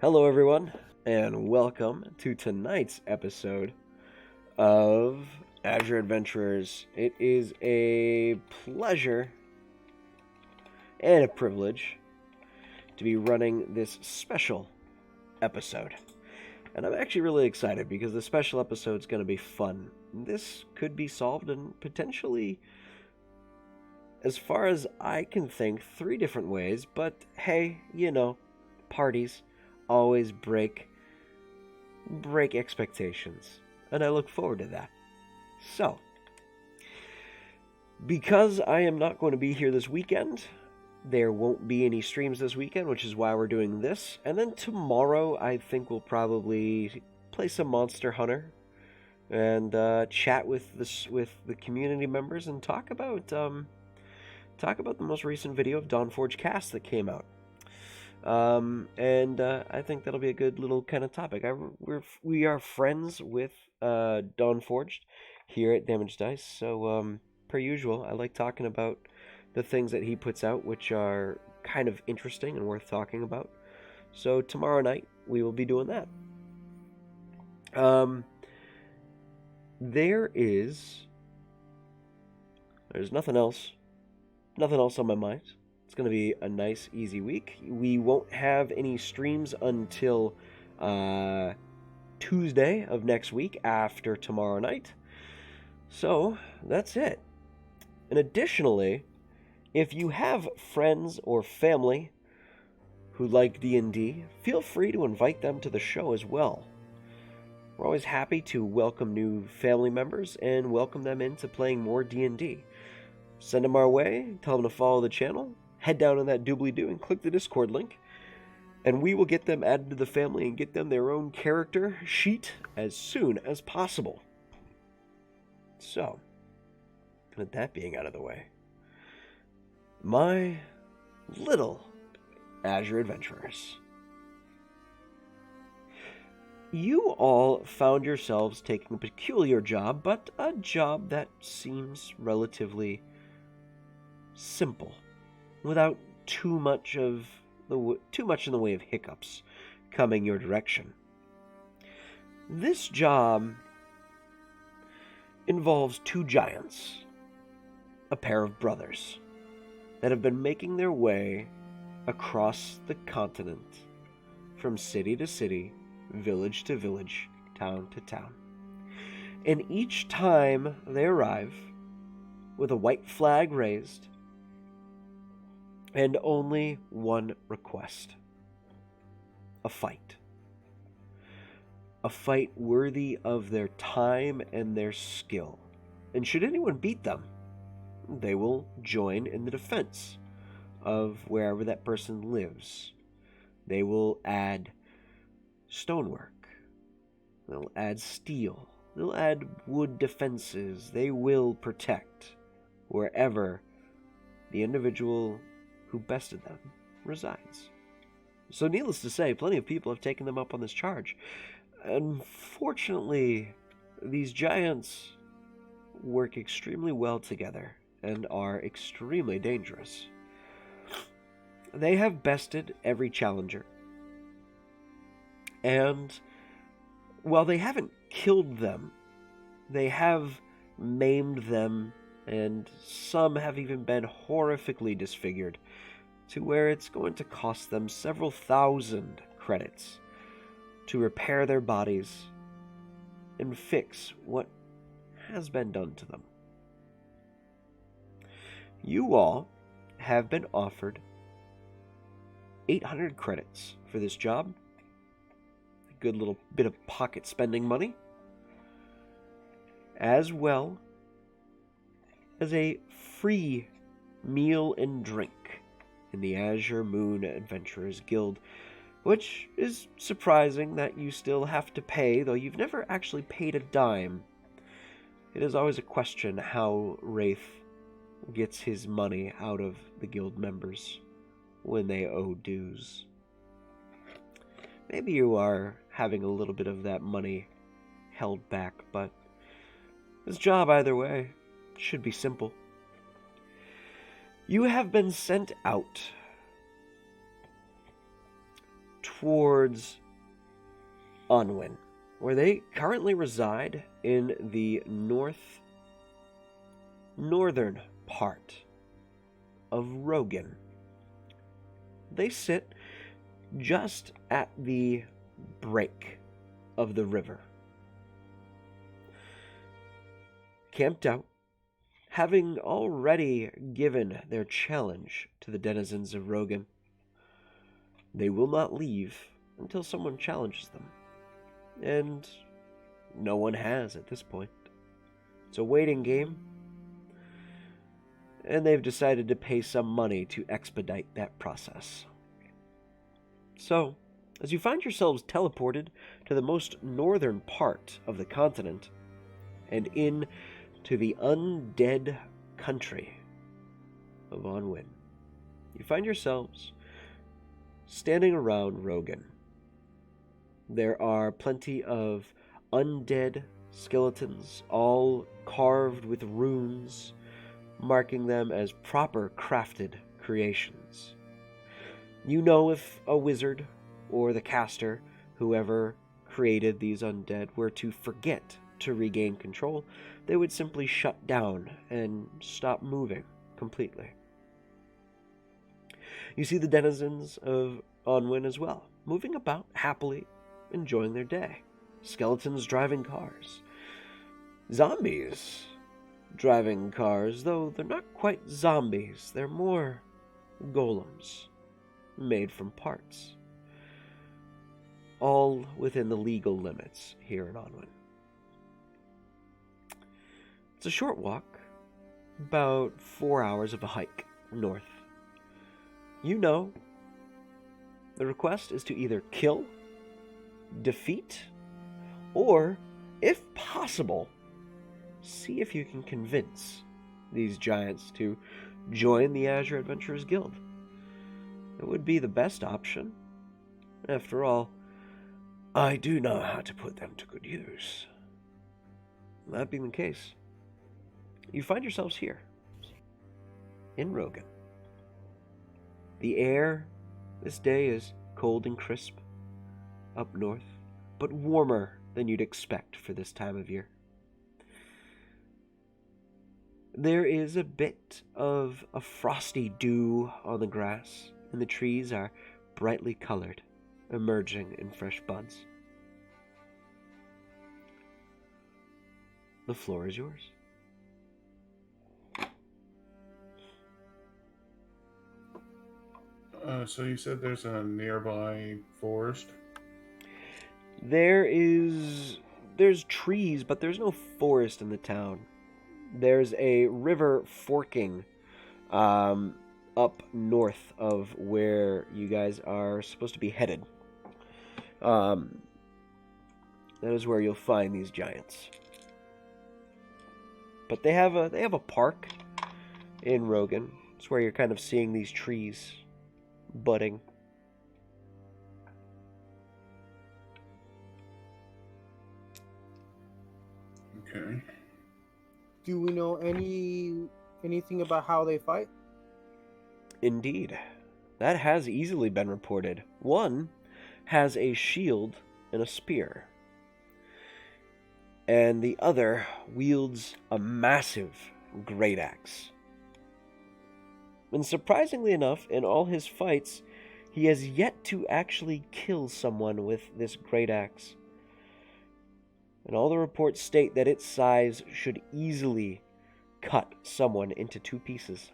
Hello, everyone, and welcome to tonight's episode of Azure Adventurers. It is a pleasure and a privilege to be running this special episode. And I'm actually really excited because the special episode is going to be fun. This could be solved in potentially, as far as I can think, 3 different ways, but hey, parties always break expectations, and I look forward to that. So, because I am not going to be here this weekend, there won't be any streams this weekend, which is why we're doing this. And then tomorrow, I think we'll probably play some Monster Hunter and chat with the community members and talk about the most recent video of Dawnforge Cast that came out. I think that'll be a good little kind of topic. We are friends with Dawnforged here at Damage Dice, so per usual, I like talking about the things that he puts out, which are kind of interesting and worth talking about. So tomorrow night we will be doing that. There's nothing else on my mind. It's going to be a nice, easy week. We won't have any streams until Tuesday of next week after tomorrow night. So, that's it. And additionally, if you have friends or family who like D&D, feel free to invite them to the show as well. We're always happy to welcome new family members and welcome them into playing more D&D. Send them our way, tell them to follow the channel, head down on that doobly-doo and click the Discord link, and we will get them added to the family and get them their own character sheet as soon as possible. So, with that being out of the way, my little Azure Adventurers. You all found yourselves taking a peculiar job, but a job that seems relatively simple, without too much in the way of hiccups coming your direction. This job involves 2 giants, a pair of brothers, that have been making their way across the continent, from city to city, village to village, town to town. And each time they arrive with a white flag raised, and only one request: a fight. A fight worthy of their time and their skill. And should anyone beat them, they will join in the defense of wherever that person lives. They will add stonework. They'll add steel. They'll add wood defenses. They will protect wherever the individual who bested them resides. So needless to say, plenty of people have taken them up on this charge. Unfortunately, these giants work extremely well together and are extremely dangerous. They have bested every challenger, and while they haven't killed them, they have maimed them, and some have even been horrifically disfigured, to where it's going to cost them several thousand credits to repair their bodies and fix what has been done to them. You all have been offered 800 credits for this job, a good little bit of pocket spending money, as well as a free meal and drink in the Azure Moon Adventurers Guild, which is surprising that you still have to pay, though you've never actually paid a dime. It is always a question how Wraith gets his money out of the guild members when they owe dues. Maybe you are having a little bit of that money held back, but this job, either way, should be simple. You have been sent out towards Unwin, where they currently reside in the northern part of Rogan. They sit just at the break of the river, camped out, having already given their challenge to the denizens of Rogan. They will not leave until someone challenges them, and no one has at this point. It's a waiting game, and they've decided to pay some money to expedite that process. So, as you find yourselves teleported to the most northern part of the continent, and in to the undead country of Onwin, you find yourselves standing around Rogan. There are plenty of undead skeletons, all carved with runes, marking them as proper crafted creations. You know, if a wizard or the caster, whoever created these undead, were to forget to regain control, they would simply shut down and stop moving completely. You see the denizens of Onwin as well, moving about happily, enjoying their day. Skeletons driving cars. Zombies driving cars, though they're not quite zombies. They're more golems, made from parts. All within the legal limits here in Onwin. It's a short walk, about 4 hours of a hike north. You know, the request is to either kill, defeat, or, if possible, see if you can convince these giants to join the Azure Adventurers Guild. It would be the best option. After all, I do know how to put them to good use. That being the case, you find yourselves here, in Rogan. The air this day is cold and crisp up north, but warmer than you'd expect for this time of year. There is a bit of a frosty dew on the grass, and the trees are brightly colored, emerging in fresh buds. The floor is yours. So you said there's a nearby forest? There's trees, but there's no forest in the town. There's a river forking up north of where you guys are supposed to be headed. That is where you'll find these giants. But they have a park in Rogan. It's where you're kind of seeing these trees budding. Okay. Do we know anything about how they fight? Indeed. That has easily been reported. One has a shield and a spear, and the other wields a massive great axe. And surprisingly enough, in all his fights, he has yet to actually kill someone with this great axe. And all the reports state that its size should easily cut someone into 2 pieces.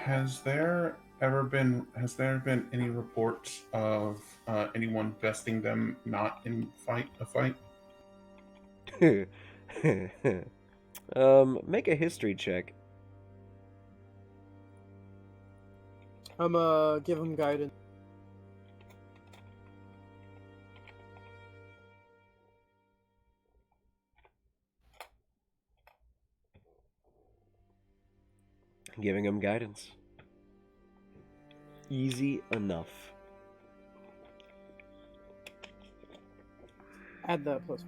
Has there been any reports of anyone besting them not in a fight? Make a history check. I'm give him guidance. Giving him guidance. Easy enough. Add that +4.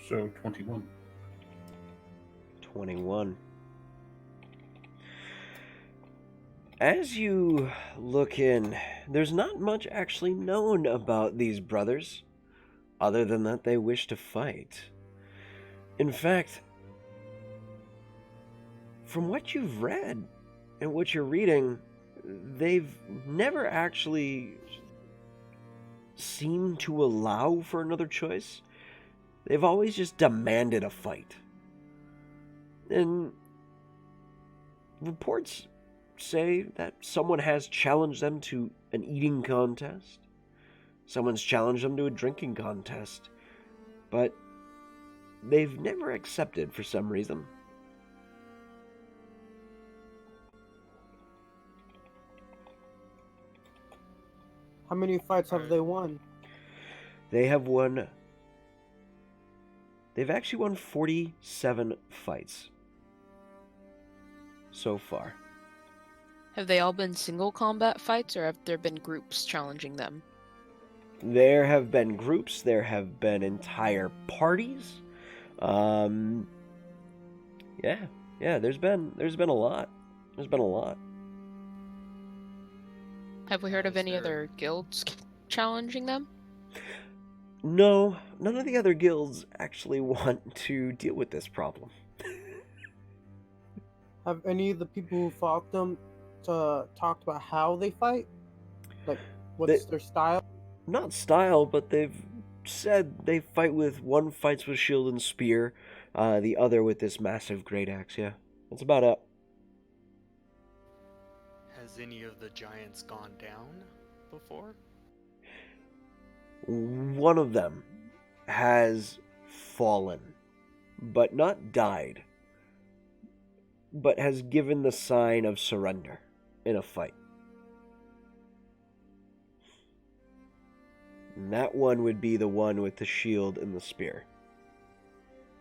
So 21. 21. As you look in, there's not much actually known about these brothers, other than that they wish to fight. In fact, from what you've read and what you're reading, they've never actually seemed to allow for another choice. They've always just demanded a fight. And reports say that someone has challenged them to an eating contest. Someone's challenged them to a drinking contest. But they've never accepted for some reason. How many fights have they won? They have won... They've actually won 47 fights so far. Have they all been single combat fights, or have there been groups challenging them? There have been groups, there have been entire parties. Yeah, there's been a lot. There's been a lot. Have we heard of any other guilds challenging them? No, none of the other guilds actually want to deal with this problem. Have any of the people who fought them talked about how they fight? Like, what's their style? Not style, but they've said they fight with... One fights with shield and spear, the other with this massive great axe, yeah. That's about it. Has any of the giants gone down before? One of them has fallen, but not died, but has given the sign of surrender in a fight. And that one would be the one with the shield and the spear.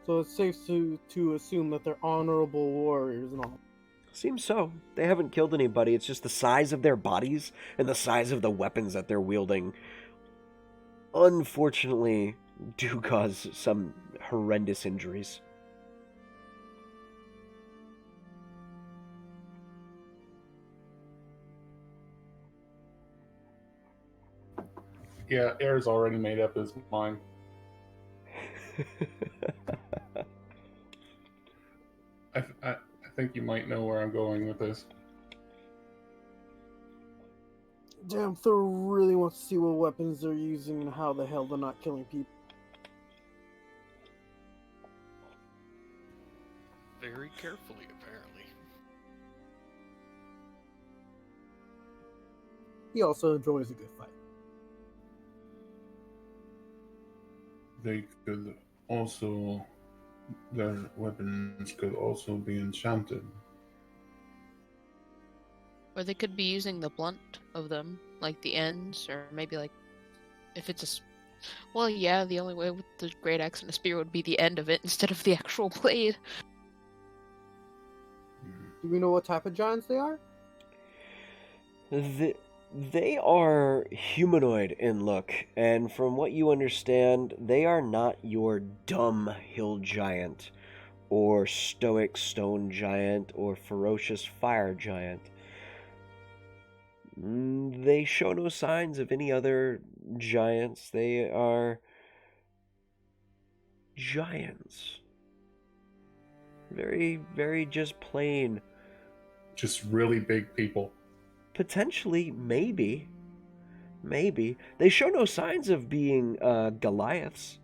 So it's safe to assume that they're honorable warriors and all. Seems so. They haven't killed anybody. It's just the size of their bodies and the size of the weapons that they're wielding, unfortunately, do cause some horrendous injuries. Yeah, Air's already made up his mind. I think you might know where I'm going with this. Damn, Thor really wants to see what weapons they're using and how the hell they're not killing people. Very carefully, apparently. He also enjoys a good fight. They could also... Their weapons could also be enchanted. Or they could be using the blunt of them, like the ends, or maybe like, if it's well, yeah, the only way with the great axe and a spear would be the end of it instead of the actual blade. Do we know what type of giants they are? They are humanoid in look, and from what you understand, they are not your dumb hill giant, or stoic stone giant, or ferocious fire giant. They show no signs of any other giants. They are giants. Very, very just plain. Just really big people. Potentially, maybe. They show no signs of being Goliaths.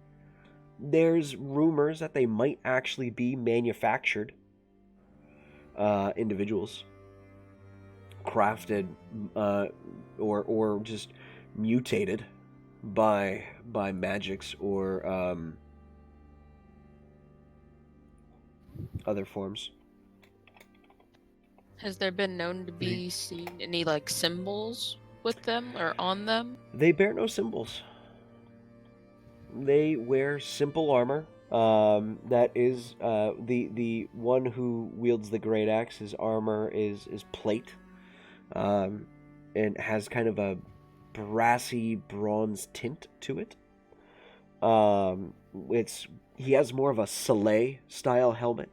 There's rumors that they might actually be manufactured individuals. Crafted or just mutated by magics or other forms. Has there been known to be seen any like symbols with them or on them? They bear no symbols. They wear simple armor. That is the one who wields the great axe. His armor is plate, and has kind of a brassy bronze tint to it. It's he has more of a Soleil style helmet,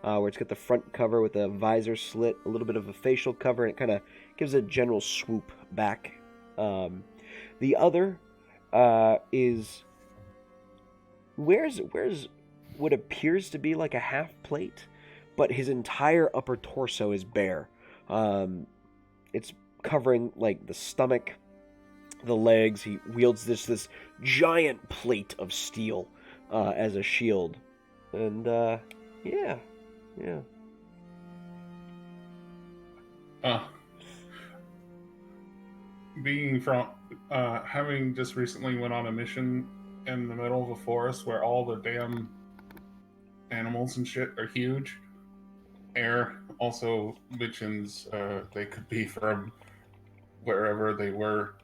where it's got the front cover with a visor slit, a little bit of a facial cover, and it kind of gives a general swoop back. The other is wears what appears to be like a half plate, but his entire upper torso is bare. It's covering like the stomach, the legs. He wields this giant plate of steel as a shield, and yeah. Being from having just recently went on a mission in the middle of a forest where all the damn animals and shit are huge. Air also mentions they could be from wherever they were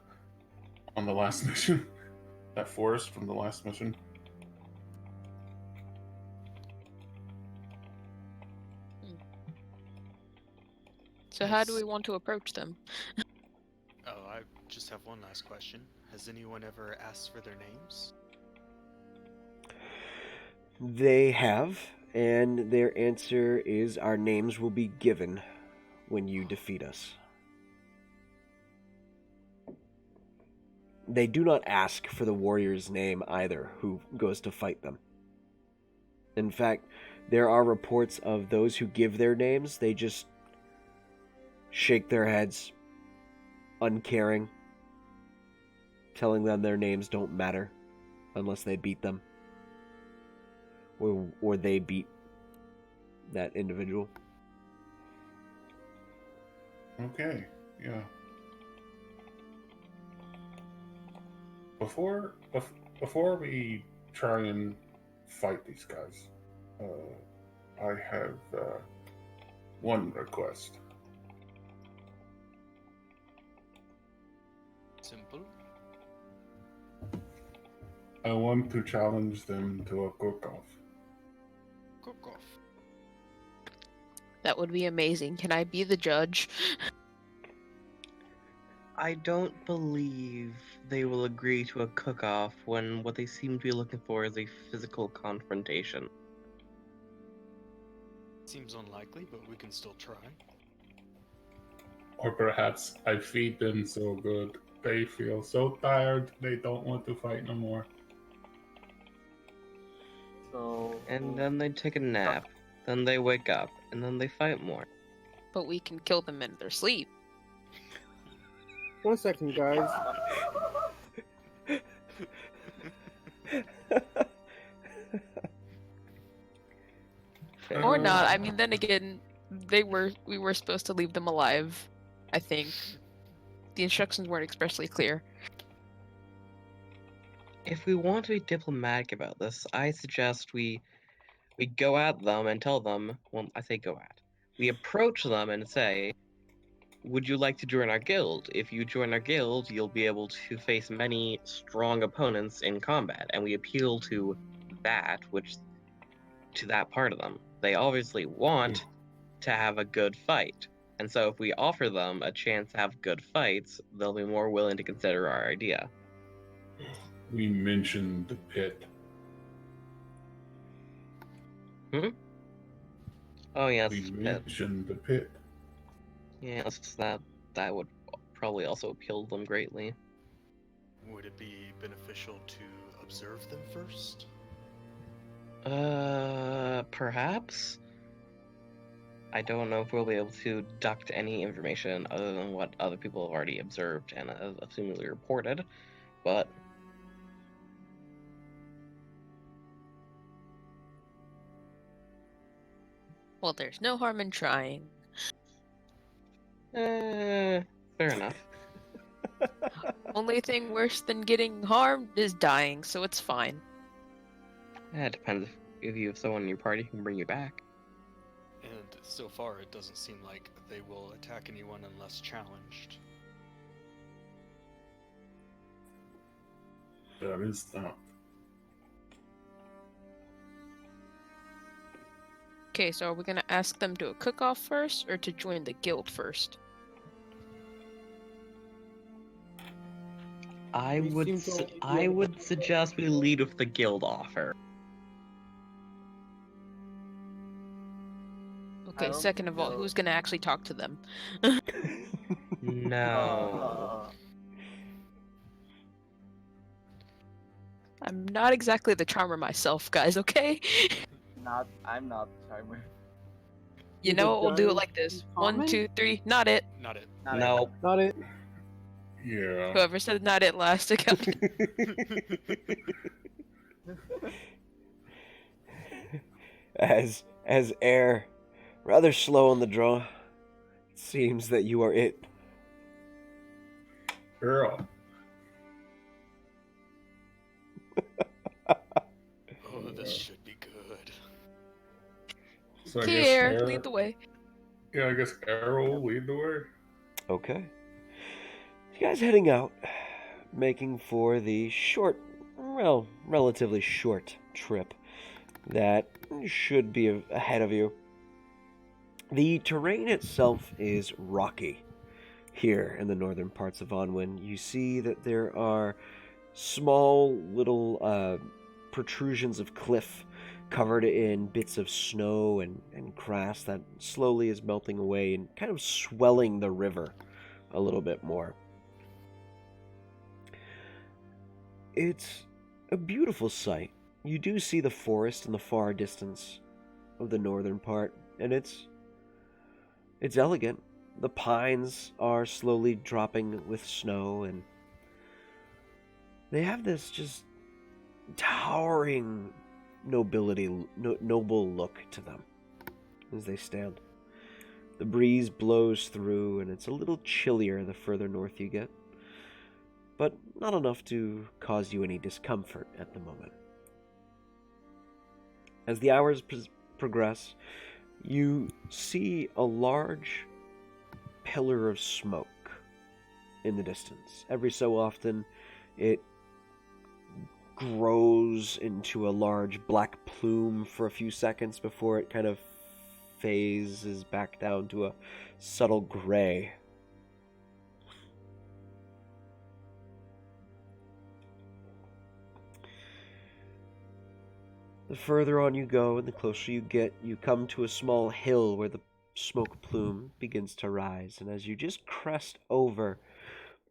on the last mission. That forest from the last mission. So how do we want to approach them? Oh, I just have one last question. Has anyone ever asked for their names? They have, and their answer is our names will be given when you defeat us. They do not ask for the warrior's name either who goes to fight them. In fact, there are reports of those who give their names, they just shake their heads, uncaring, telling them their names don't matter unless they beat them. Or they beat that individual. Okay, yeah. Before we try and fight these guys, I have one request. Simple. I want to challenge them to a cook-off. Cook off. That would be amazing. Can I be the judge? I don't believe they will agree to a cook-off when what they seem to be looking for is a physical confrontation. Seems unlikely, but we can still try. Or perhaps I feed them so good, they feel so tired, they don't want to fight no more. So And then they take a nap, then they wake up, and then they fight more. But we can kill them in their sleep. 1 second, guys. Or not. I mean, then again, we were supposed to leave them alive, I think. The instructions weren't expressly clear. If we want to be diplomatic about this, I suggest we go at them and tell them, well, I say go at. We approach them and say, would you like to join our guild? If you join our guild, you'll be able to face many strong opponents in combat, and we appeal to that part of them. They obviously want to have a good fight, and so if we offer them a chance to have good fights, they'll be more willing to consider our idea. We mentioned the pit. Oh yes, We pit. mentioned the pit. Yes, that would probably also appeal to them greatly. Would it be beneficial to observe them first? Perhaps? I don't know if we'll be able to deduct any information other than what other people have already observed and assumedly reported, but... Well, there's no harm in trying. fair enough. Only thing worse than getting harmed is dying, so it's fine. It depends if you have someone in your party who can bring you back. And so far, it doesn't seem like they will attack anyone unless challenged. That is not. Okay, so are we gonna ask them to a cook-off first, or to join the guild first? I We would seem to only be I able to would suggest we lead with the guild offer. Okay, don't second think of all, so. who's gonna actually talk to them? No. I'm not exactly the charmer myself, guys, okay? I'm not the charmer. You The know what, we'll do it giant like this. common? 1, 2, 3, not it. Not it. Not No. Not it. Yeah. Whoever said not it last, I got it. as air, rather slow on the draw, it seems that you are it. Girl. Oh, this should be good. So I Here, guess lead the way. Yeah, I guess Air will lead the way. Okay. You guys heading out, making for the short, well, relatively short trip that should be ahead of you. The terrain itself is rocky here in the northern parts of Onwin. You see that there are small little protrusions of cliff covered in bits of snow and grass that slowly is melting away and kind of swelling the river a little bit more. It's a beautiful sight. You do see the forest in the far distance of the northern part, and it's elegant. The pines are slowly dropping with snow, and they have this just towering noble look to them as they stand. The breeze blows through, and it's a little chillier the further north you get, but not enough to cause you any discomfort at the moment. As the hours progress, you see a large pillar of smoke in the distance. Every so often, it grows into a large black plume for a few seconds before it kind of phases back down to a subtle gray. The further on you go and the closer you get, you come to a small hill where the smoke plume begins to rise. And as you just crest over,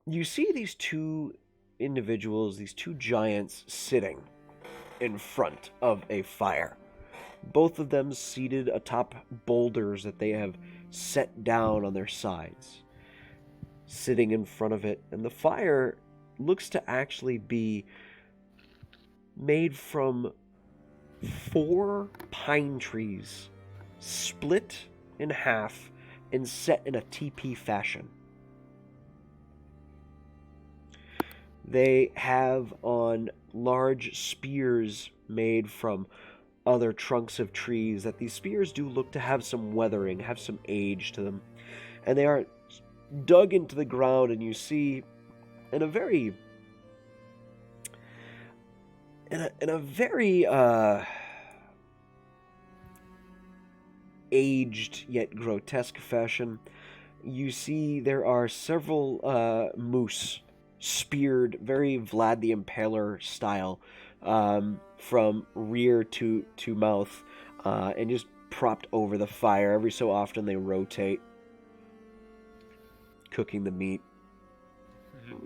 you see these two individuals, these two giants, sitting in front of a fire. Both of them seated atop boulders that they have set down on their sides, sitting in front of it. And the fire looks to actually be made from 4 pine trees split in half and set in a teepee fashion. They have on large spears made from other trunks of trees that these spears do look to have some weathering, have some age to them. And they are dug into the ground, and you see in a very aged yet grotesque fashion, you see there are several moose speared, very Vlad the Impaler style, from rear to mouth, and just propped over the fire. Every so often they rotate, cooking the meat.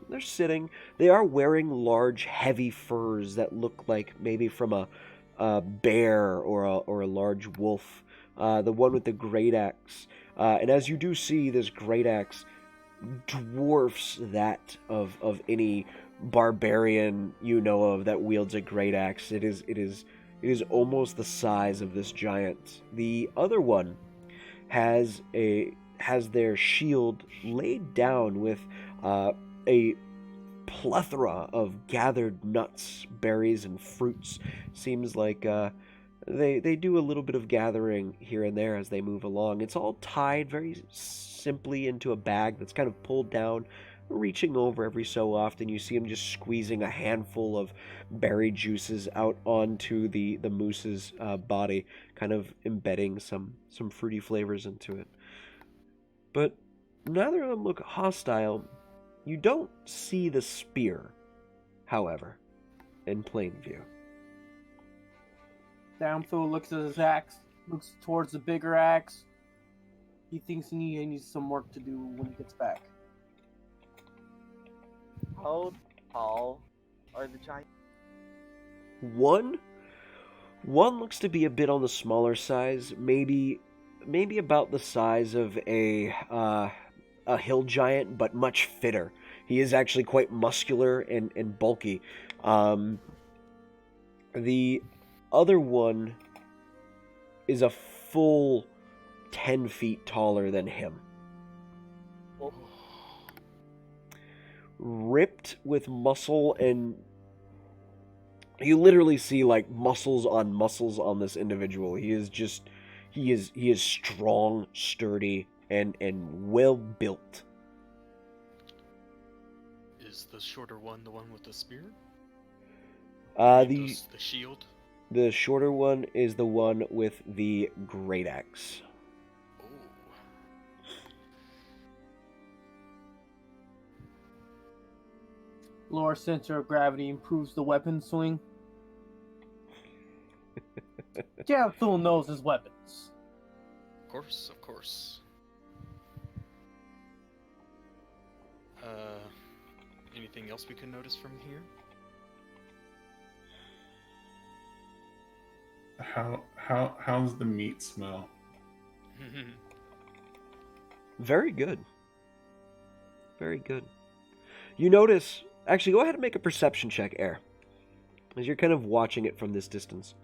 They're sitting. They are wearing large, heavy furs that look like maybe from a bear or a large wolf. The one with the great axe, and as you do see, this great axe dwarfs that of any barbarian you know of that wields a great axe. It is almost the size of this giant. The other one has their shield laid down with a plethora of gathered nuts, berries, and fruits. Seems like they do a little bit of gathering here and there as they move along. It's all tied very simply into a bag that's kind of pulled down, reaching over every so often. You see them just squeezing a handful of berry juices out onto the moose's body, kind of embedding some fruity flavors into it. But neither of them look hostile. You don't see the spear, however, in plain view. Downfield looks at his axe, looks towards the bigger axe, he thinks he needs some work to do when he gets back. How tall are the giants? One looks to be a bit on the smaller size, maybe about the size of a hill giant, but much fitter. He is actually quite muscular and bulky. The other one is a full 10 feet taller than him. Oh, Ripped with muscle, and you literally see like muscles on this individual. He is strong, sturdy, and well built. Is the shorter one the one with the spear? The The shield? the shorter one is the one with the great axe. Oh. Lower center of gravity improves the weapon swing. Jamthul knows his weapons. Of course, of course. Anything else we can notice from here? How's the meat smell? Very good. Very good. You notice... Actually, go ahead and make a perception check, Air. As you're kind of watching it from this distance.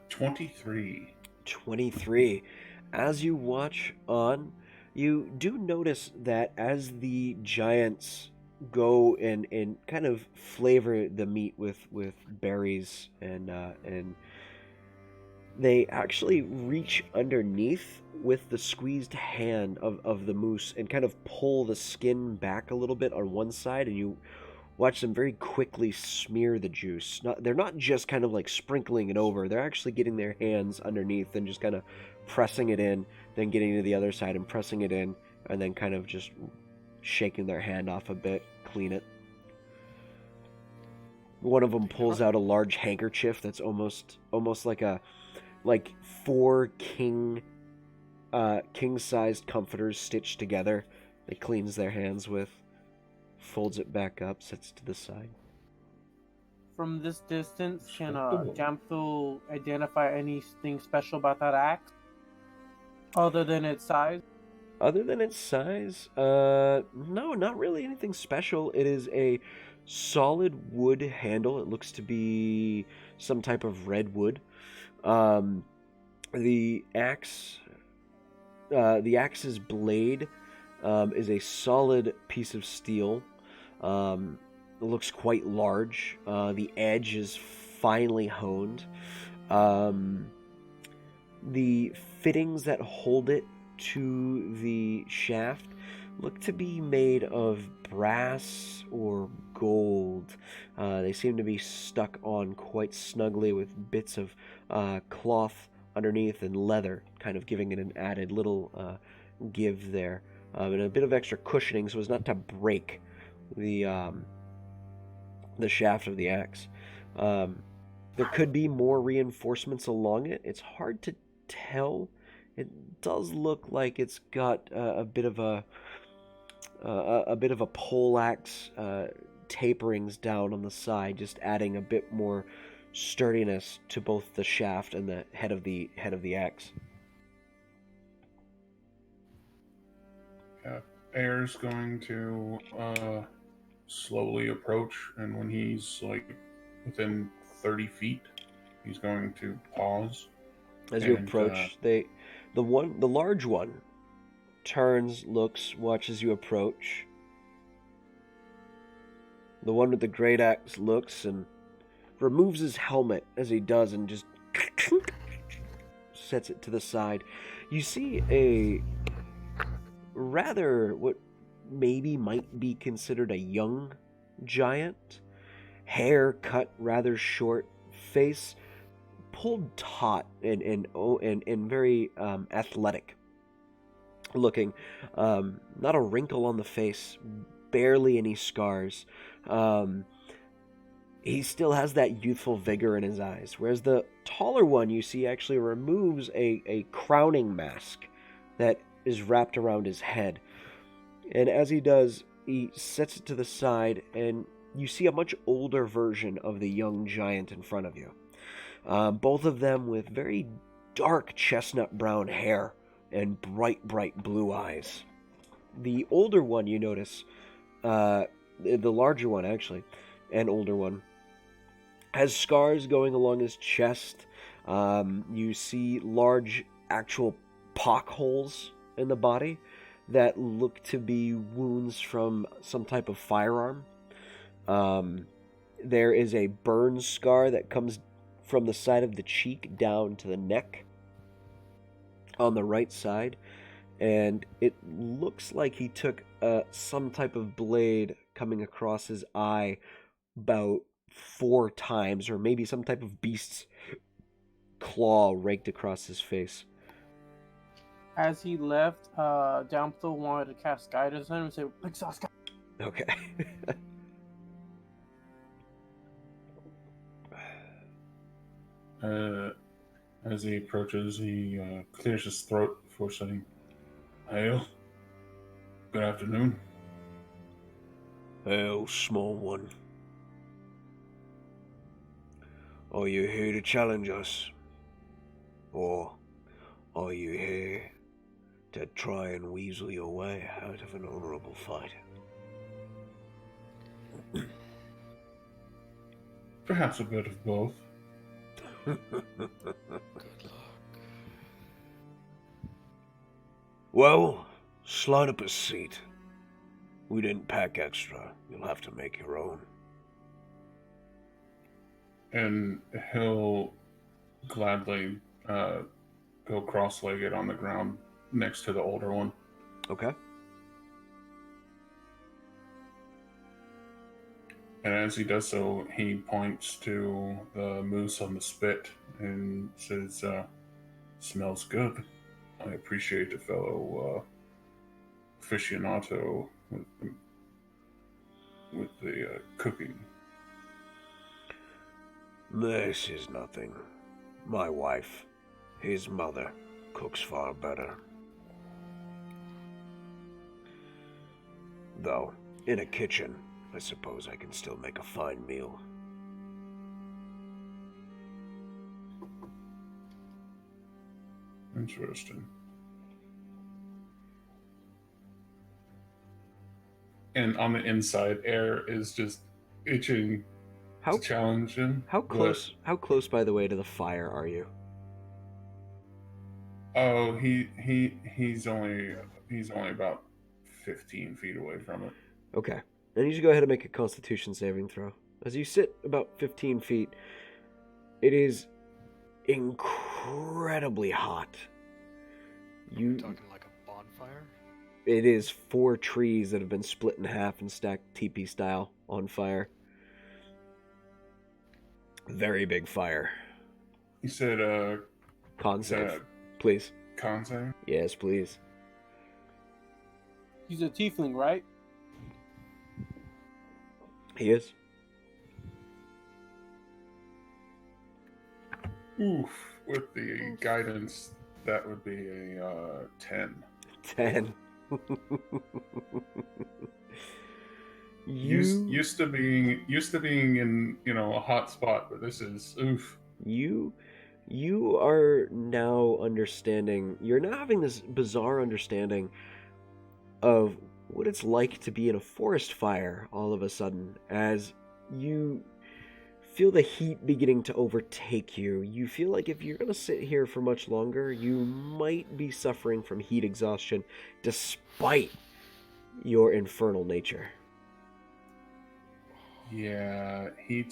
$23. 23. As you watch on, you do notice that as the giants go and kind of flavor the meat with berries and they actually reach underneath with the squeezed hand of the moose and kind of pull the skin back a little bit on one side, and you watch them very quickly smear the juice. They're not just kind of like sprinkling it over. They're actually getting their hands underneath and just kind of pressing it in, then getting to the other side and pressing it in, and then kind of just shaking their hand off a bit, clean it. One of them pulls out a large handkerchief that's almost like 4 king-sized comforters stitched together. They cleans their hands with, folds it back up, sets it to the side. From this distance, can Respectable. Jamthul identify anything special about that axe? Other than its size? Other than its size, no, not really anything special. It is a solid wood handle. It looks to be some type of redwood. The axe's blade is a solid piece of steel. It looks quite large. The edge is finely honed. The fittings that hold it to the shaft look to be made of brass or gold. They seem to be stuck on quite snugly with bits of cloth underneath and leather, kind of giving it an added little give there. And a bit of extra cushioning so as not to break the shaft of the axe. There could be more reinforcements along it. It's hard to tell. It does look like it's got a bit of a poleaxe taperings down on the side, just adding a bit more sturdiness to both the shaft and the head of the axe. Air's going to slowly approach, and when he's like within 30 feet, he's going to pause. As you And, approach, the large one turns, looks, watches you approach. The one with the great axe looks and removes his helmet as he does and just sets it to the side. You see a rather what maybe might be considered a young giant. Hair cut rather short, face pulled taut and very athletic looking. Not a wrinkle on the face, barely any scars. He still has that youthful vigor in his eyes, whereas the taller one you see actually removes a crowning mask that is wrapped around his head. And as he does, he sets it to the side, and you see a much older version of the young giant in front of you. Both of them with very dark chestnut brown hair and bright blue eyes. The older one, you notice, the larger one actually, and older one, has scars going along his chest. You see large actual pock holes in the body that look to be wounds from some type of firearm. There is a burn scar that comes from the side of the cheek down to the neck on the right side, and it looks like he took some type of blade coming across his eye about 4 times, or maybe some type of beast's claw raked across his face. As he left, Downflow wanted to cast guidance on him and say, "Exhaust." Okay. As he approaches, he clears his throat before saying, "Hail. Good afternoon." Hail, small one. Are you here to challenge us? Or are you here to try and weasel your way out of an honorable fight? Perhaps a bit of both. Good luck. Well, slide up a seat. We didn't pack extra. You'll have to make your own. And he'll gladly go cross-legged on the ground next to the older one. Okay. And as he does so, he points to the moose on the spit and says, "Smells good. I appreciate a fellow aficionado with the cooking." This is nothing. My wife, his mother, cooks far better. Though, in a kitchen, I suppose I can still make a fine meal. Interesting. And on the inside, Air is just itching How to challenge him. how close? How close, by the way, to the fire are you? Oh, he's only about 15 feet away from it. Okay. I need you to go ahead and make a Constitution saving throw. As you sit about 15 feet, it is incredibly hot. Talking like a bonfire? It is 4 trees that have been split in half and stacked teepee style on fire. Very big fire. He said, Con save, that please. con save? Yes, please. He's a tiefling, right? He is. Oof. With the guidance, that would be a 10. 10. Used to being in a hot spot, but this is oof. You are now understanding. You're now having this bizarre understanding of what it's like to be in a forest fire all of a sudden, as you feel the heat beginning to overtake you. You feel like if you're going to sit here for much longer, you might be suffering from heat exhaustion despite your infernal nature. Yeah, he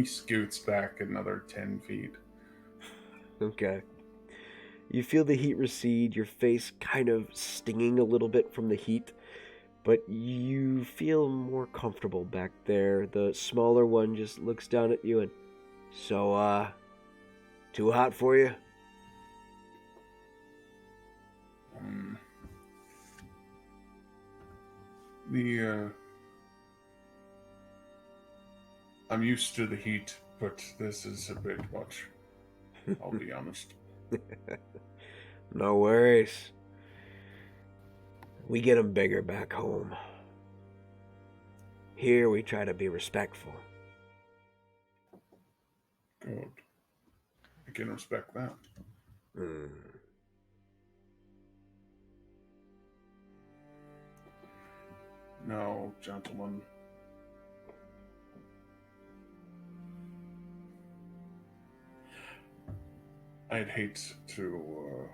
scoots back another 10 feet. Okay. You feel the heat recede, your face kind of stinging a little bit from the heat, but you feel more comfortable back there. The smaller one just looks down at you and, so, too hot for you? I'm used to the heat, but this is a bit much. I'll be honest. No worries. We get 'em bigger back home. Here we try to be respectful. Good. I can respect that. Now, gentlemen. I'd hate to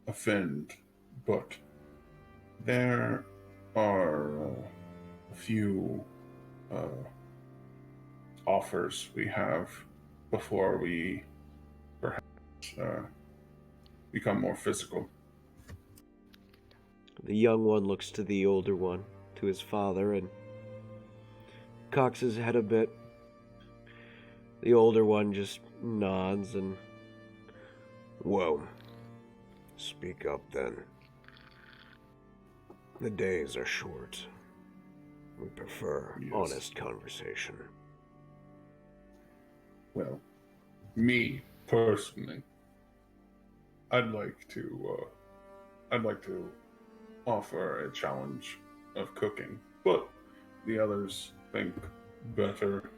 offend, but there are a few offers we have before we perhaps become more physical. The young one looks to the older one, to his father, and cocks his head a bit. The older one just nods and... Well, speak up then. The days are short. We prefer honest conversation. Well, me personally, I'd like to offer a challenge of cooking, but the others think better.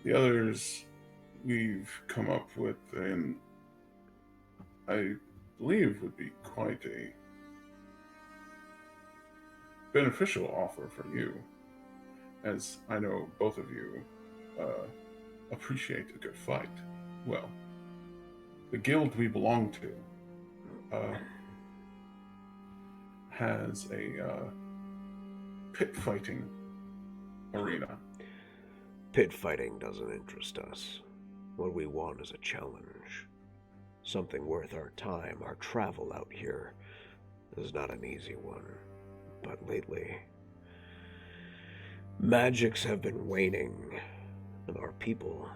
The others we've come up with, and I believe would be quite a beneficial offer for you, as I know both of you appreciate a good fight. Well, the guild we belong to has a pit fighting arena. Pit fighting doesn't interest us. What we want is a challenge. Something worth our time. Our travel out here is not an easy one. But lately, magics have been waning, and our people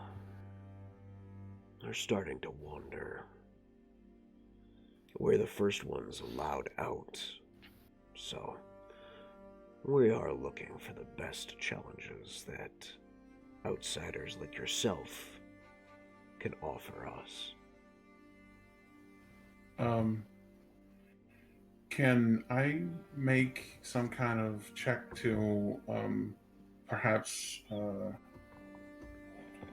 are starting to wander. We're the first ones allowed out, so we are looking for the best challenges that outsiders like yourself can offer us. Can I make some kind of check to perhaps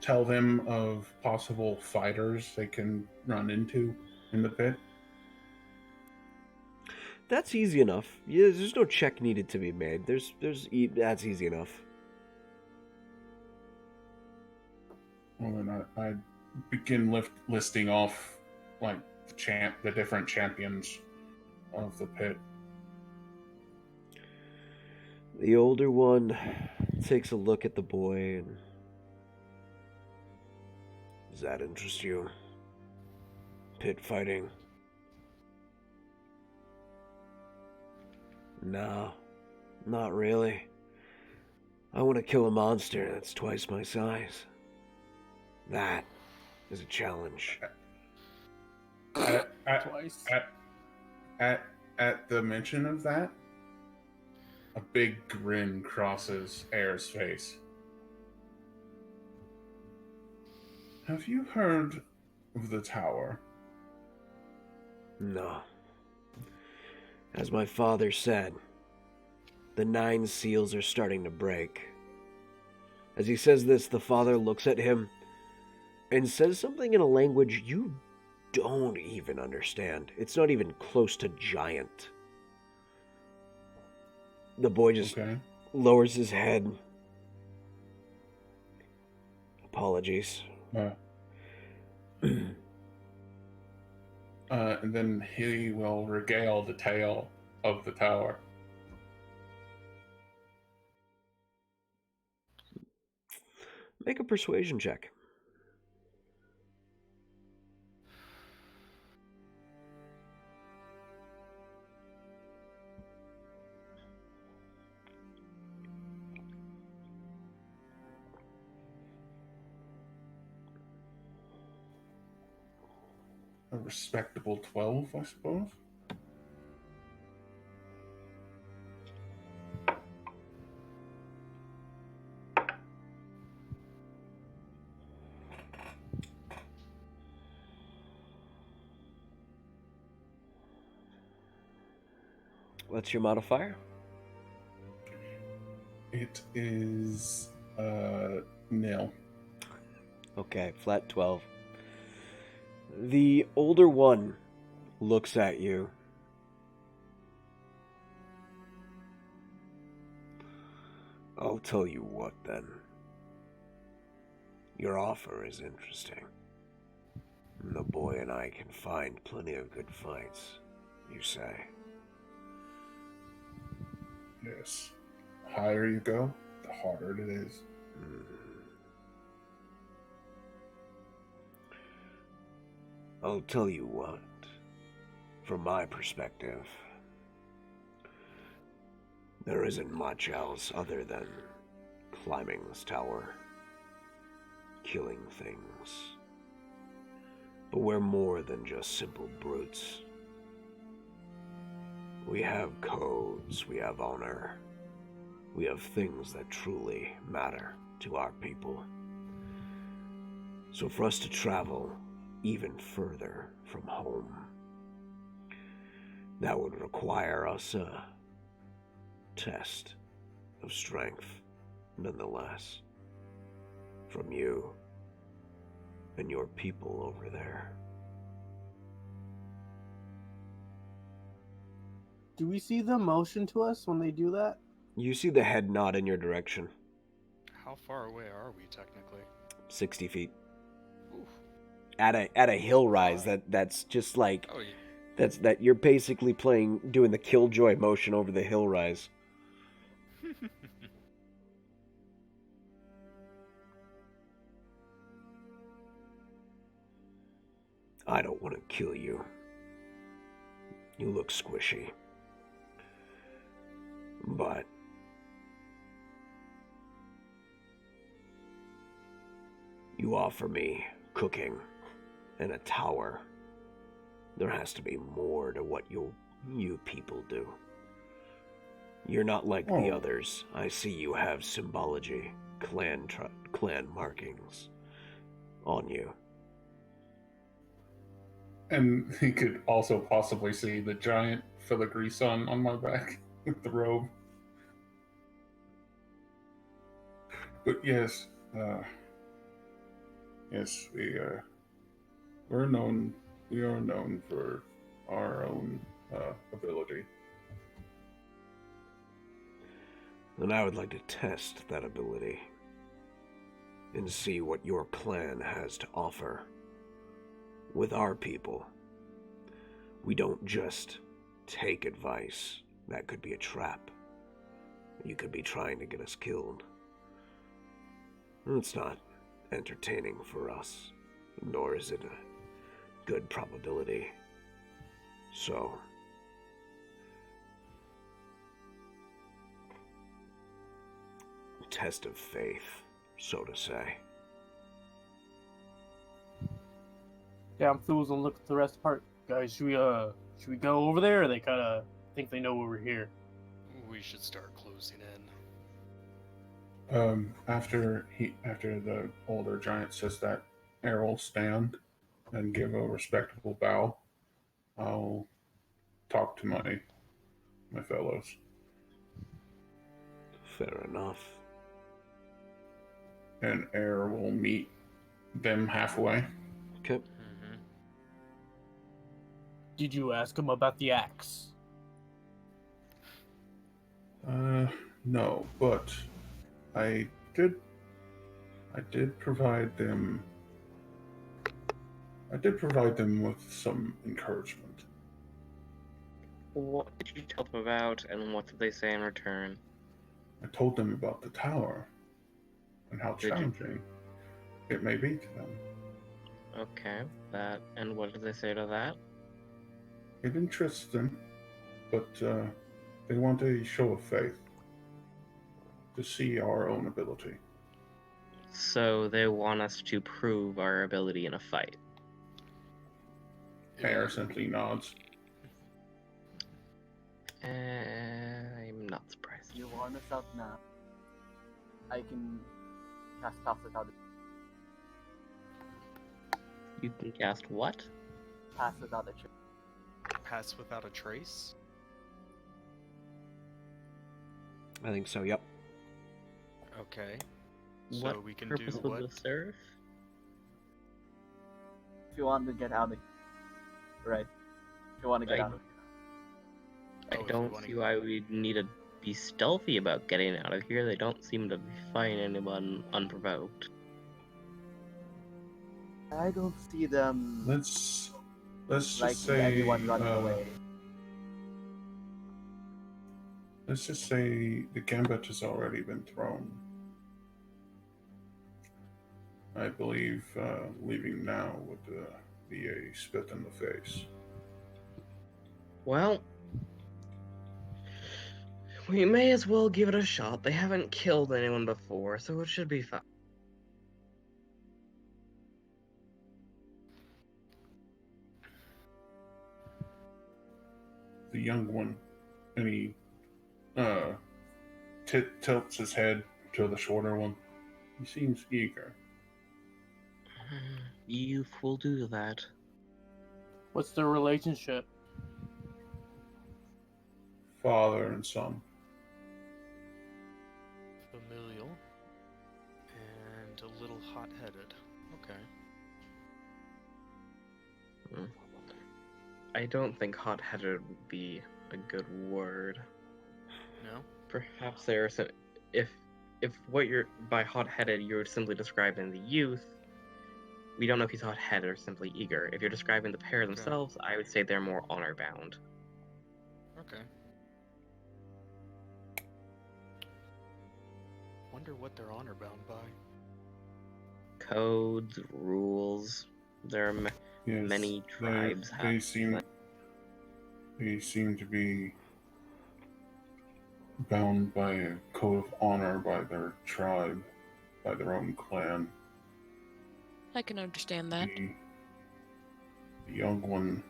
tell them of possible fighters they can run into in the pit? That's easy enough. Yeah, there's no check needed to be made. That's easy enough. Well, then I begin listing off like the different champions of the pit. The older one takes a look at the boy and... Does that interest you? Pit fighting? No, not really. I want to kill a monster that's twice my size. That is a challenge. Twice. At the mention of that, a big grin crosses Air's face. Have you heard of the tower? No. As my father said, the 9 seals are starting to break. As he says this, the father looks at him and says something in a language you don't even understand. It's not even close to giant. The boy just lowers his head. Apologies. And then he will regale the tale of the tower. Make a persuasion check. respectable 12, I suppose. What's your modifier? It is nil. Okay, flat 12. The older one looks at you. I'll tell you what, then. Your offer is interesting. The boy and I can find plenty of good fights, you say. Yes. The higher you go, the harder it is. I'll tell you what. From my perspective, there isn't much else other than climbing this tower, killing things. But we're more than just simple brutes. We have codes, we have honor, we have things that truly matter to our people. So for us to travel even further from home, that would require us a test of strength, nonetheless, from you and your people over there. Do we see them motion to us when they do that? You see the head nod in your direction. How far away are we technically? 60 feet. Oof. At a hill rise that's just like Oh, yeah. that you're basically doing the killjoy motion over the hill rise. I don't want to kill you. You look squishy. But you offer me cooking and a tower. There has to be more to what you people do. You're not like the others. I see you have symbology, clan markings on you. And he could also possibly see the giant filigree sun on my back with the robe. But yes, yes, we are known for our own ability. And I would like to test that ability and see what your clan has to offer. With our people, we don't just take advice. That could be a trap. You could be trying to get us killed. It's not entertaining for us, nor is it a good probability. So, test of faith, so to say. Yeah, I'm fools and look at the rest of the part. Guys, should we go over there, or they kind of think they know we're here? We should start closing in. After the older giant says that, Air will stand and give a respectable bow. I'll talk to my fellows. Fair enough. And Air will meet them halfway. Okay. Mm-hmm. Did you ask them about the axe? No, but I did provide them with some encouragement. What did you tell them about, and what did they say in return? I told them about the tower and how Did you? challenging it may be to them. Okay, that. And what did they say to that? It interests them, but they want a show of faith to see our own ability. So they want us to prove our ability in a fight. Air simply nods. I'm not surprised. You want us out now? I can cast pass without You can cast what? pass without a trick. Pass without a trace? I think so, yep. Okay. So What we can purpose do would what? this serve? If you want to get out of here. Right. If you want to get I- out of I Oh, if we don't wanna- see why we'd need to be stealthy about getting out of here. They don't seem to be fighting anyone unprovoked. here. I don't see them Let's just liking say anyone running away. let's just say the gambit has already been thrown. I believe leaving now would be a spit in the face. Well, we may as well give it a shot. They haven't killed anyone before, so it should be fine. The young one, and he tilts his head to the shorter one. He seems eager. Youth will do that. What's their relationship? Father and son. Familial. And a little hot-headed. Okay. I don't think hot-headed would be a good word. No? Perhaps there's a, if what you're by hot-headed you're simply describing the youth, we don't know if he's hot-headed or simply eager. If you're describing the pair themselves, I would say they're more honor-bound. Okay. Wonder what they're honor-bound by. Codes, rules. There are Yes, many tribes They have. seem to be bound by a code of honor by their tribe, by their own clan. I can understand that. The young one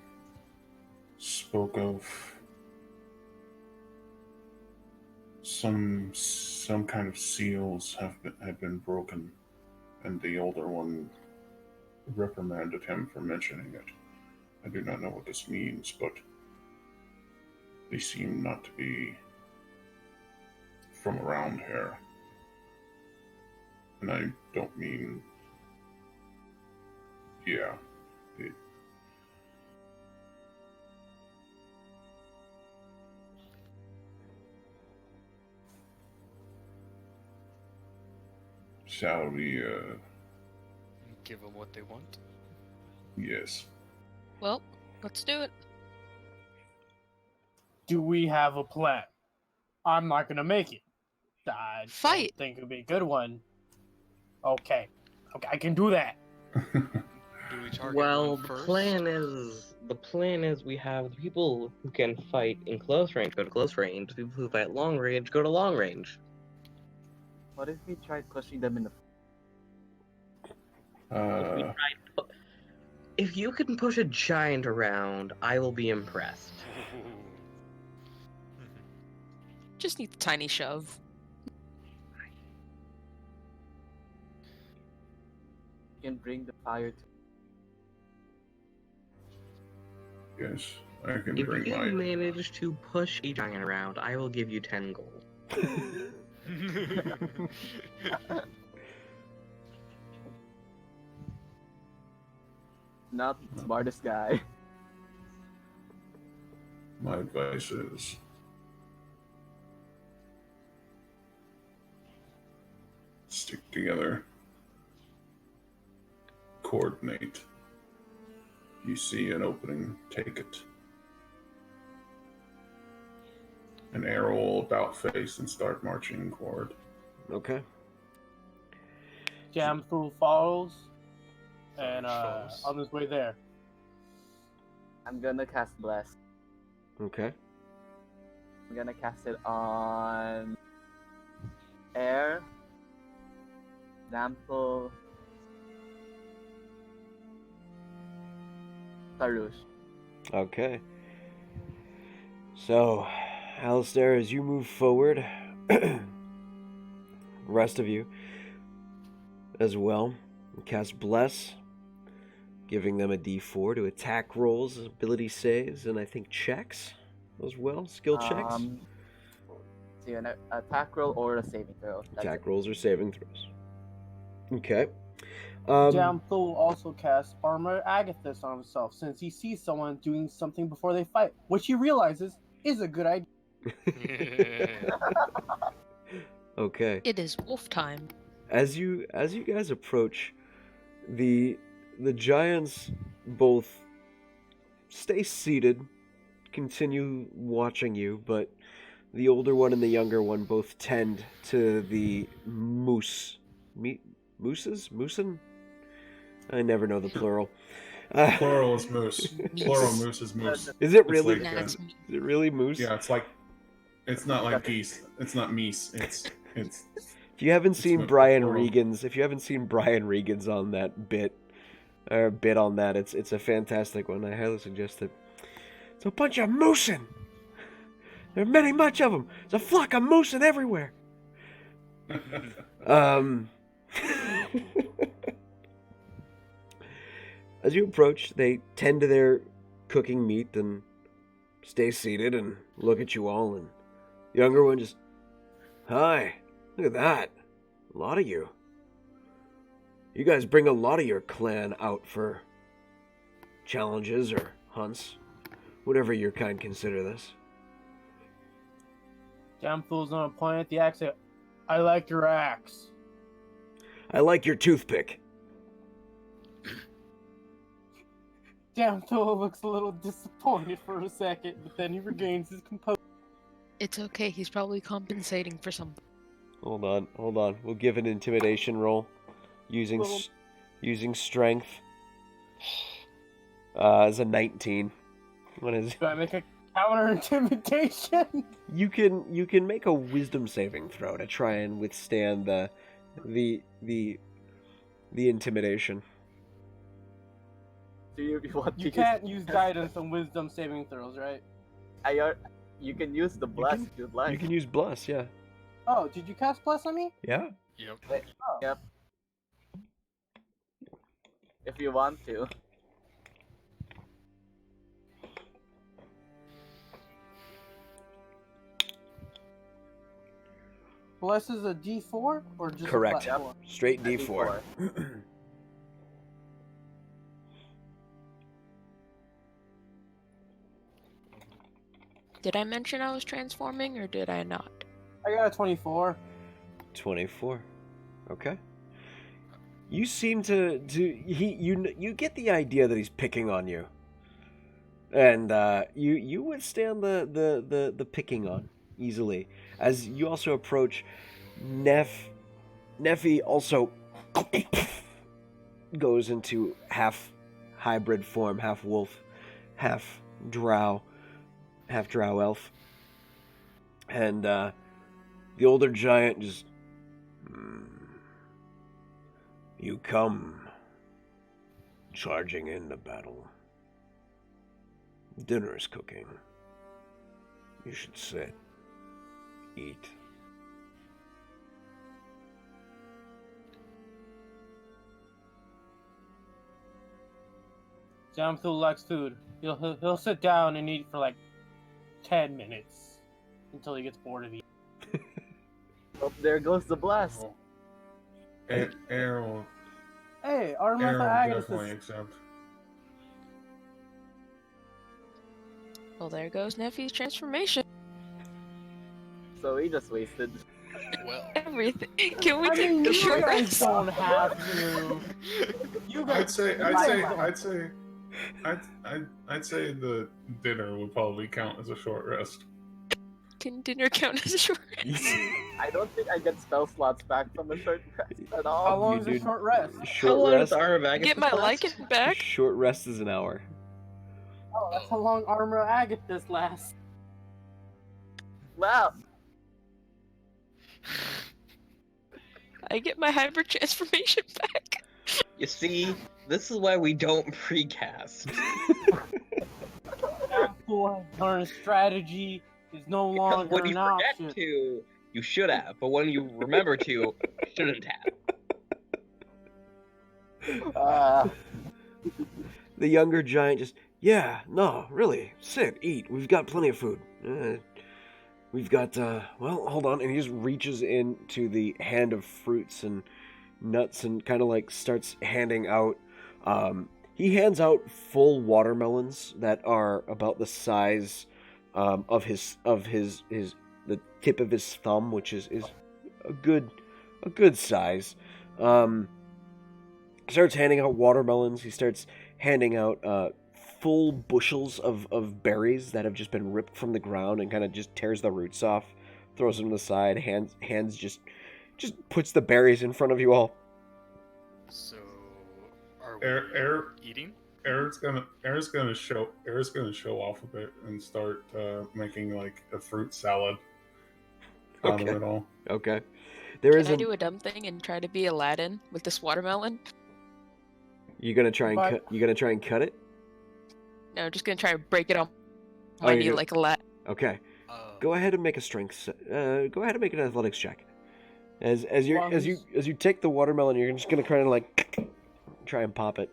spoke of some kind of seals had been broken, and the older one reprimanded him for mentioning it. I do not know what this means, but they seem not to be from around here. And I don't mean, yeah. Shall we, Give them what they want. yes. Well, let's do it. Do we have a plan? I'm not gonna make it. I Fight. don't think it'd be a good one. Okay, I can do that. Do we target Well, one the first? plan is we have the people who can fight in close range go to close range. The people who fight long range go to long range. What if we tried pushing them in the If you can push a giant around, I will be impressed. Just need the tiny shove. can bring the fire to Yes, I can If bring you my. manage to push a giant around, I will give you 10 gold. not the smartest guy. My advice is stick together, coordinate. You see an opening, take it. An arrow will about face and start marching forward. Okay. Jamfu follows, and Follows. on his way there. I'm gonna cast Bless. Okay. I'm gonna cast it on Air, Example, Tarush. Okay. So, Alistair, as you move forward, rest of you as well, cast Bless, giving them a d4 to attack rolls, ability saves, and I think checks as well, skill checks. So an attack roll or a saving throw. That's Attack it. rolls or saving throws. Okay. Jamthul also casts Armor Agathis on himself since he sees someone doing something before they fight, which he realizes is a good idea. Okay. It is wolf time. As you guys approach, the giants both stay seated, continue watching you, but the older one and the younger one both tend to the mooses? Moosen? I never know the plural. Plural is moose. Meese. Plural moose is moose. Is it It's really? like, That's Is it really moose? Yeah, it's like, it's not like geese. It's not meese. It's If you haven't seen mo- Brian plural. Regan's on that bit on that, it's a fantastic one. I highly suggest it. It's a bunch of moosin'. There are much of them. There's a flock of moosin' everywhere. As you approach, they tend to their cooking meat and stay seated and look at you all, and the younger one just, "Hi, look at that. A lot of you. You guys bring a lot of your clan out for challenges or hunts, whatever your kind consider this." Jamthul's gonna point at the axe. Say, I like your axe. "I like your toothpick." Jamthul looks a little disappointed for a second, but then he regains his composure. It's okay. He's probably compensating for something. Hold on. We'll give an intimidation roll using Well- using strength. As a 19. What is it? Do I make a counter intimidation? You can make a wisdom saving throw to try and withstand the intimidation. Do you want to You can't use guidance on wisdom saving throws, right? You can use the bless if you'd like. You can use bless, yeah. Oh, did you cast Bless on me? Yeah? Yep. Yep. If you want to. Bless is a D4 or just Correct. a flat four? Straight A D4. Did I mention I was transforming, or did I not? I got a 24. 24. Okay. You seem to you get the idea that he's picking on you. And you withstand the picking on easily. As you also approach, Neffy also goes into half hybrid form, half wolf, half drow elf. And the older giant just, "You come charging into battle. Dinner is cooking. You should sit, eat." Jamthul likes food. He'll sit down and eat for like 10 minutes until he gets bored of eating. Oh, there goes the bless. Aaron Hey, Armor will Agathis definitely is accept. Well, there goes Neffy's transformation. So he just wasted. Well, Everything. Can we I take mean, a you short guys rest? don't have to. You guys, I'd say the dinner would probably count as a short rest. Can dinner count as a short rest? I don't think I get spell slots back from a short rest at How all. long You is a do- short rest? How Short long rest. does Armor of Agathis Get my last? lichen back? Short rest is an hour. Oh, that's how long Armor Agathis lasts. Wow. I get my hybrid transformation back. You see, this is why we don't precast. Jamthul has learned strategy is no Because longer when you an forget option. to, you should have. But when you remember to, you shouldn't have. The younger giant just, yeah, no, really, sit, eat. We've got plenty of food. We've got, well, hold on. And he just reaches into the hand of fruits and nuts and kind of like starts handing out. He hands out full watermelons that are about the size of the tip of his thumb, which is a good size. Starts handing out watermelons. He starts handing out full bushels of berries that have just been ripped from the ground and kind of just tears the roots off, throws them to the side. Hands just puts the berries in front of you all. So, are we eating? Eric's gonna show off a bit and start making like a fruit salad out of it all. Okay. Can I do a dumb thing and try to be Aladdin with this watermelon? You gonna try and cut it? No, I'm just gonna try and break it on my knee like Aladdin. Okay. Go ahead and make a strength. Go ahead and make an athletics check. As you take the watermelon, you're just gonna kind of like try and pop it.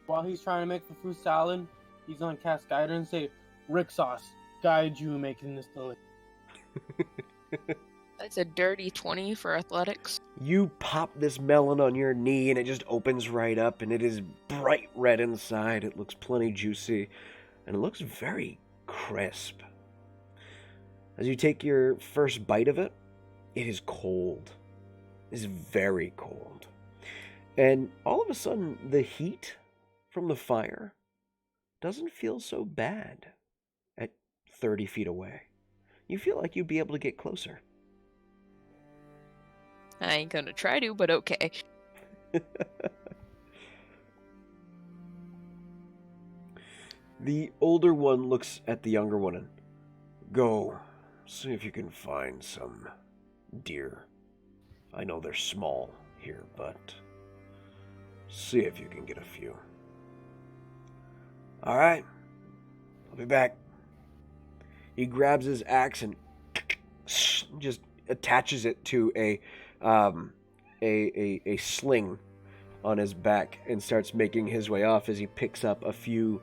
While he's trying to make the fruit salad, he's gonna cast guidance and say, "Rick Sauce, guide you in making this delicious." That's a dirty 20 for athletics. You pop this melon on your knee and it just opens right up and it is bright red inside. It looks plenty juicy and it looks very crisp. As you take your first bite of it, it is cold. It is very cold. And all of a sudden, the heat from the fire doesn't feel so bad at 30 feet away. You feel like you'd be able to get closer. I ain't gonna try to, but okay. The older one looks at the younger one and, go, see if you can find some deer. I know they're small here, but see if you can get a few. All right, I'll be back. He grabs his axe and just attaches it to a sling on his back and starts making his way off as he picks up a few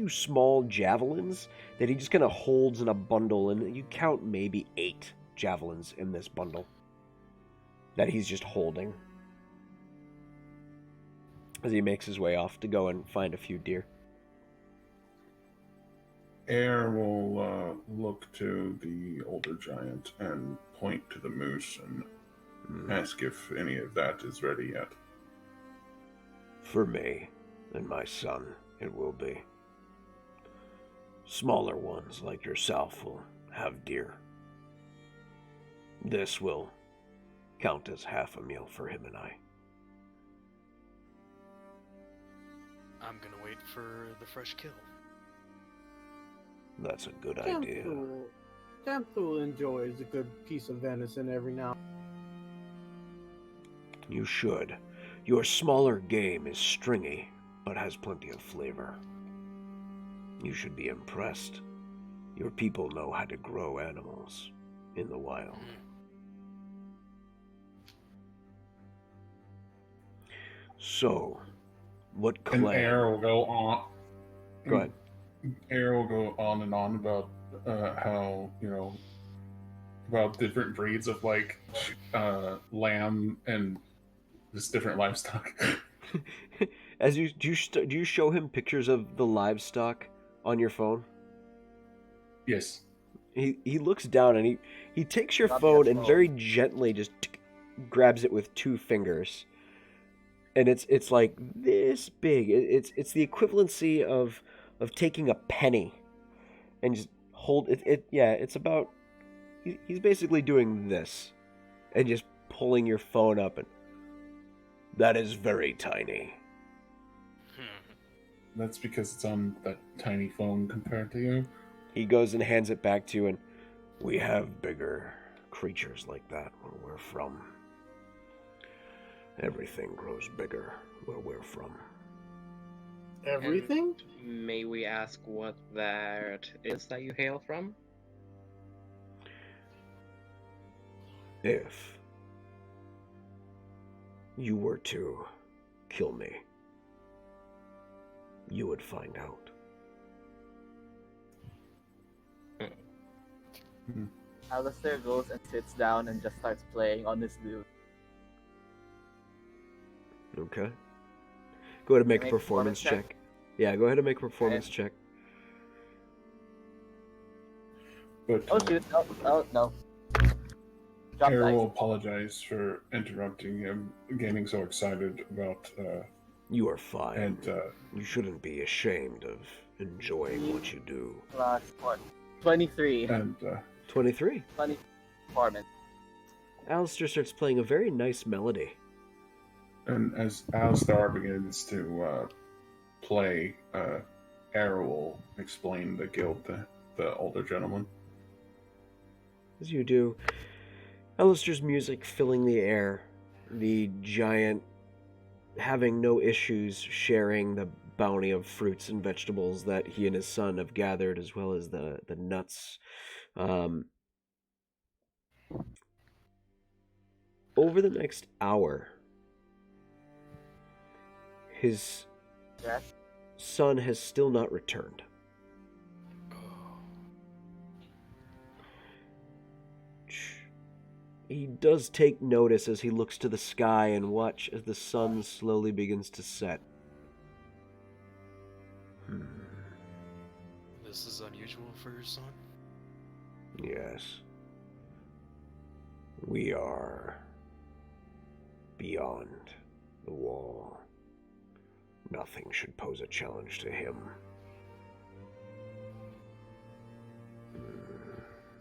small javelins that he just kind of holds in a bundle, and you count maybe 8 javelins in this bundle that he's just holding as he makes his way off to go and find a few deer. Air will look to the older giant and point to the moose and ask if any of that is ready yet. For me and my son, it will be. Smaller ones like yourself will have deer. This will count as half a meal for him and I. I'm gonna wait for the fresh kill. That's a good idea. Jamthul enjoys a good piece of venison every now. You should. Your smaller game is stringy, but has plenty of flavor. You should be impressed. Your people know how to grow animals in the wild. So, what clan? And Air will go on. Go ahead. Air will go on and on about how, about different breeds of like lamb and just different livestock. As do you show him pictures of the livestock on your phone? Yes. He looks down and he takes your phone and very gently just grabs it with 2 fingers. And it's like this big. It's the equivalency of taking a penny and just hold it. Yeah, it's about. He's basically doing this and just pulling your phone up, and that is very tiny. That's because it's on that tiny phone compared to you. He goes and hands it back to you, and we have bigger creatures like that where we're from. Everything grows bigger where we're from. Everything? May we ask what that is that you hail from? If you were to kill me, you would find out. Alistair goes and sits down and just starts playing on his lute. Okay. Go ahead and make a Make performance performance check. Yeah, go ahead and make a performance check. But Oh shoot! Oh no! Drop Air dice. will apologize for interrupting him, getting so excited about, You are fine. and You shouldn't be ashamed of enjoying what you do. Plus what? 23. 23. 20 performance. Alistair starts playing a very nice melody. and as Alistar begins to play, Air will explain the guild to the older gentleman. As you do, Alistair's music filling the air, the giant having no issues sharing the bounty of fruits and vegetables that he and his son have gathered, as well as the nuts. Over the next hour, his Yes. son has still not returned. He does take notice as he looks to the sky and watch as the sun slowly begins to set. This is unusual for your son? Yes. We are beyond the wall. Nothing should pose a challenge to him.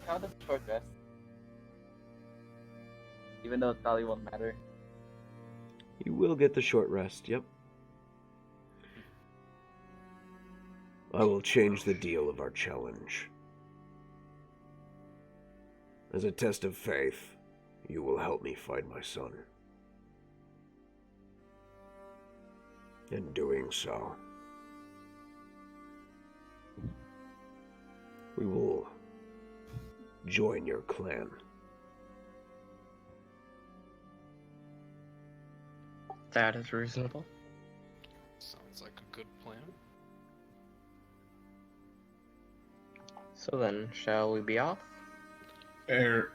How does short rest? Even though Tally won't matter. You will get the short rest, yep. I will change the deal of our challenge. As a test of faith, you will help me find my son. In doing so, we will join your clan. That is reasonable. Sounds like a good plan. So then, shall we be off? Air's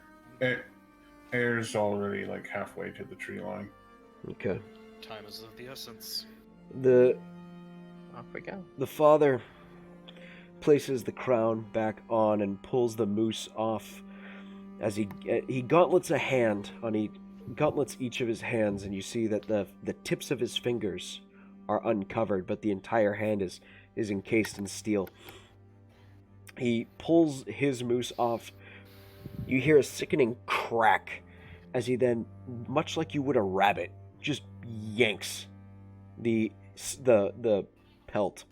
already like halfway to the tree line. Okay. Time is of the essence. Off we go. The father places the crown back on and pulls the moose off as he gauntlets a hand on gauntlets each of his hands, and you see that the tips of his fingers are uncovered, but the entire hand is encased in steel. He pulls his moose off. You hear a sickening crack as he then, much like you would a rabbit, just yanks the pelt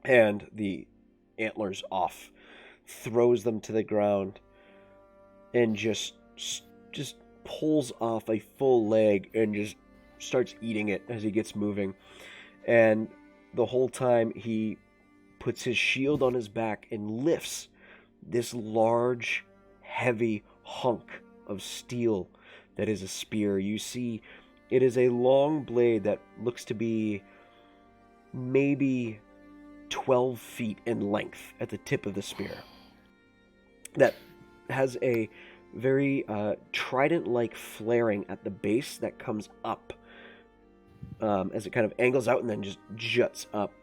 and the antlers off, throws them to the ground, and just pulls off a full leg and just starts eating it as he gets moving. And the whole time he puts his shield on his back and lifts this large, heavy hunk of steel that is a spear. You see, it is a long blade that looks to be maybe 12 feet in length at the tip of the spear. That has a very trident-like flaring at the base that comes up as it kind of angles out and then just juts up.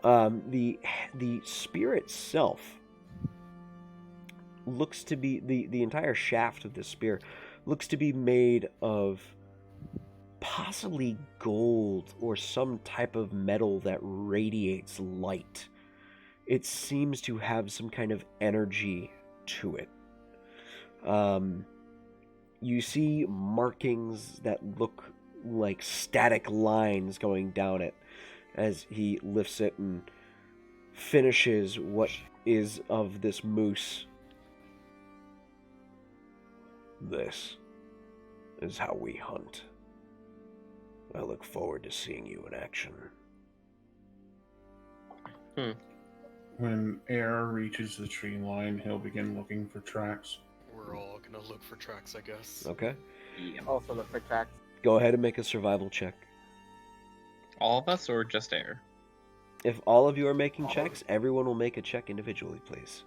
The spear itself looks to be, the entire shaft of this spear looks to be made of possibly gold or some type of metal that radiates light. It seems to have some kind of energy to it. You see markings that look like static lines going down it as he lifts it and finishes what is of this moose. This is how we hunt. I look forward to seeing you in action. When Air reaches the tree line, he'll begin looking for tracks. We're all gonna look for tracks, I guess. Okay. Yeah. Also look for tracks. Go ahead and make a survival check. All of us or just Air? If all of you are making checks, everyone will make a check individually, please.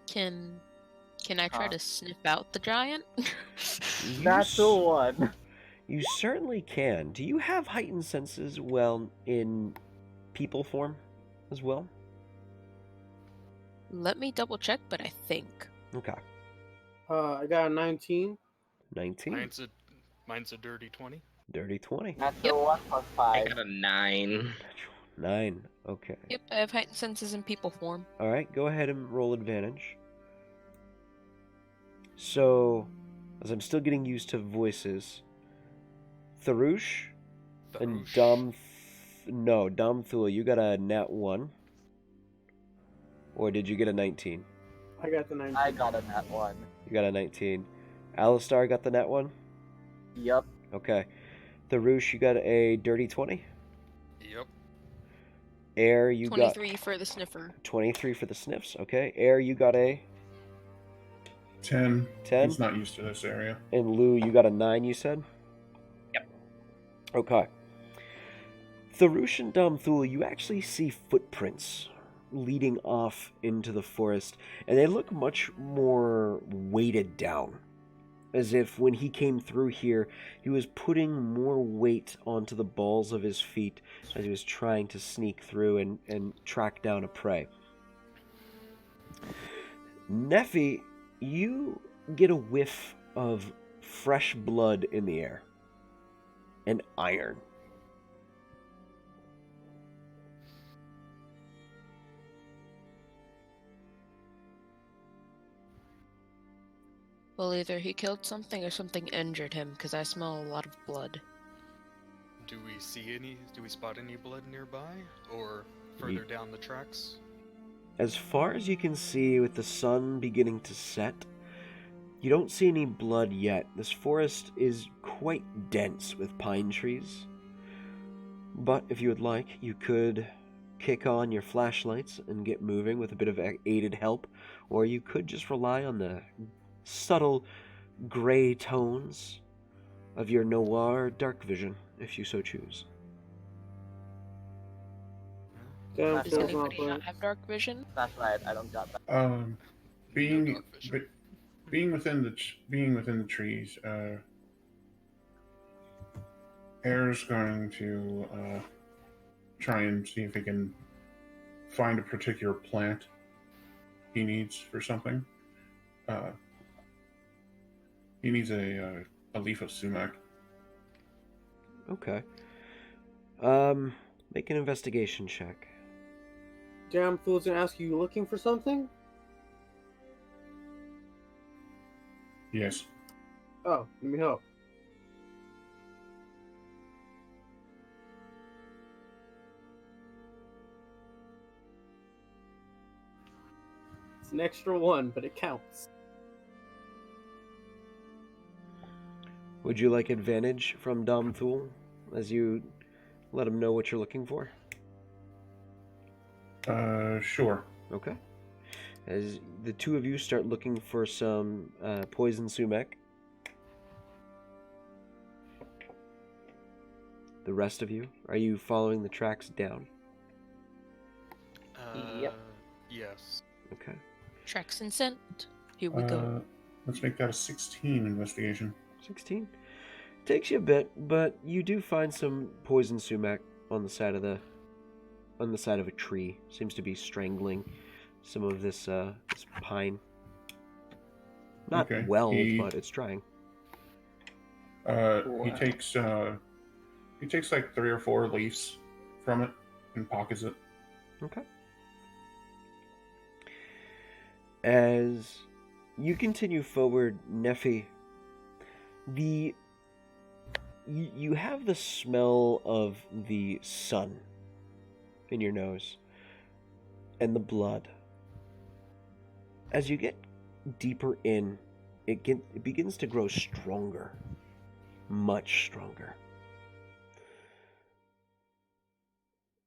Can I try to sniff out the giant? You Natural one. You certainly can. Do you have heightened senses, well, in people form as well? Let me double check, but I think. Okay. I got a 19. 19. Mine's a dirty 20. Dirty 20. Natural one plus I 5. got a 9. 9. Okay. Yep, I have heightened senses in people form. All right, go ahead and roll advantage. So, as I'm still getting used to voices, Tharush and Domthul, you got a nat 1? Or did you get a 19? I got the 19. I got a nat 1. You got a 19. Alistar got the nat 1? Yup. Okay. Tharush, you got a dirty 20? Yep. Air, you 23 got for the sniffer. 23 for the sniffs. Okay. Air, you got a 10. 10? He's not used to this area. And Lou, you got a 9, you said? Yep. Okay. Tharush and Domthul, you actually see footprints leading off into the forest, and they look much more weighted down. As if when he came through here, he was putting more weight onto the balls of his feet as he was trying to sneak through and track down a prey. Nephi, you get a whiff of fresh blood in the air. And iron. Well, either he killed something or something injured him, because I smell a lot of blood. Do we spot any blood nearby? Or further down the tracks? As far as you can see, with the sun beginning to set, you don't see any blood yet. This forest is quite dense with pine trees. But if you would like, you could kick on your flashlights and get moving with a bit of aided help, or you could just rely on the subtle gray tones of your noir dark vision, if you so choose. Damn, Does Does feels not anybody not bad. have dark vision? That's right, I don't got that. Being dark vision. being within the trees, Air's going to try and see if he can find a particular plant he needs for something. He needs a leaf of sumac. Okay. Make an investigation check. Damn fool's gonna ask you looking for something? Yes. Oh, let me help. It's an extra 1, but it counts. Would you like advantage from Domthul as you let him know what you're looking for? Sure. Okay. As the two of you start looking for some poison sumac, the rest of you, are you following the tracks down? Yep. Yes. Okay. Tracks and scent. Here we go. Let's make that a 16 investigation. 16. Takes you a bit, but you do find some poison sumac on the side of a tree. Seems to be strangling some of this pine. Not Okay, well, but it's trying. He takes like 3 or 4 leaves from it and pockets it. Okay. As you continue forward, Nephi, you have the smell of the sun in your nose and the blood. As you get deeper in, it begins to grow stronger, much stronger.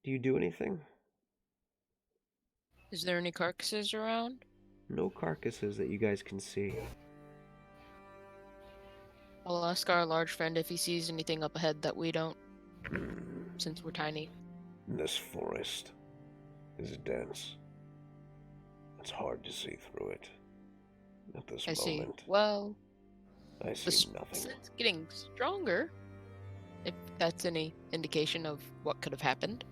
Do you do anything Is there any carcasses around? No carcasses that you guys can see. I'll ask our large friend if he sees anything up ahead that we don't, since we're tiny. This forest is dense. It's hard to see through it. At this I see. moment, Well, I the see nothing. sun's getting stronger. If that's any indication of what could have happened.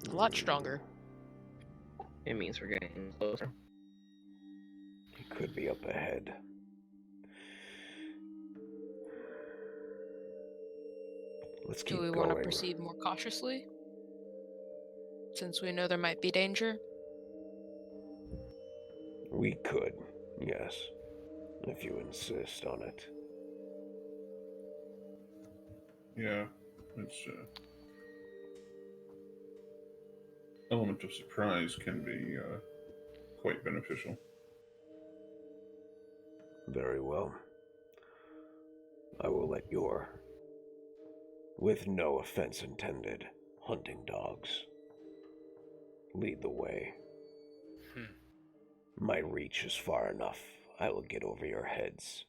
A lot stronger. It means we're getting closer. It could be up ahead. Let's keep Do we going. want to proceed more cautiously? Since we know there might be danger? We could, yes, if you insist on it. Yeah, it's element of surprise can be quite beneficial. Very well. I will let your, with no offense intended, hunting dogs lead the way. My reach is far enough. I will get over your heads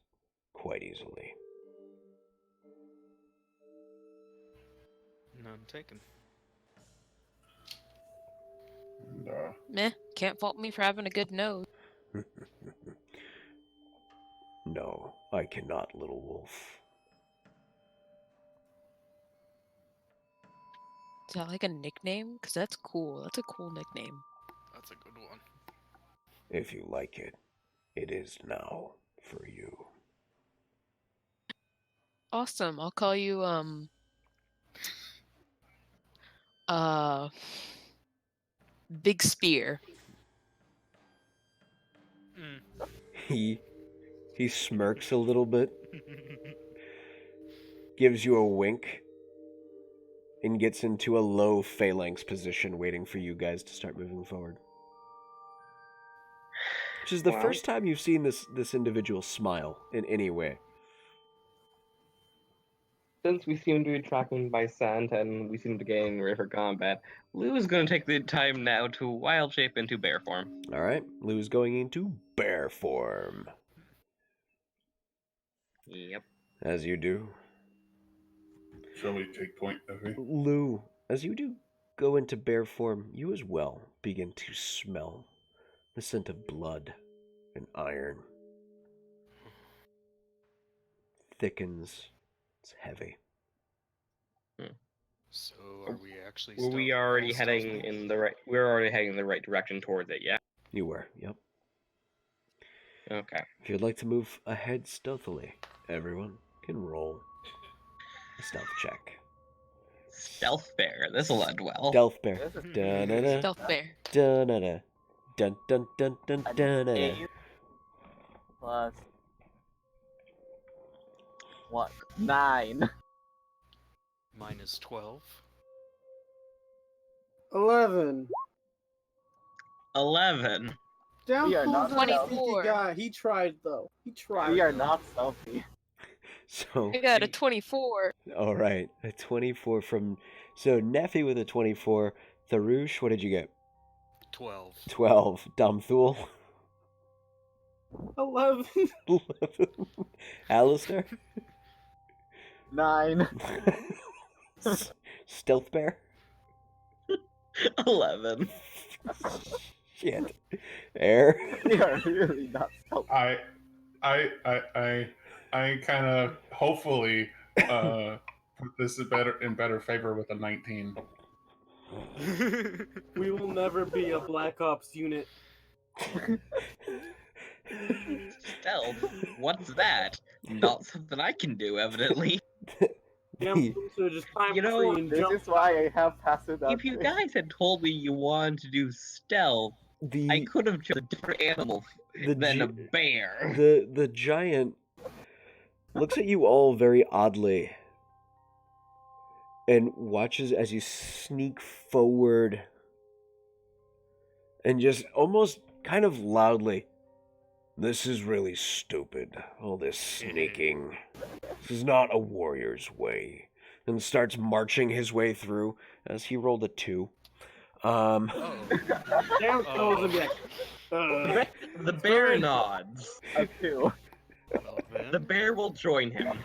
quite easily. None taken. And, Meh, can't fault me for having a good nose. No, I cannot, little wolf. Is that like a nickname? Because that's cool. That's a cool nickname. That's a good one. If you like it, it is now for you. Awesome. I'll call you, Big Spear. He smirks a little bit, gives you a wink, and gets into a low phalanx position waiting for you guys to start moving forward. Which is the Wow. first time you've seen this individual smile in any way. Since we seem to be tracking by scent and we seem to be getting ready for combat, Lou is going to take the time now to wild shape into bear form. Alright, Lou's going into bear form. Yep. As you do. shall we take point, Effie? Lou, as you do go into bear form, you as well begin to smell the scent of blood and iron. Thickens. It's heavy. So are we actually? Were we already heading in the right? We're already heading in the right direction towards it. Yeah. You were, yep. Okay. If you'd like to move ahead stealthily, everyone can roll a stealth check. Stealth bear. This'll end well. Stealth bear. This is Da-na-na, Stealth Bear. da-na-na, dun dun dun dun an da-na-na. 8 plus what? 9. Mine is 12. 11. 11. Down We are Pooh's not not a 24. sneaky guy. He tried though. He tried. We are not stealthy. So, I got a 24. alright, a 24 from... So, Neffy with a 24. Tharush, what did you get? 12. 12. Damthul? 11. 11. Alistair? 9. Stealth bear? 11. Shit. Air? We are really not stealthy. I kind of hopefully put this in better favor with a 19. We will never be a Black Ops unit. Stealth? What's that? Not something I can do, evidently. Damn, so just climb You a know, tree and This jump. is why I have passive If you guys had told me you wanted to do stealth, I could have chosen a different animal than a bear. The giant looks at you all very oddly and watches as you sneak forward and just almost kind of loudly, "This is really stupid, all this sneaking. This is not a warrior's way." And starts marching his way through as he rolled a 2. Oh. Damn Thul's Oh. would be like, The bear nods. I too. Well then. The bear will join him.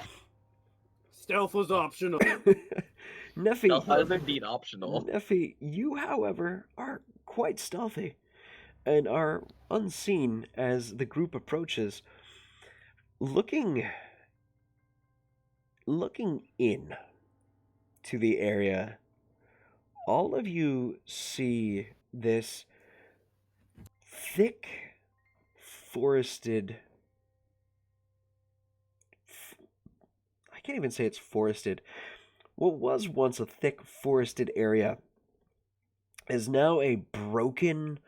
stealth was optional. Neffy, Stealth is indeed optional. Neffy, you, however, are quite stealthy and are unseen as the group approaches. Looking in to the area, all of you see this thick, forested. I can't even say it's forested. What was once a thick, forested area is now a broken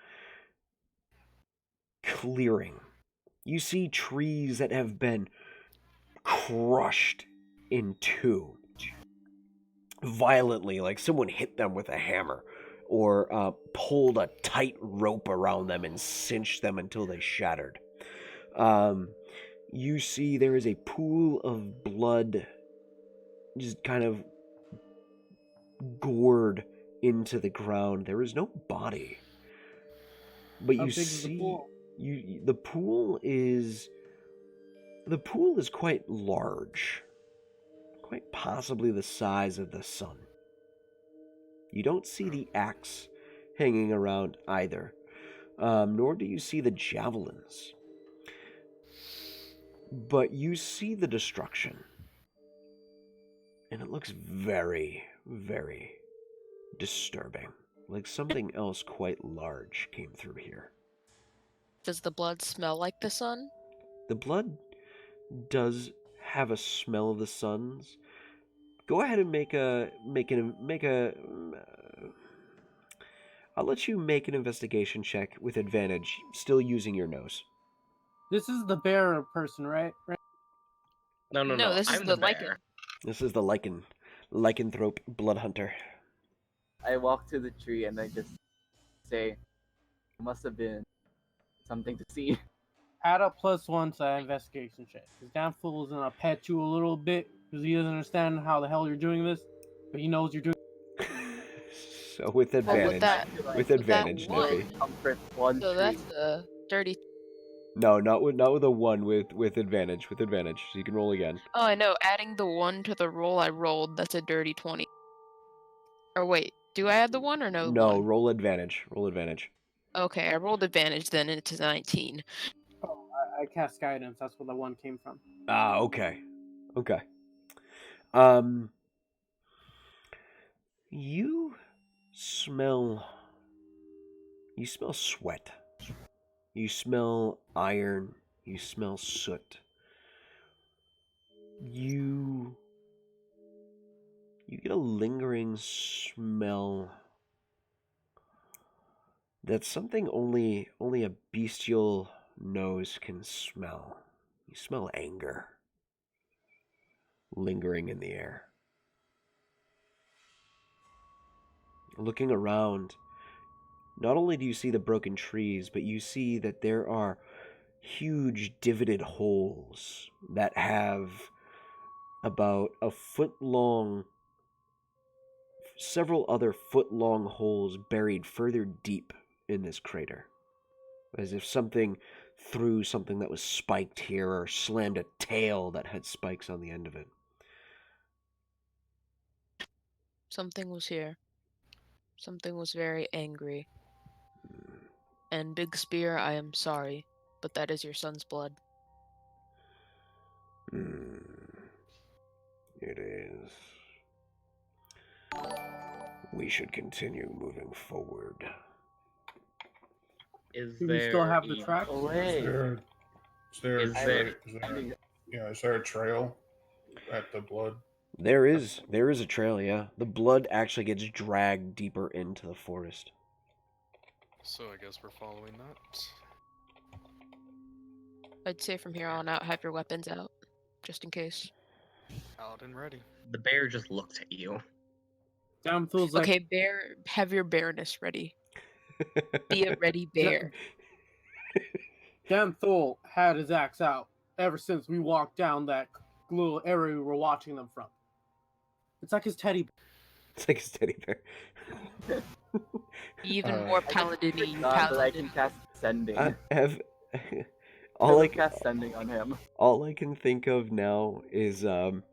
clearing. You see trees that have been crushed in two violently, like someone hit them with a hammer or pulled a tight rope around them and cinched them until they shattered. You see there is a pool of blood just kind of gored into the ground. There is no body. But How you big is the see pool? the pool is quite large. Quite possibly the size of the sun. You don't see the axe hanging around either, nor do you see the javelins. But you see the destruction. And it looks very, very disturbing. Like something else quite large came through here. Does the blood smell like the sun? The blood does have a smell of the sun's. Go ahead and I'll let you make an investigation check with advantage, still using your nose. This is the bear person, right? No, This is I'm the the lichen. bear. This is the lycanthrope blood hunter. I walk to the tree and I just say, "It must have been something to see." Add up +1 to that investigation check. Because damn fool's gonna pet you a little bit because he doesn't understand how the hell you're doing this, but he knows you're doing. So with advantage, with with advantage, that one, Nippy. Comfort one So tree. that's a dirty. No, not with a one. With advantage, with advantage. So you can roll again. Oh, I know. Adding the 1 to the roll I rolled, that's a dirty 20. Or wait, do I add the 1 or no? No, 1? roll advantage. Roll advantage. Okay, I rolled advantage then, and it's 19. Oh, I cast guidance. That's where the 1 came from. Ah, okay, okay. You smell sweat. You smell iron. You smell soot. You get a lingering smell that's something only a bestial nose can smell. You smell anger lingering in the air. Looking around, not only do you see the broken trees, but you see that there are huge divoted holes that have about a foot long, several other foot long holes buried further deep in this crater. As if something threw something that was spiked here or slammed a tail that had spikes on the end of it. Something was here. Something was very angry. And Big Spear, I am sorry, but that is your son's blood. It is. We should continue moving forward. Do we still have the track? Oh, wait. Is there a trail at the blood? There is a trail, yeah. The blood actually gets dragged deeper into the forest. So I guess we're following that. I'd say from here on out, have your weapons out, just in case. Out and ready. The bear just looks at you. Damn fool's like, Okay, bear, have your bearness ready. Be a ready bear. damn fool had his axe out ever since we walked down that little area we were watching them from. It's like his teddy bear. It's like his teddy bear. Even more I paladin-y God, but I paladin. can cast Sending. I have All I cast Sending on him. all I can think of now is all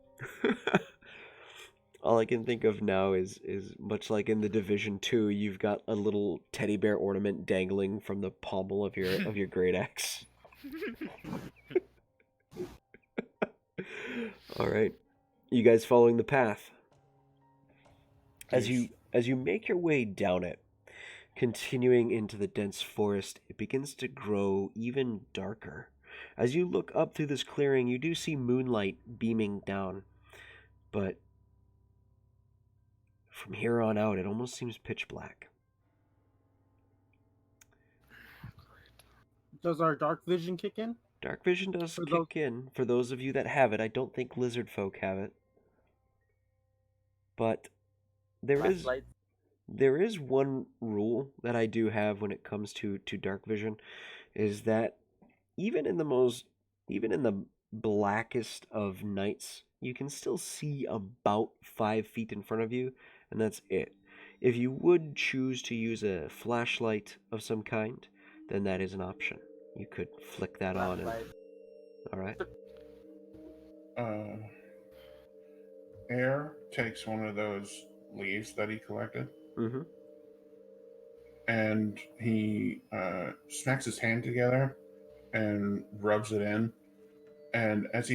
I can think of now is much like in the Division 2, you've got a little teddy bear ornament dangling from the pommel of your great axe. All right. You guys following the path? As Yes. you make your way down it, continuing into the dense forest, it begins to grow even darker. As you look up through this clearing, you do see moonlight beaming down, but from here on out, it almost seems pitch black. Does our dark vision kick in? Dark vision does For kick in for those of you that have it. I don't think lizard folk have it, but Flashlights. there is one rule that I do have when it comes to dark vision, is that even in the blackest of nights, you can still see about 5 feet in front of you, and that's it. If you would choose to use a flashlight of some kind, then that is an option. You could flick that on. Flashlight. All right. Air takes one of those leaves that he collected, Mm-hmm. and he smacks his hand together and rubs it in. And after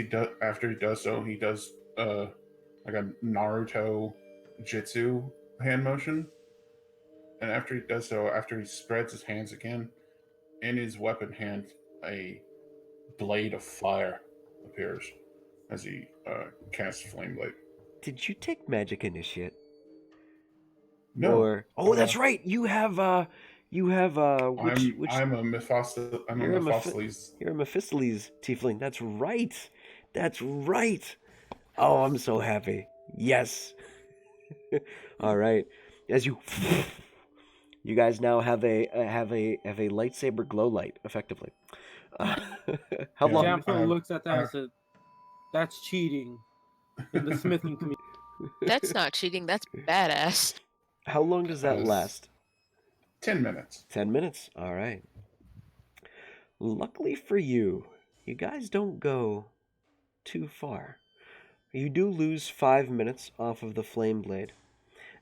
he does so, he does like a Naruto jutsu hand motion. And after he does so, after he spreads his hands again, in his weapon hand, a blade of fire appears as he casts Flame Blade. Did you take Magic Initiate? No. Or that's right. You have which I'm a Mephistopheles. you're a Mephistopheles tiefling. That's right. That's right. Oh, I'm so happy. Yes. All right. As you guys now have a lightsaber glow light effectively. How Yeah. long? Jamfil looks at that and says, "That's cheating." In the smithing community. That's not cheating, that's badass. How long does that last? 10 minutes. 10 minutes. All right. Luckily for you, you guys don't go too far. You do lose 5 minutes off of the flame blade,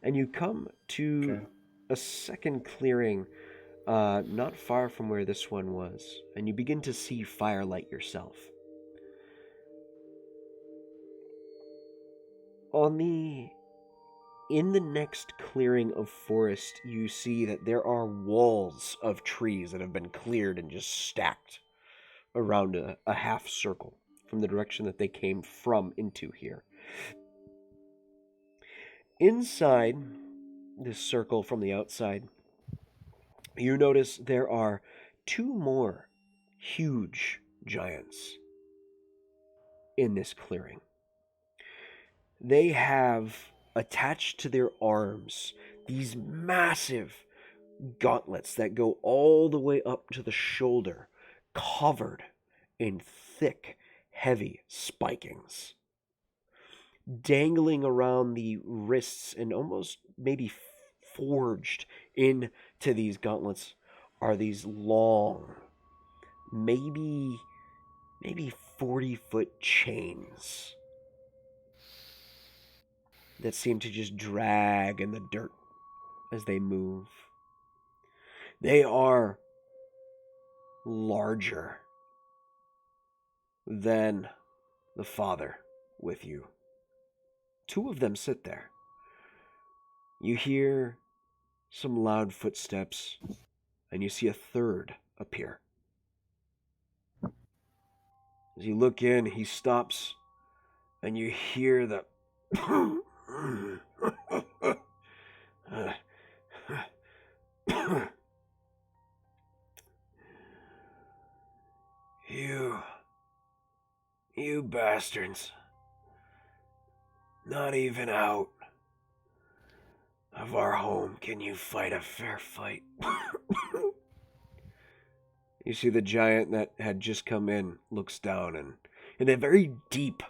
and you come to a second clearing not far from where this one was, and you begin to see firelight yourself. In the next clearing of forest, you see that there are walls of trees that have been cleared and just stacked around a half circle from the direction that they came from into here. Inside this circle from the outside, you notice there are 2 more huge giants in this clearing. They have attached to their arms these massive gauntlets that go all the way up to the shoulder, covered in thick, heavy spikings. Dangling around the wrists and almost maybe forged into these gauntlets are these long, maybe 40-foot chains that seem to just drag in the dirt as they move. They are larger than the father with you. 2 of them sit there. You hear some loud footsteps, and you see a third appear. As you look in, he stops, and you hear the You bastards. Not even out of our home can you fight a fair fight. You see the giant that had just come in looks down, and in a very deep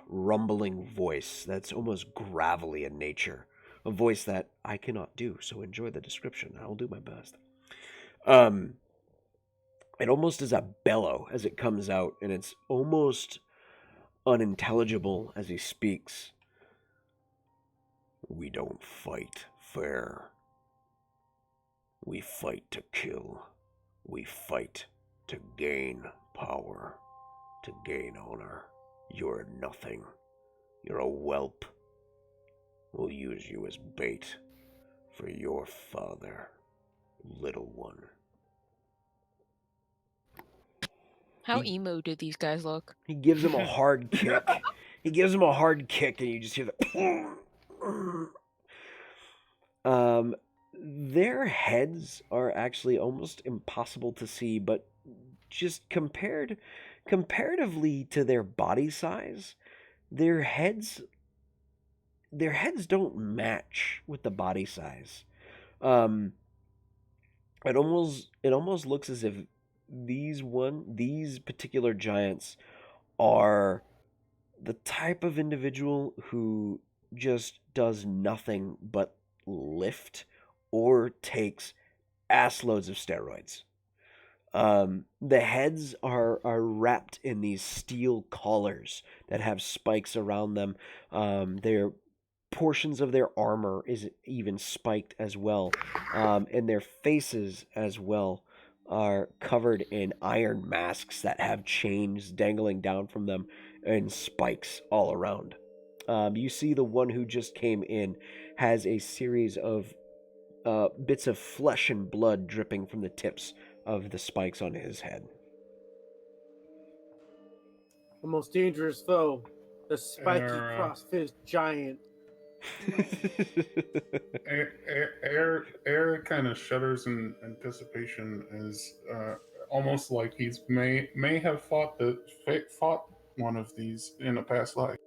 rumbling voice that's almost gravelly in nature, a voice that I cannot do, so enjoy the description. I'll do my best. It almost is a bellow as it comes out, and it's almost unintelligible as he speaks. We don't fight fair. We fight to kill. We fight to gain power, to gain honor. You're nothing. You're a whelp. We'll use you as bait for your father, little one. How emo do these guys look? He gives him a hard kick. He gives him a hard kick, and you just hear the... Their heads are actually almost impossible to see, but just comparatively to their body size, their heads don't match with the body size. It almost looks as if these particular giants are the type of individual who just does nothing but lift or takes ass loads of steroids. The heads are wrapped in these steel collars that have spikes around them. Their portions of their armor is even spiked as well, and their faces as well are covered in iron masks that have chains dangling down from them and spikes all around. You see the one who just came in has a series of bits of flesh and blood dripping from the tips of the spikes on his head. The most dangerous foe, the spiky cross-fist giant. Air kind of shudders in anticipation, as almost like he's may have fought one of these in a past life.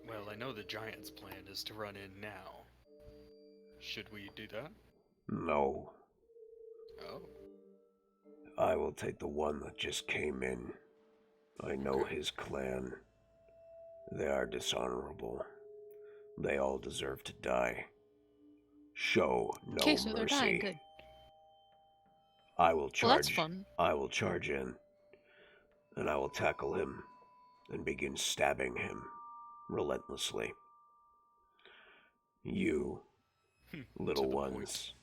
Well, I know the giant's plan is to run in now. Should we do that? No. Oh. I will take the one that just came in. I know his clan. They are dishonorable. They all deserve to die. Show no Okay, so they're dying. mercy. Good. I will charge. Well, that's fun. I will charge in, and I will tackle him and begin stabbing him relentlessly. You, little ones,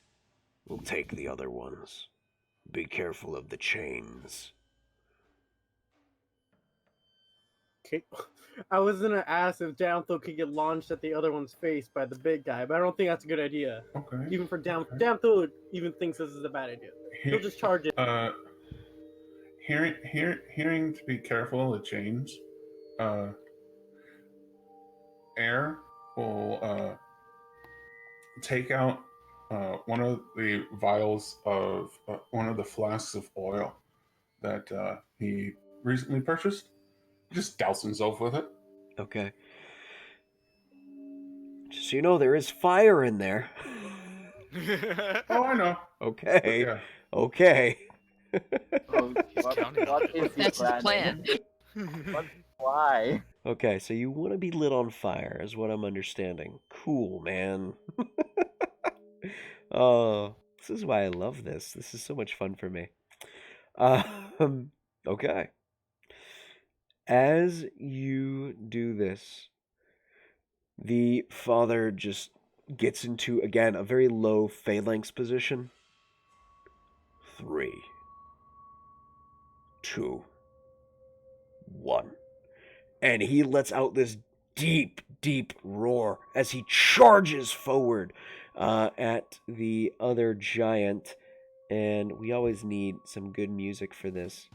will take the other ones. Be careful of the chains. Okay. I was gonna ask if Damthel could get launched at the other one's face by the big guy, but I don't think that's a good idea. Okay. Even for Damthel even thinks this is a bad idea. He'll just charge it. Hearing to be careful of the chains, Air will take out one of the vials of one of the flasks of oil that he recently purchased. Just douse himself with it. Okay. Just so you know, there is fire in there. Oh, I know. Okay. Yeah. Okay. Oh, what is That's his plan. Why? Okay, so you want to be lit on fire, is what I'm understanding. Cool, man. Oh, this is why I love this. This is so much fun for me. Okay. As you do this, the father just gets into, again, a very low phalanx position. 3, 2, 1. And he lets out this deep, deep roar as he charges forward at the other giant. And we always need some good music for this.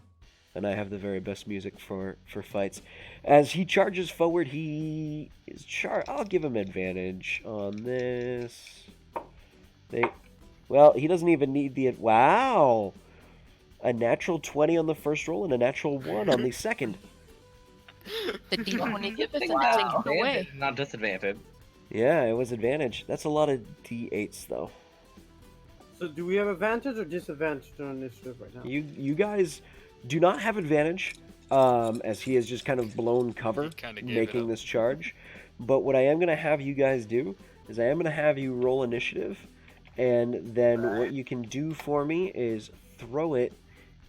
And I have the very best music for fights. As he charges forward, he is I'll give him advantage on this. Well, he doesn't even need the... Wow! A natural 20 on the first roll and a natural 1 on the second. The demon you give us and Wow. take it away. Not disadvantage. Yeah, it was advantage. That's a lot of D8s, though. So do we have advantage or disadvantage on initiative right now? You guys do not have advantage. as he has just kind of blown cover, He kinda gave it making up. this charge. But what I am going to have you guys do is I am going to have you roll initiative, and then what you can do for me is throw it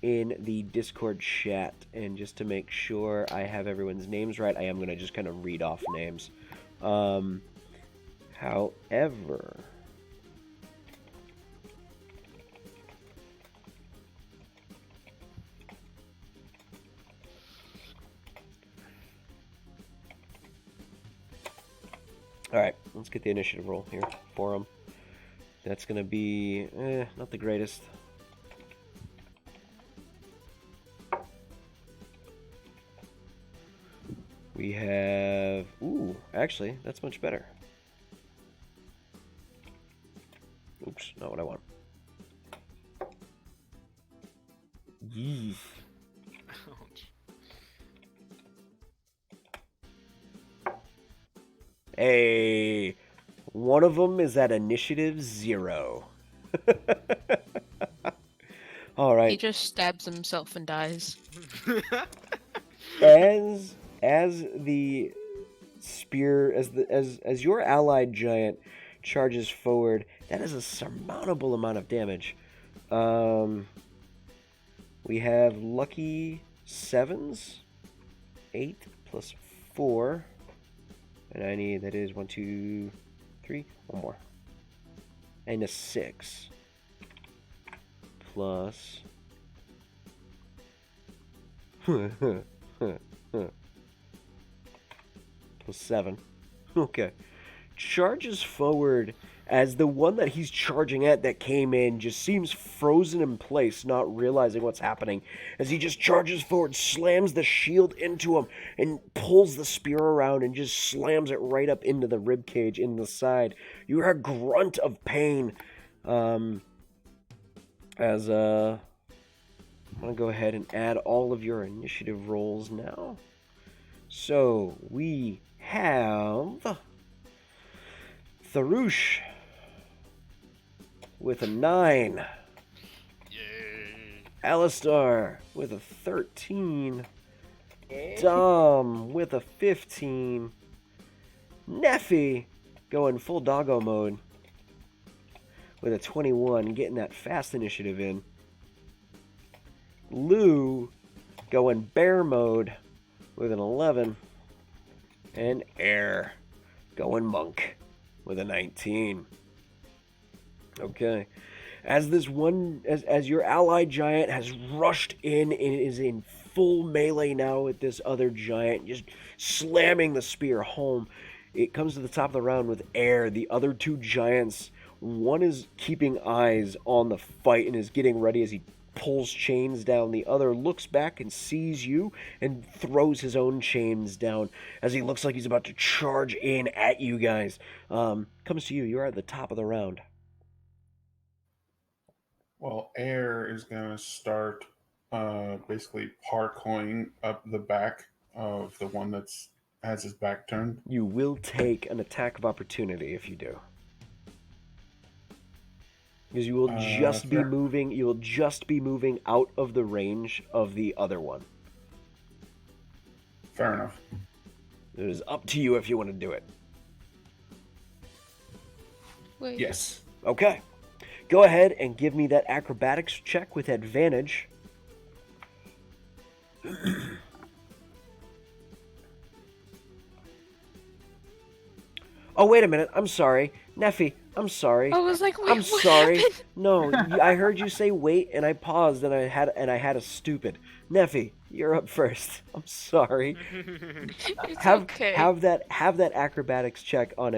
in the Discord chat. And just to make sure I have everyone's names right, I am going to just kind of read off names. However... Alright, let's get the initiative roll here for him. That's going to be, not the greatest. We have, ooh, actually, that's much better. Oops, not what I want. Yee. Ouch. Hey, one of them is at initiative 0. All He right. just stabs himself and dies. As the spear, as your allied giant charges forward, that is a surmountable amount of damage. We have lucky 7s, 8 plus 4. And I need, that is 1, 2, 3, one more. And a 6. Plus... plus 7. Okay. Charges forward as the one that he's charging at that came in just seems frozen in place, not realizing what's happening. As he just charges forward, slams the shield into him, and pulls the spear around and just slams it right up into the ribcage in the side. You hear a grunt of pain. I'm going to go ahead and add all of your initiative rolls now. So, we have Tharush with a 9. Yay. Alistar with a 13. Dom with a 15. Neffy going full doggo mode with a 21, getting that fast initiative in. Lou going bear mode with an 11. And Air going monk with a 19. Okay. As this one, as your allied giant has rushed in and is in full melee now with this other giant, just slamming the spear home, it comes to the top of the round with Air. The other two giants, one is keeping eyes on the fight and is getting ready as he pulls chains down. The other looks back and sees you and throws his own chains down as he looks like he's about to charge in at you guys. Comes to you. You're at the top of the round. Well, Air is going to start basically parkouring up the back of the one that's has his back turned. You will take an attack of opportunity if you do. Because you will just be fair. moving. You will just be moving out of the range of the other one. Fair enough. It is up to you if you want to do it. Wait. Yes. Okay. Go ahead and give me that acrobatics check with advantage. Oh, wait a minute. I'm sorry. Neffy, I'm sorry. I was like, wait, I'm what sorry. happened? No, I heard you say wait, and I paused, and I had a stupid. Neffy, you're up first. I'm sorry. It's Have okay. have that acrobatics check on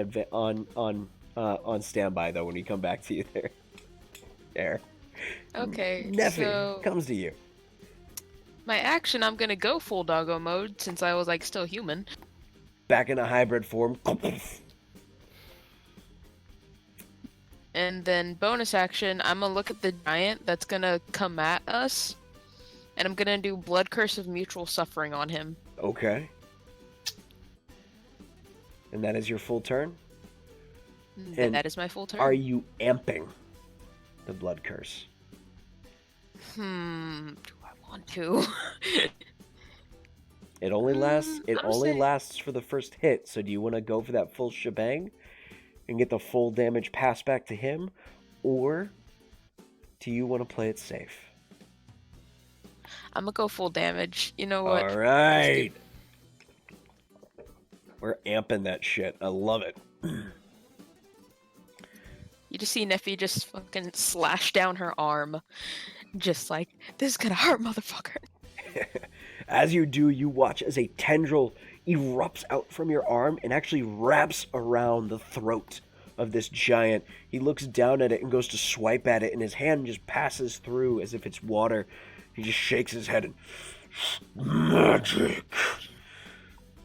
standby though when we come back to you there. There. Okay, Neffy so comes to you. my action, I'm gonna go full doggo mode since I was like still human. Back in a hybrid form. And then bonus action, I'm gonna look at the giant that's gonna come at us, and I'm gonna do Blood Curse of Mutual Suffering on him. Okay. And that is your full turn? And That is my full turn. Are you amping the blood curse? Do I want to? It only lasts. It I'm only saying- lasts for the first hit. So do you want to go for that full shebang and get the full damage passed back to him, or do you want to play it safe? I'm gonna go full damage. You know what? All right. We're amping that shit. I love it. You just see Neffy just fucking slash down her arm. Just like, this is gonna hurt, motherfucker. As you do, you watch as a tendril erupts out from your arm and actually wraps around the throat of this giant. He looks down at it and goes to swipe at it, and his hand just passes through as if it's water. He just shakes his head and... Magic!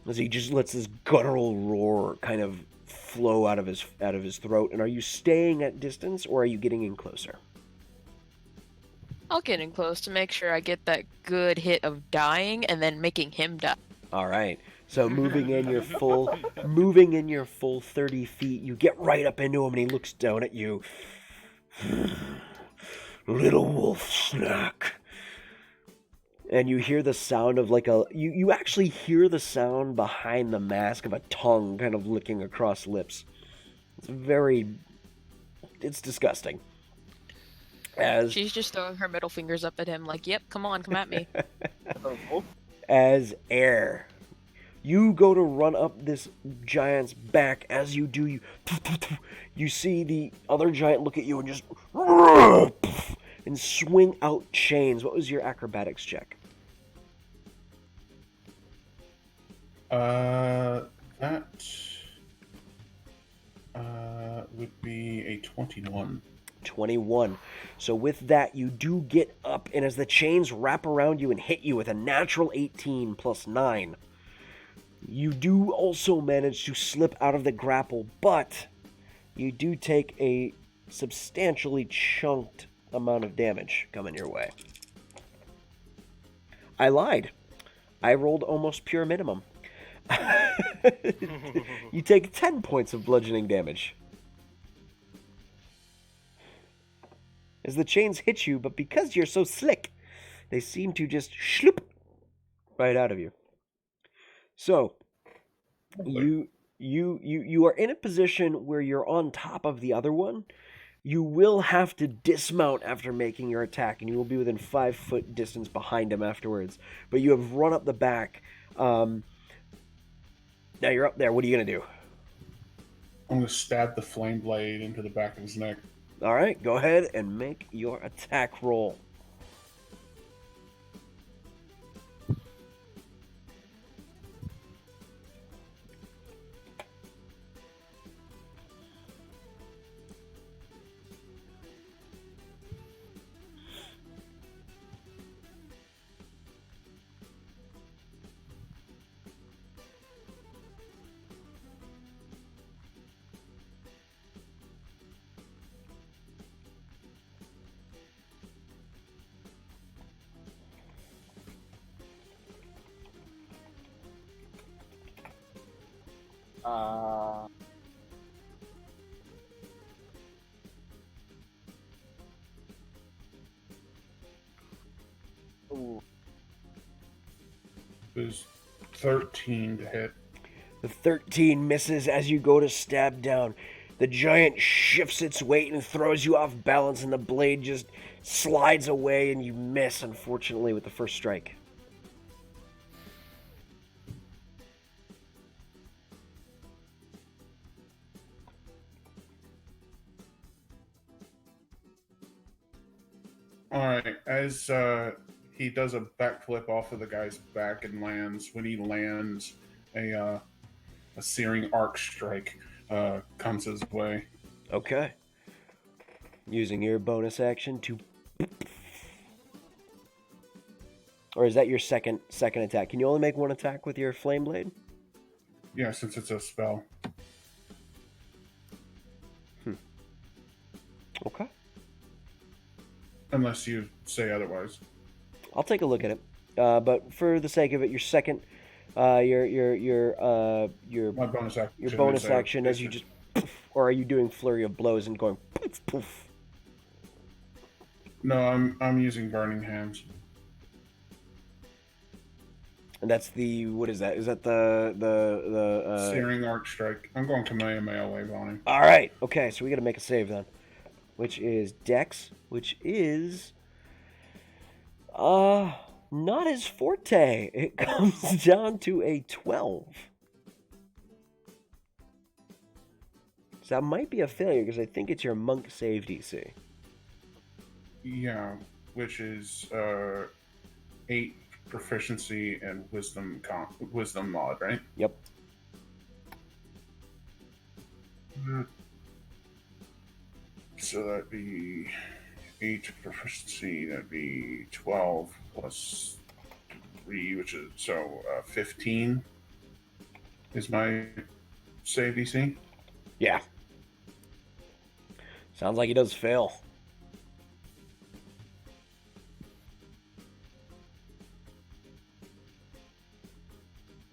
As he just lets this guttural roar kind of flow out of his throat. And are you staying at distance, or are you getting in closer? I'll get in close to make sure I get that good hit of dying and then making him die. All right. So moving in your full 30 feet, you get right up into him, and he looks down at you. Little wolf snack. And you hear the sound of like you actually hear the sound behind the mask of a tongue kind of licking across lips. It's disgusting. As She's just throwing her middle fingers up at him like, yep, come on, come at me. as air, you go to run up this giant's back. As you do, you see the other giant look at you and just and swing out chains. What was your acrobatics check? That would be a 21. 21. So with that, you do get up, and as the chains wrap around you and hit you with a natural 18 plus 9, you do also manage to slip out of the grapple, but you do take a substantially chunked amount of damage coming your way. I lied. I rolled almost pure minimum. You take 10 points of bludgeoning damage. As the chains hit you, but because you're so slick, they seem to just shloop right out of you. So, you are in a position where you're on top of the other one. You will have to dismount after making your attack, and you will be within 5-foot distance behind him afterwards. But you have run up the back. Now you're up there. What are you going to do? I'm going to stab the flame blade into the back of his neck. All right, go ahead and make your attack roll. Ooh. There's 13 to hit. The 13 misses as you go to stab down. The giant shifts its weight and throws you off balance, and the blade just slides away, and you miss, unfortunately, with the first strike. Alright, as he does a backflip off of the guy's back and lands, when he lands, a searing arc strike comes his way. Okay. Using your bonus action to... Or is that your second attack? Can you only make one attack with your flame blade? Yeah, since it's a spell. Okay. Unless you say otherwise. I'll take a look at it. But for the sake of it, your second, your My bonus action. your bonus action as you just, or are you doing flurry of blows and going poof poof? No, I'm using burning hands. And that's the, what is that? Is that the Searing Arc Strike. I'm going Kamehameha Wave on him. All right. Okay, so we got to make a save then, which is Dex, which is not his forte. It comes down to a 12. So that might be a failure because I think it's your monk save DC. Yeah, which is 8 proficiency and wisdom mod, right? Yep. So that'd be 8 proficiency. That'd be 12 plus 3, which is 15 is my save DC. Yeah. Sounds like he does fail.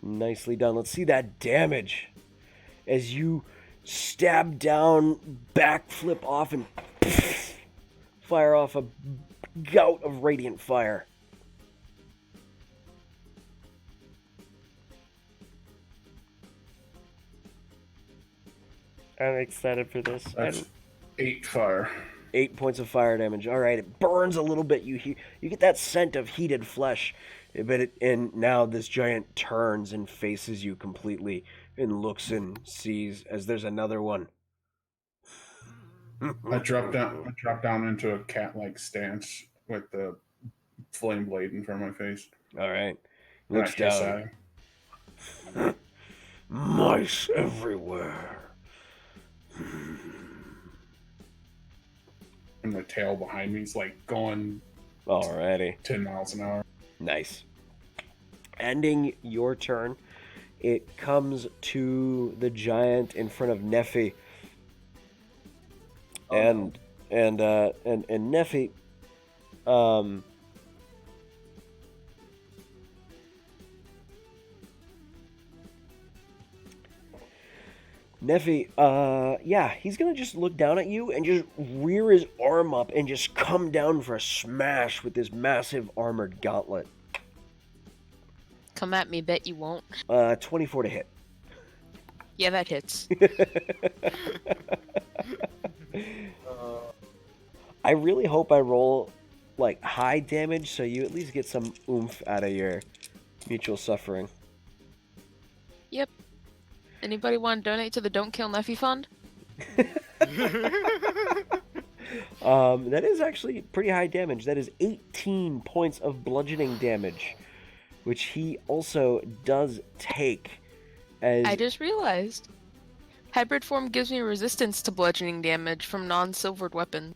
Nicely done. Let's see that damage. As you stab down, backflip off, and fire off a gout of radiant fire. I'm excited for this. That's 8 fire. 8 points of fire damage. All right, it burns a little bit. You get that scent of heated flesh, and now this giant turns and faces you completely and looks and sees as there's another one. I drop down into a cat-like stance with the flame blade in front of my face. All right, And I looks hiss down. at him. Mice everywhere. And the tail behind me is like going Alrighty. 10 miles an hour. Nice. Ending your turn, it comes to the giant in front of Nephi. And Nephi, yeah, he's gonna just look down at you and just rear his arm up and just come down for a smash with this massive armored gauntlet. Come at me, bet you won't. 24 to hit. Yeah, that hits. I really hope I roll like high damage so you at least get some oomph out of your mutual suffering. Yep. Anybody want to donate to the Don't Kill Nephi Fund? That is actually pretty high damage. That is 18 points of bludgeoning damage, which he also does take. As I just realized. Hybrid form gives me resistance to bludgeoning damage from non-silvered weapons.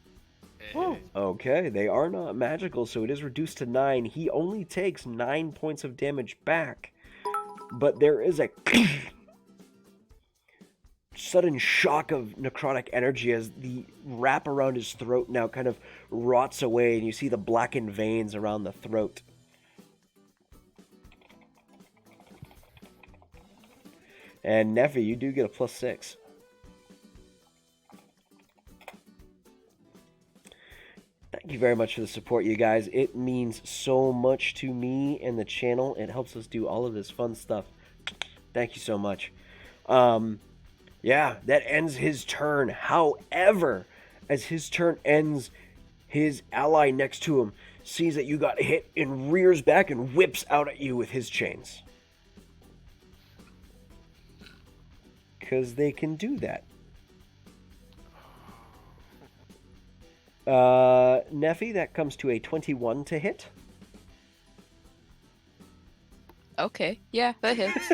Oh, okay, they are not magical, so it is reduced to 9. He only takes 9 points of damage back, but there is a sudden shock of necrotic energy as the wrap around his throat now kind of rots away, and you see the blackened veins around the throat. And Nephi, you do get a +6. Thank you very much for the support, you guys. It means so much to me and the channel. It helps us do all of this fun stuff. Thank you so much. Yeah, that ends his turn. However, as his turn ends, his ally next to him sees that you got hit and rears back and whips out at you with his chains. Because they can do that. Nephi, that comes to a 21 to hit. Okay, yeah, that hits.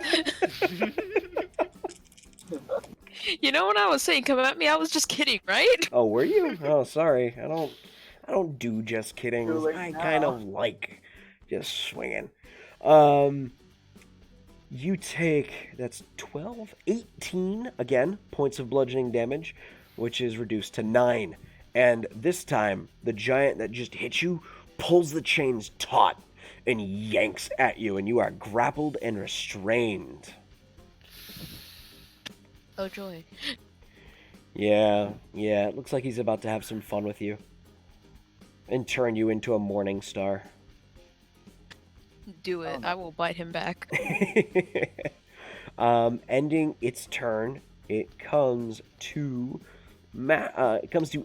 You know when I was saying come at me, I was just kidding, right? Oh, were you? Oh, sorry. I don't do just kidding. I kind of like just swinging. You take, that's 12, 18, again, points of bludgeoning damage, which is reduced to 9. And this time, the giant that just hit you pulls the chains taut and yanks at you, and you are grappled and restrained. Oh joy. Yeah, it looks like he's about to have some fun with you. And turn you into a morning star. Do it. no. I will bite him back. Ending its turn, it comes to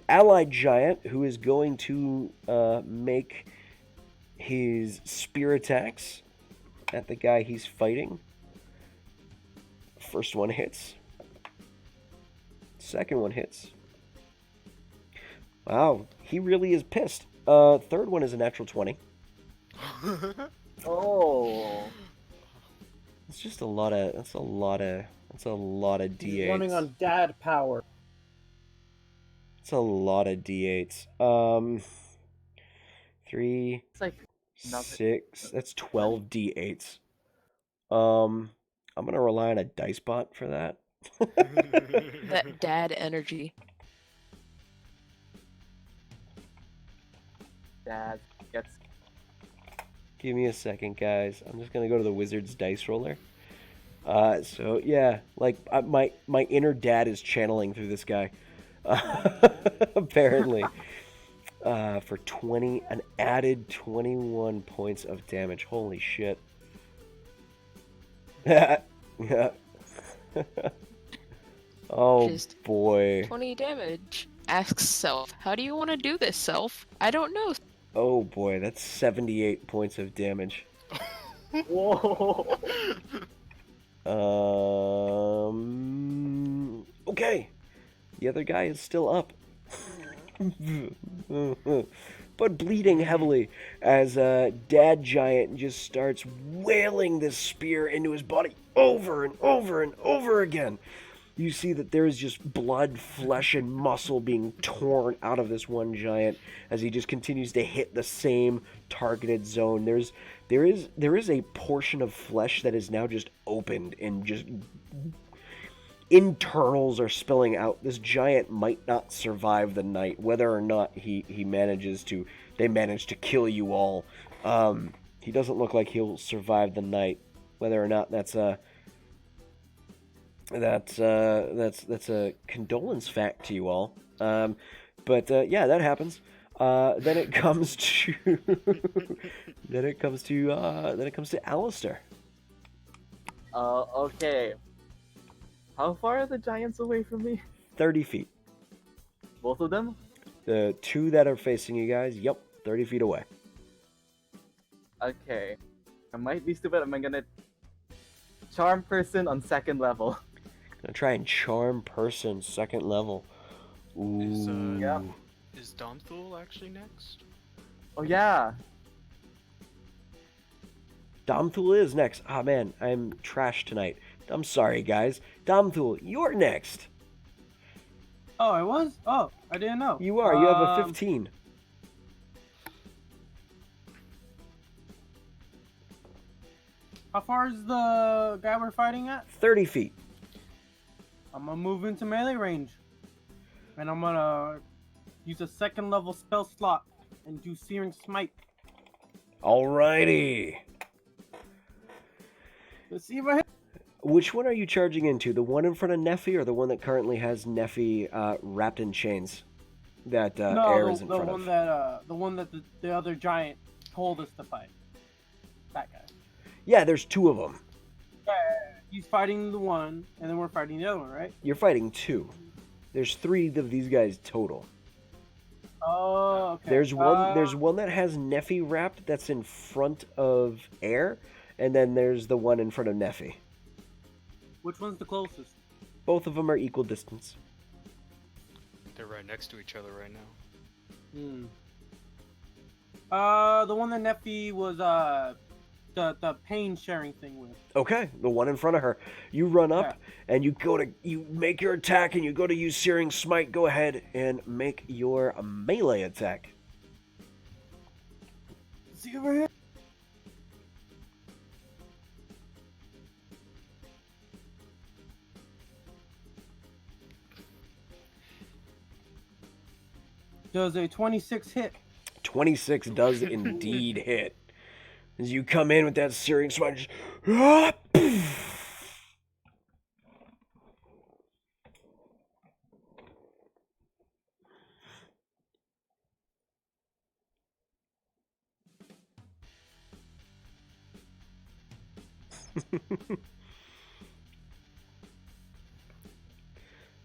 Allied Giant, who is going to make his spear attacks at the guy he's fighting. First one hits. Second one hits. Wow, he really is pissed. Third one is a natural 20. Oh. It's just a lot of. That's a lot of D8s. He's running on dad power. It's a lot of D8s. 3, It's like nothing. 6. That's 12 D8s. I'm gonna rely on a dice bot for that. That dad energy. Dad gets. Give me a second, guys. I'm just gonna go to the Wizard's dice roller. So yeah, like my inner dad is channeling through this guy. Apparently, for an added 21 points of damage. Holy shit! Yeah. Oh Just boy. 20 damage. Asks Self, how do you want to do this, Self? I don't know. Oh boy, that's 78 points of damage. Whoa. Okay. The other guy is still up. But bleeding heavily as Dad Giant just starts wailing this spear into his body over and over and over again. You see that there is just blood, flesh, and muscle being torn out of this one giant as he just continues to hit the same targeted zone. There is a portion of flesh that is now just opened and just internals are spilling out. This giant might not survive the night, whether or not they manage to kill you all. He doesn't look like he'll survive the night, whether or not that's a condolence fact to you all. But yeah, that happens. Then it comes to Alistair. Okay. How far are the giants away from me? 30 feet. Both of them? The two that are facing you guys, yep, 30 feet away. Okay. I might be stupid. I'm gonna charm person on second level. Gonna try and charm person second level. Ooh. Yeah. Is Domthul actually next? Oh yeah. Domthul is next. Ah man, I'm trash tonight. I'm sorry guys. Domthul, you're next. Oh, I was? Oh, I didn't know. You are. You have a 15. How far is the guy we're fighting at? 30 feet. I'm gonna move into melee range. And I'm gonna use a second level spell slot and do Searing Smite. Alrighty. Let's see if I hit. Which one are you charging into? The one in front of Neffy or the one that currently has Neffy wrapped in chains that Air is in front of? The one that the other giant told us to fight. That guy. Yeah, there's two of them. Yeah, he's fighting the one, and then we're fighting the other one, right? You're fighting two. There's 3 of these guys total. Oh, okay. There's one that has Neffy wrapped that's in front of Air, and then there's the one in front of Neffy. Which one's the closest? Both of them are equal distance. They're right next to each other right now. The one that Neffy was the pain sharing thing with. Okay, the one in front of her. You run up and you make your attack and you go to use Searing Smite. Go ahead and make your melee attack. See over here. Does a 26 hit? 26 does indeed hit. As you come in with that Searing Smite, just,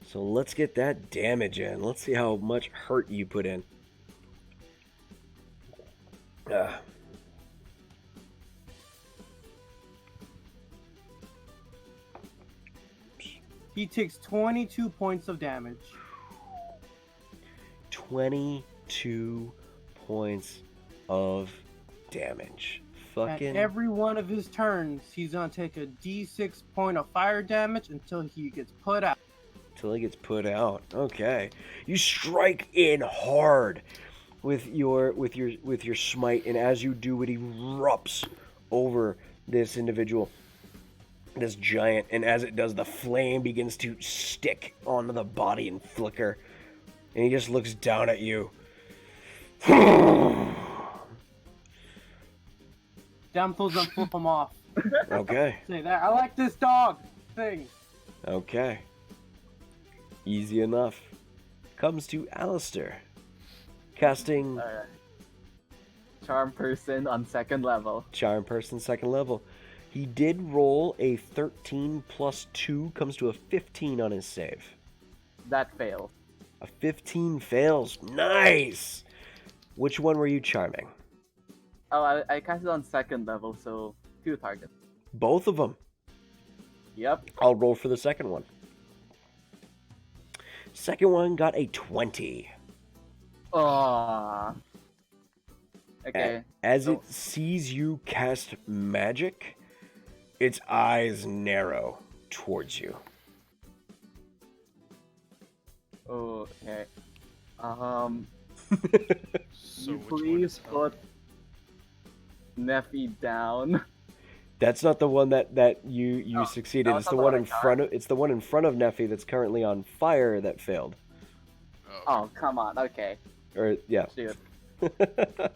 So let's get that damage in. Let's see how much hurt you put in. He takes 22 points of damage. 22 points of damage. Fucking. At every one of his turns, he's gonna take a d6 point of fire damage until he gets put out. Until he gets put out. Okay. You strike in hard with your smite, and as you do it, he erupts over this individual, this giant, and as it does, the flame begins to stick onto the body and flicker, and he just looks down at you. Damsel's gonna flip him off. Okay. Say that. I like this dog thing. Okay. Easy enough. Comes to Alistair. Casting Alright. Charm person on 2nd level. Charm Person, 2nd level. He did roll a 13 plus 2, comes to a 15 on his save. That fails. A 15 fails. Nice! Which one were you charming? Oh, I cast it on 2nd level, so 2 targets. Both of them. Yep. I'll roll for the second one. Second one got a 20. Aww. Okay. As it sees you cast magic, its eyes narrow towards you. Okay. So you which one please is help? put Neffy down. That's not the one that you Oh, succeeded. that It's was the not the one one in I front of. It's the one in front of Neffy that's currently on fire that failed. Oh, come on. Okay. Or yeah. Shoot. Alright.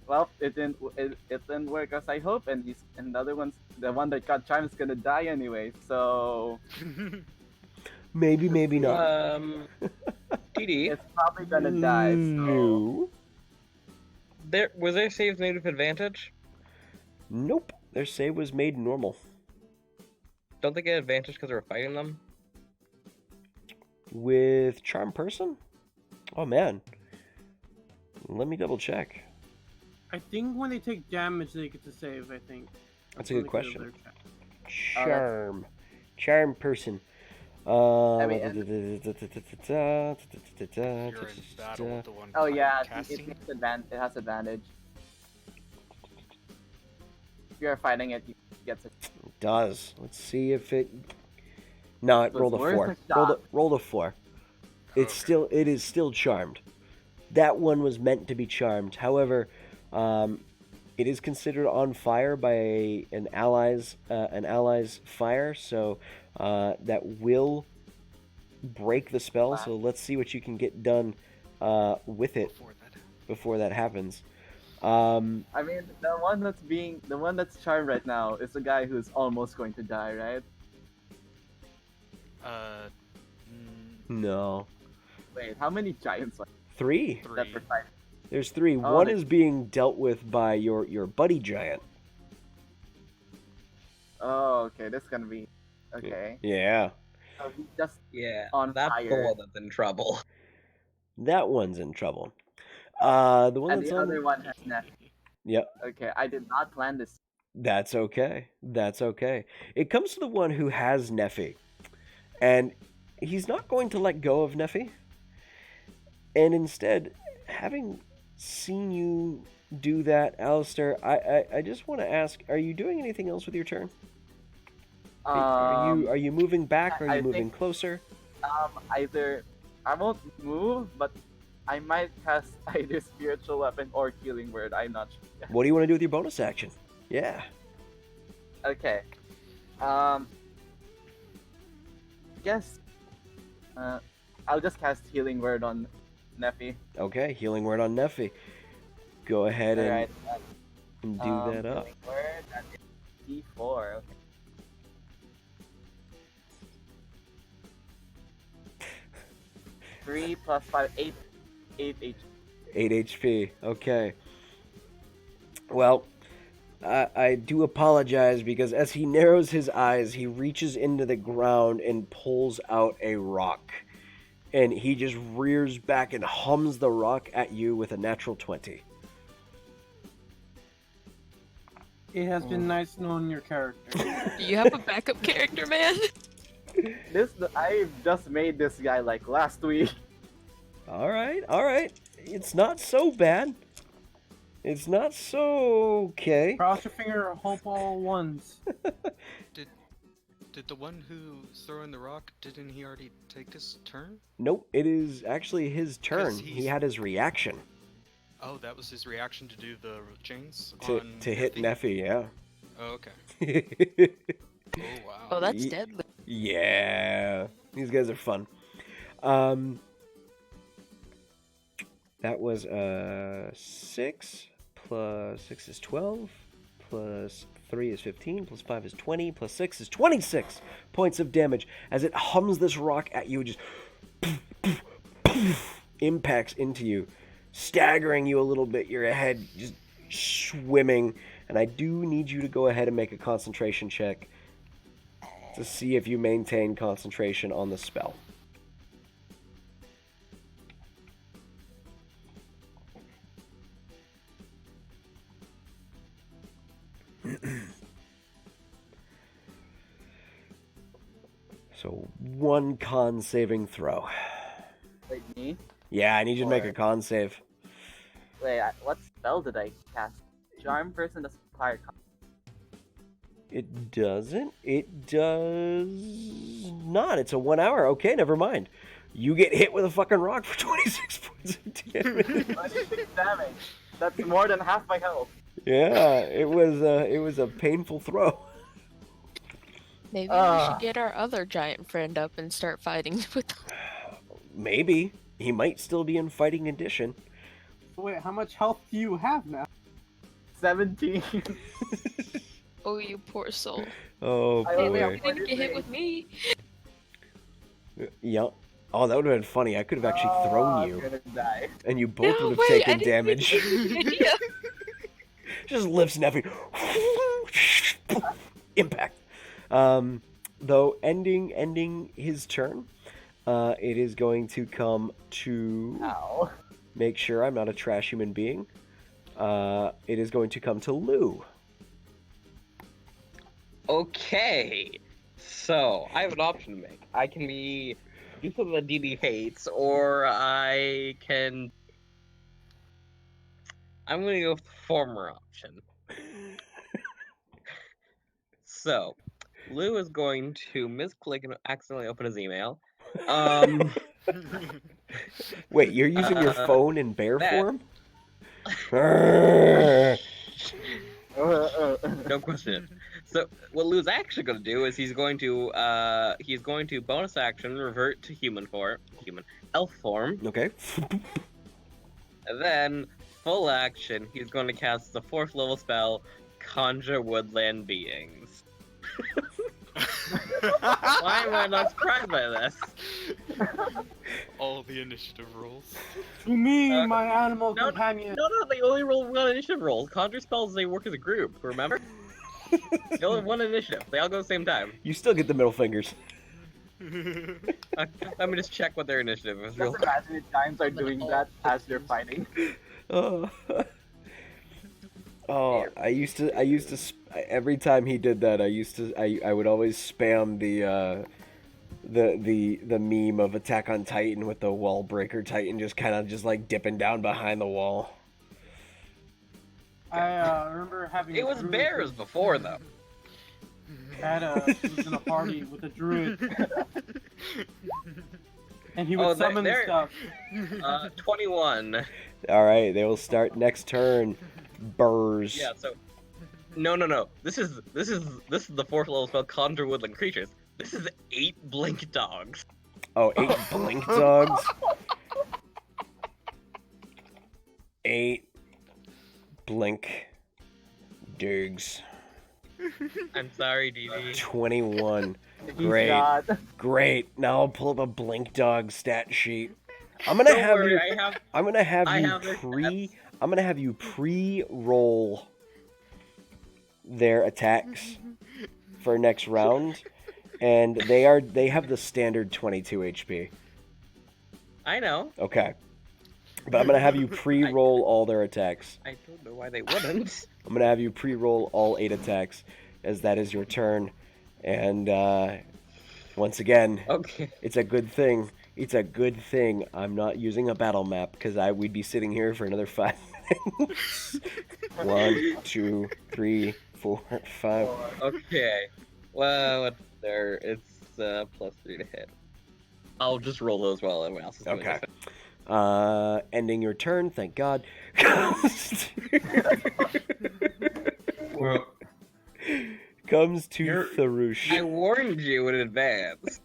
Well, it didn't work as I hope, and the other one's the one that got charmed is gonna die anyway. So Maybe not. TD, it's probably gonna die. So No. was there saves made with advantage? Nope. Their save was made normal. Don't they get advantage because we're fighting them? With Charm Person? Oh man. Let me double check. I think when they take damage, they get to save. I think. That's a good Let me go to question. their chat. Charm. Charm Person. I mean, If you're in battle with the one oh yeah, casting. it has advantage. If you're fighting it, you get it. It does. Let's see if it. No, it It was rolled a worth 4. a shot. Rolled a 4. It is still charmed. That one was meant to be charmed. However, it is considered on fire by an ally's fire, so that will break the spell. Wow. So let's see what you can get done with it before that happens. I mean, the one that's charmed right now is the guy who's almost going to die, right? No. Wait, how many giants are 3. that for fighting? There's 3. Oh, One they- is being dealt with by your buddy giant. Oh, okay, this is gonna be okay. Yeah. So he's just Yeah, on that's fire. the one that's in trouble. That one's in trouble. The one And that's the on. other one has Neffy. Yep. Okay, I did not plan this. That's okay. That's okay. It comes to the one who has Neffy. And he's not going to let go of Neffy. And instead, having seen you do that, Alistair, I just want to ask, are you doing anything else with your turn? Are you moving back? Are you I moving think- closer? Either I won't move, but I might cast either spiritual weapon or healing word. I'm not sure. What do you want to do with your bonus action? Yeah. Okay. Guess. I'll just cast healing word on Neffy. Okay, healing word on Neffy. Go ahead and, Alright. and do that up. Healing word. That is D4. Okay. 3 plus 5, 8 HP. 8 HP. Okay. Well, I do apologize because as he narrows his eyes, he reaches into the ground and pulls out a rock. And he just rears back and hums the rock at you with a natural 20. It has been nice knowing your character. Do you have a backup character, man? I just made this guy like last week. All right. It's not so bad. It's not so okay. Cross your finger, hope all ones. Did the one who's throwing the rock, didn't he already take his turn? Nope, it is actually his turn. 'Cause He had his reaction Oh, that was his reaction to do the chains to hit Neffy, yeah. Oh, okay. Oh, wow. Oh, that's Ye- deadly. Yeah, these guys are fun. That was 6 plus 6 is 12 plus 3 is 15 plus 5 is 20 plus 6 is 26 points of damage as it hums this rock at you, just impacts into you, staggering you a little bit. Your head just swimming, and I do need you to go ahead and make a concentration check to see if you maintain concentration on the spell. So 1 con saving throw. Wait, me? Yeah, I need you to make a Or- con save. Wait, what spell did I cast? Charm person doesn't require con. It doesn't. It does not. It's a 1 hour. Okay, never mind. You get hit with a fucking rock for 26 points of damage. 26 damage. That's more than half my health. Yeah, it was a painful throw. Maybe we should get our other giant friend up and start fighting with them. Maybe he might still be in fighting edition. Wait, how much health do you have now? 17. Oh, you poor soul. Oh I Hey, only boy. have you didn't get hit with me. Yep. Oh, that would have been funny. I could have actually Oh, thrown I'm you, gonna die. and you both No, would have wait, I taken didn't mean damage. to give you an idea. Just lifts Neffy. Impact. Though ending his turn, it is going to come to Ow. make sure I'm not a trash human being. It is going to come to Lou. Okay, so I have an option to make. I can do something that DD hates, or I'm gonna go with the former option. So, Lou is going to misclick and accidentally open his email. Wait, you're using your Uh, phone in bear that- form? Don't question it. So what Lou's actually going to do is he's going to bonus action revert to elf form, Okay. and then full action he's going to cast the 4th level spell Conjure Woodland Beings. Why am I not surprised by this? All the initiative rolls. To me, Uh, my animal no, companion. No, they only roll 1 initiative rolls. Conjure spells, they work as a group, remember? They only have 1 initiative. They all go at the same time. You still get the middle fingers. Let me just check what their initiative is real Just quick. imagine if giants are doing that as you're fighting. Oh. Oh, I used to every time he did that, I would always spam the meme of Attack on Titan with the wall breaker Titan just kind of just like dipping down behind the wall. I remember having. It a was druid bears before, though. He was in a party with a druid, and he would Oh, summon there- stuff. 21. All right, they will start next turn. Burrs. Yeah, so no. This is the 4th level spell Conjure Woodland Creatures. This is 8 blink dogs. Oh, 8 blink dogs. 8 blink dogs. I'm sorry, DD. 21. He's Great. not. Great. Now I'll pull up a blink dog stat sheet. I'm gonna Don't have worry, you. I have it. I'm gonna have you pre-roll their attacks for next round, and they have the standard 22 HP. I know. Okay. But I'm going to have you pre-roll all their attacks. I don't know why they wouldn't. I'm going to have you pre-roll all 8 attacks, as that is your turn. And once again, Okay. it's a good thing. It's a good thing I'm not using a battle map, because we'd be sitting here for another 5 minutes. 1, 2, 3, 4, 5. Okay. Well, it's there. It's +3 to hit. I'll just roll those while everyone else is doing Okay. this. Ending your turn, thank God. Well, Comes to You're- I Tharush. warned you in advance.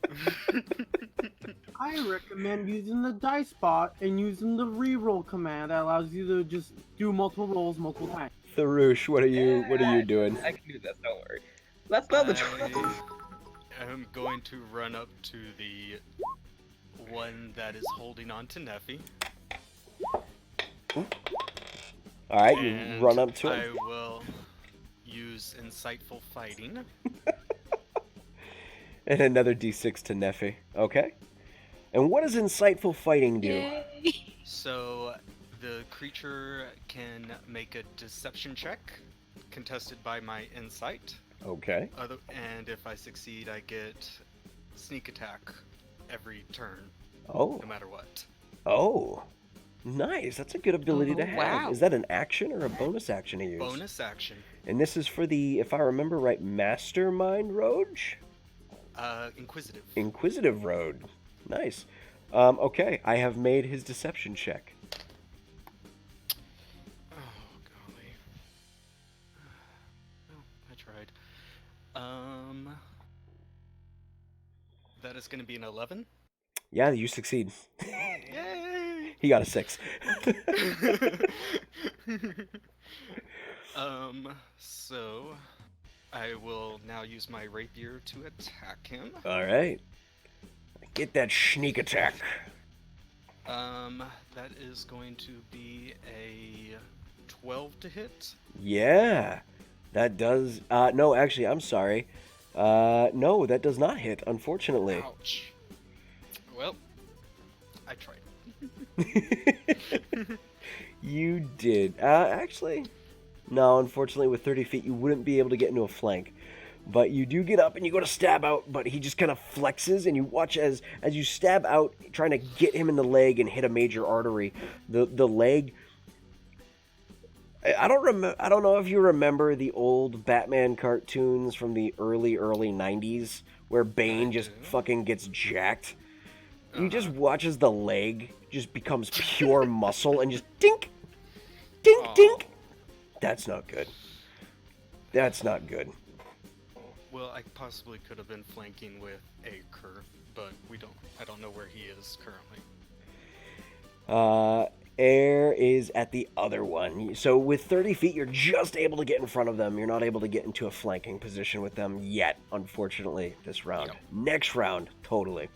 I recommend using the dice bot and using the reroll command that allows you to just do multiple rolls multiple times. Tharush, what are you doing? I can do this, don't worry. That's not the truth. I am going to run up to the one that is holding on to Neffy. Alright, you and run up to him. I will use insightful fighting. And another d6 to Neffy. Okay. And what does insightful fighting do? Yay. So the creature can make a deception check, contested by my insight. Okay. And if I succeed, I get sneak attack every turn, Oh. no matter what. Oh. Nice. That's a good ability to Oh, have. wow. Is that an action or a bonus action to use? Bonus action. And this is for the, if I remember right, Mastermind Roge? Inquisitive. Inquisitive Road. Nice. Okay, I have made his deception check. Oh, golly. Well, I tried. That is going to be an 11. Yeah, you succeed. Yay! He got a 6. So I will now use my rapier to attack him. Alright. Get that sneak attack. That is going to be a 12 to hit. Yeah. That does... no, actually, I'm sorry. No, that does not hit, unfortunately. Ouch. Well, I tried. You did. Actually, no, unfortunately, with 30 feet, you wouldn't be able to get into a flank. But you do get up and you go to stab out, but he just kind of flexes, and you watch as you stab out, trying to get him in the leg and hit a major artery. The leg... I don't know if you remember the old Batman cartoons from the early 90s, where Bane just fucking gets jacked. You just watch as the leg just becomes pure muscle and just dink, dink, Aw. dink. That's not good. That's not good. Well, I possibly could have been flanking with Aker, but I don't know where he is currently. Air is at the other one. So with 30 feet, you're just able to get in front of them. You're not able to get into a flanking position with them yet, unfortunately, this round. Yep. Next round, totally.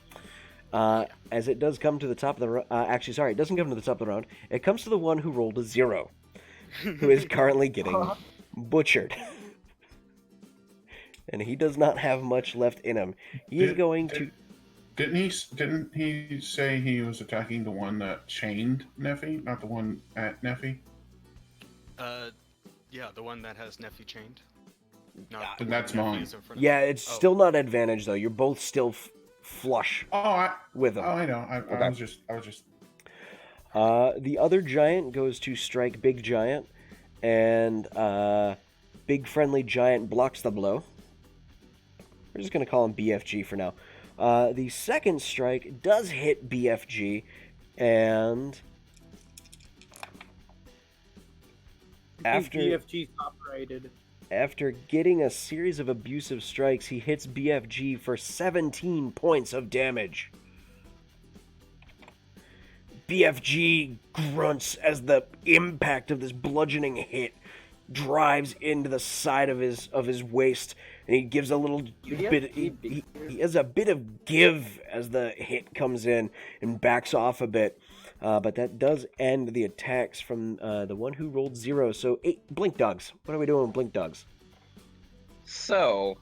As it does come to the top of the it doesn't come to the top of the round. It comes to the one who rolled a 0, who is currently getting butchered. And he does not have much left in him. He is going to... Didn't he say he was attacking the one that chained Neffy, not the one at Neffy? Yeah, the one that has Neffy chained. Not Then the that's one Neffy mine. is in front of Yeah, me. it's Oh. still not advantage, though. You're both still flush Oh, with him. I know. I Okay. was just. The other giant goes to strike Big Giant, and Big Friendly Giant blocks the blow. We're just going to call him BFG for now. The second strike does hit BFG, and after BFG's operated. after getting a series of abusive strikes, he hits BFG for 17 points of damage. BFG grunts as the impact of this bludgeoning hit drives into the side of his waist, and he gives a little bit. He has a bit of give as the hit comes in and backs off a bit. But that does end the attacks from the one who rolled 0. So 8 blink dogs. What are we doing with blink dogs? So,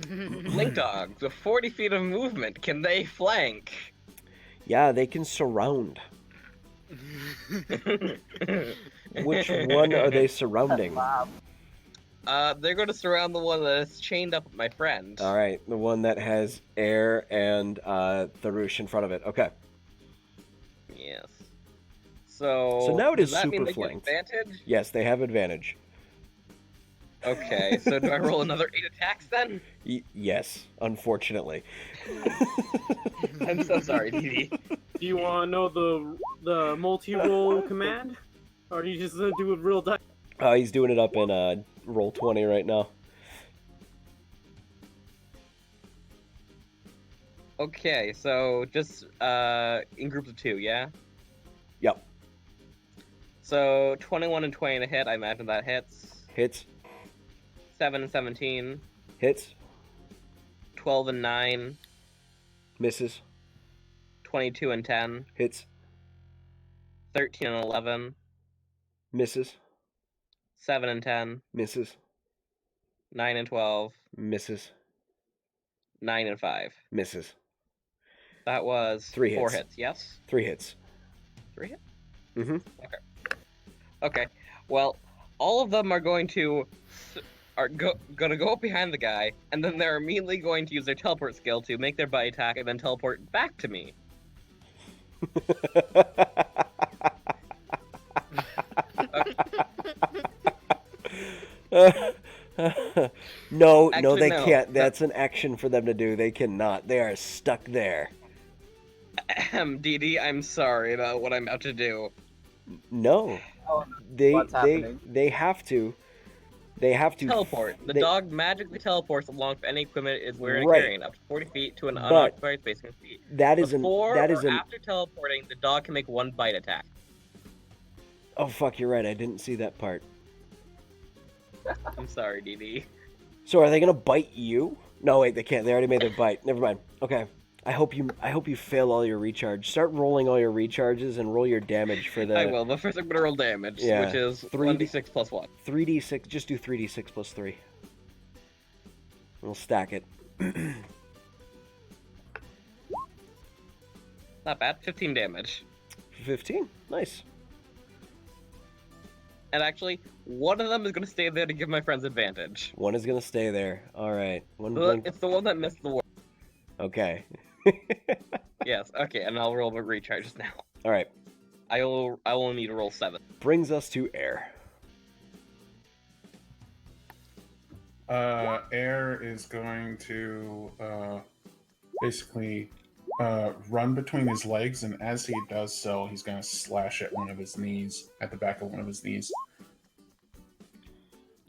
Link Dogs with 40 feet of movement, can they flank? Yeah, they can surround. Which one are they surrounding? Wow. They're going to surround the one that is chained up with my friend. All right, the one that has Air and Tharush in front of it. Okay. Yes. So now it does is that mean super they get flanked. advantage? Yes, they have advantage. Okay, so do I roll another 8 attacks then? Yes, unfortunately. I'm so sorry, Dee. Do you want to know the multi-roll command? Or are you just going to do a real die? He's doing it up in roll 20 right now. Okay, so just in groups of 2, yeah? Yep. So 21 and 20 to hit, I imagine that hits. Hits. 7 and 17. Hits. 12 and 9. Misses. 22 and 10. Hits. 13 and 11. Misses. 7 and 10. Misses. 9 and 12. Misses. 9 and 5. Misses. That was 3 4 hits. hits, yes? 3 hits. 3 hits? Mm-hmm. Okay. Well, all of them are going to gonna go up behind the guy, and then they're immediately going to use their teleport skill to make their bite attack and then teleport back to me. No, Actually, they no. can't. That's an action for them to do. They cannot. They are stuck there. Dee Dee, I'm sorry about what I'm about to do. No. Oh, They what's they happening? they have to. They have to Teleport. The they- dog magically teleports along with any equipment it is wearing Right. or carrying, up to 40 feet to an But unoccupied space in feet. That is Before that is or an. after teleporting, the dog can make 1 bite attack. Oh fuck! You're right. I didn't see that part. I'm sorry, Dee Dee. So are they gonna bite you? No, wait. They can't. They already made their bite. Never mind. Okay. I hope you fail all your recharge. Start rolling all your recharges and roll your damage for the. I will, but first I'm gonna roll damage, Yeah. which is 3d- 1d6 plus 1. 3d6. Just do 3d6 plus 3. We'll stack it. Not bad. 15 damage. 15. Nice. And actually, one of them is gonna stay there to give my friends advantage. One is gonna stay there. All right. It's the one that missed the ward. Okay. Yes, okay, and I'll roll my recharges now. All right. I will only need to roll 7. Brings us to Air. Air is going to basically run between his legs, and as he does so, he's going to slash at one of his knees, at the back of one of his knees.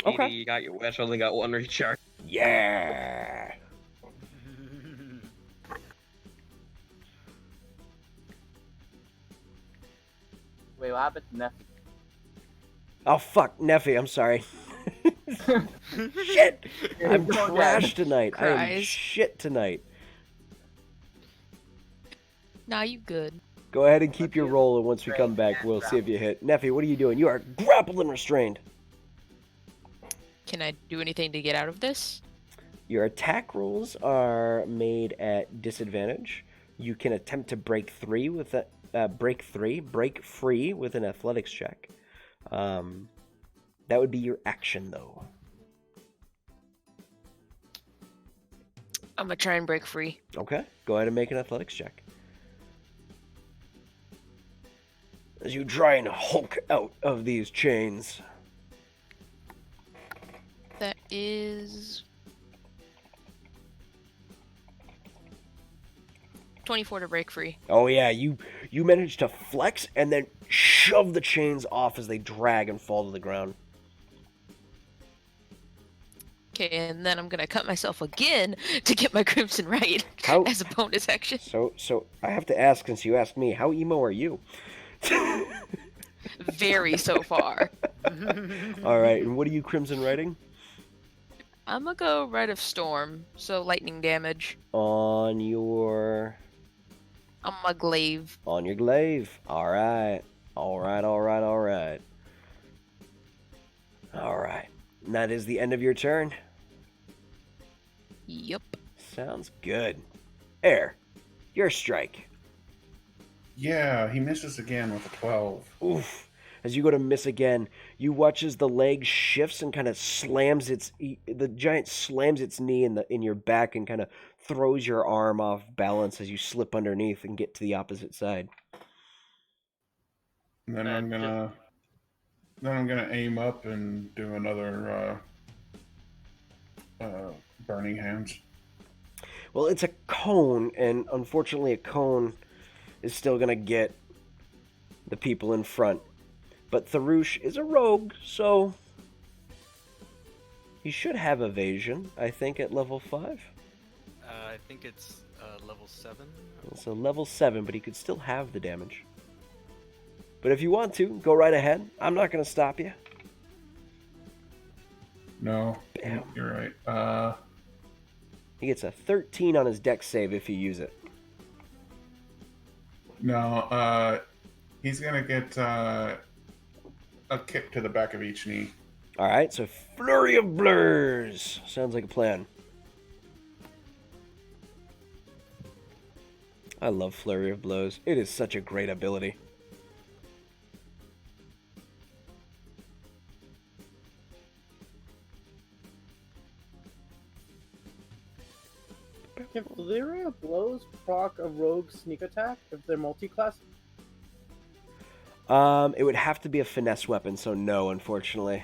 Okay. You got your wish, only got 1 recharge. Yeah. Wait, what happened to Neff? Oh fuck, Neffy. I'm sorry. Shit. I'm Go again. trash tonight. I am Cries. shit tonight. Nah, you good. Go ahead and keep your roll, and once we come back, we'll see if you hit. Neffy, what are you doing? You are grappled and restrained. Can I do anything to get out of this? Your attack rolls are made at disadvantage. You can attempt to break free with an athletics check. That would be your action, though. I'm gonna try and break free. Okay, go ahead and make an athletics check. As you try and hulk out of these chains. That is 24 to break free. Oh yeah, you manage to flex and then shove the chains off as they drag and fall to the ground. Okay, and then I'm gonna cut myself again to get my Crimson right How- as a bonus action. So I have to ask, since you asked me, how emo are you? Very so far. All right, and what are you crimson writing? I'm gonna go Rite of Storm, so lightning damage On your on my glaive. glaive. All right. All right. And that is the end of your turn. Yup. Sounds good. Air, your strike. Yeah, he misses again with a 12. Oof. As you go to miss again, you watch as the leg shifts and kind of slams the giant slams its knee in your back and kind of throws your arm off balance as you slip underneath and get to the opposite side. And then I'm gonna aim up and do another burning hands. Well, it's a cone, and unfortunately a cone is still going to get the people in front. But Tharush is a rogue, so he should have evasion, I think, at level 5. I think it's level 7. So level 7, but he could still have the damage. But if you want to, go right ahead. I'm not going to stop you. No, Bam. you're right. He gets a 13 on his dex save if you use it. No, he's gonna get a kick to the back of each knee. All right, so Flurry of Blurs. Sounds like a plan. I love Flurry of Blows. It is such a great ability. Can Flurry of Blows proc a rogue sneak attack if they're multi-class? It would have to be a finesse weapon, so no, unfortunately.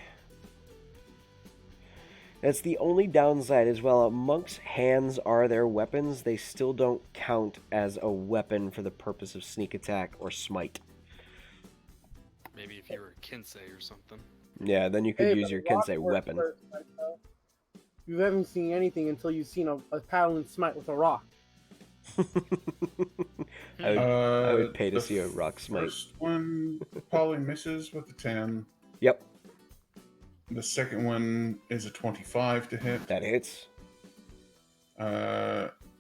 That's the only downside as well. Monks' hands are their weapons. They still don't count as a weapon for the purpose of sneak attack or smite. Maybe if you were a Kinsei or something. Yeah, then you could Hey, use but your rock Kinsei works weapon. first, Michael. You haven't seen anything until you've seen a paladin smite with a rock. I would pay to the see a rock smite. First one probably misses with a 10. Yep, The second one is a 25 to hit. that hits.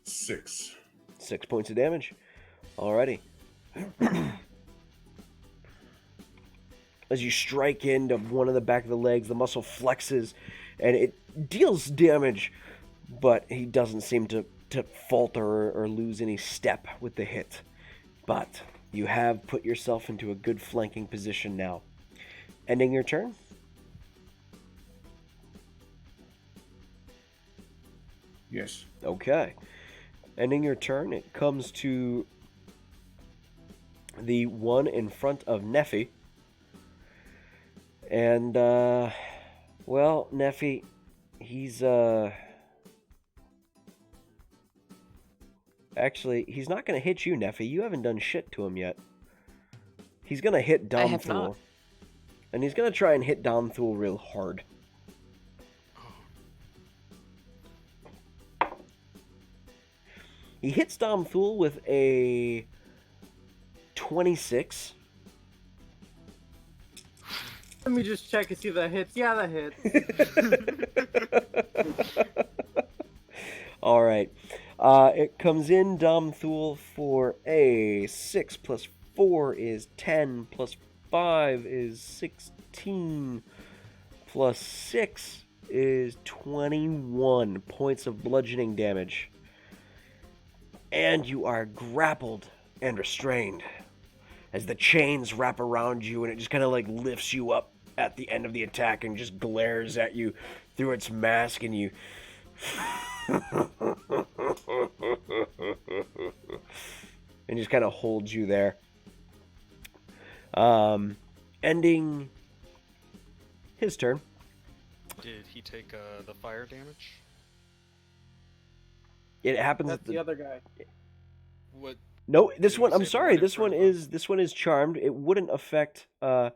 6. 6 points of damage. Alrighty. As you strike into one of the back of the legs, the muscle flexes and it deals damage, but he doesn't seem to falter or lose any step with the hit. But you have put yourself into a good flanking position now. Ending your turn? Yes. Okay. Ending your turn, it comes to the one in front of Neffy. And, well, Neffy, he's, actually, he's not going to hit you, Neffy. You haven't done shit to him yet. He's going to hit I have Domthul. not. And he's going to try and hit Domthul real hard. He hits Domthul with a 26. Let me just check and see if that hits. Yeah, that hits. All right. It comes in Domthul for a 6 plus 4 is 10 plus 5 is 16 plus 6 is 21 points of bludgeoning damage. And you are grappled and restrained as the chains wrap around you and it just kind of like lifts you up at the end of the attack and just glares at you through its mask and you and just kind of holds you there. Ending his turn. Did he take the fire damage? It happens That's at the other guy. What? No, this Did one. you I'm say the sorry. one in This one front of is charmed. It wouldn't affect, but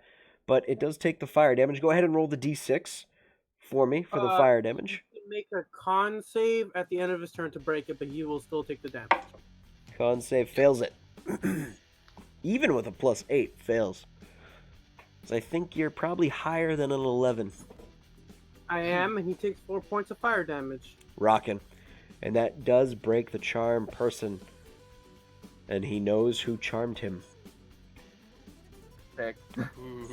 it does take the fire damage. Go ahead and roll the d6 for me for the fire damage. He can make a con save at the end of his turn to break it, but he will still take the damage. Con save fails it. Even with a +8, fails. So I think you're probably higher than an 11. I am, and he takes 4 points of fire damage. Rockin'. And that does break the charm person. And he knows who charmed him. Heck. Ooh.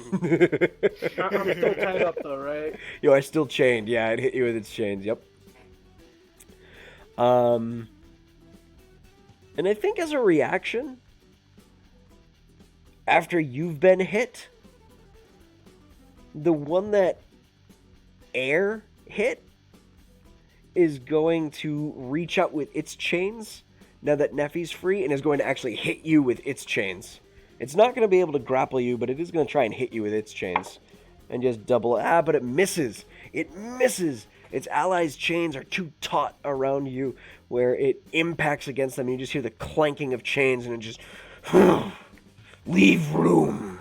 I'm still tied up though, right? Yo, I still chained. Yeah, it hit you with its chains. Yep. And I think as a reaction, after you've been hit, the one that air hit is going to reach out with its chains now that Neffy's free and is going to actually hit you with its chains. It's not going to be able to grapple you, but it is going to try and hit you with its chains. And just double... but it misses. It misses. Its allies' chains are too taut around you where it impacts against them. And you just hear the clanking of chains and it just... Leave room.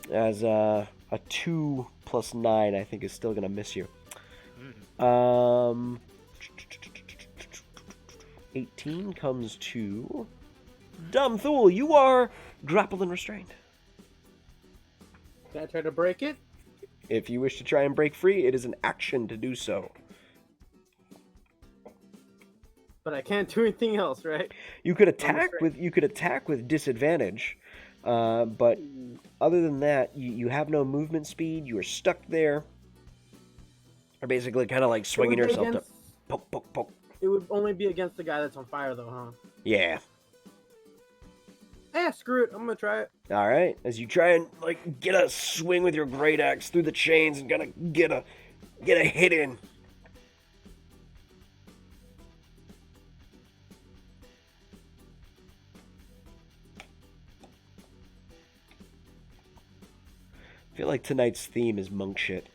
As a 2 plus 9, I think, is still going to miss you. 18 comes to... Dumb Thule, you are grappled and restrained. Can I try to break it? If you wish to try and break free, it is an action to do so. But I can't do anything else, right? You could attack with disadvantage, but other than that, you have no movement speed. You are stuck there. Or basically kind of like swinging yourself to poke, poke, poke. It would only be against the guy that's on fire, though, huh? Yeah. Screw it. I'm gonna try it. All right. As you try and like get a swing with your great axe through the chains and gonna get a hit in. I feel like tonight's theme is monk shit.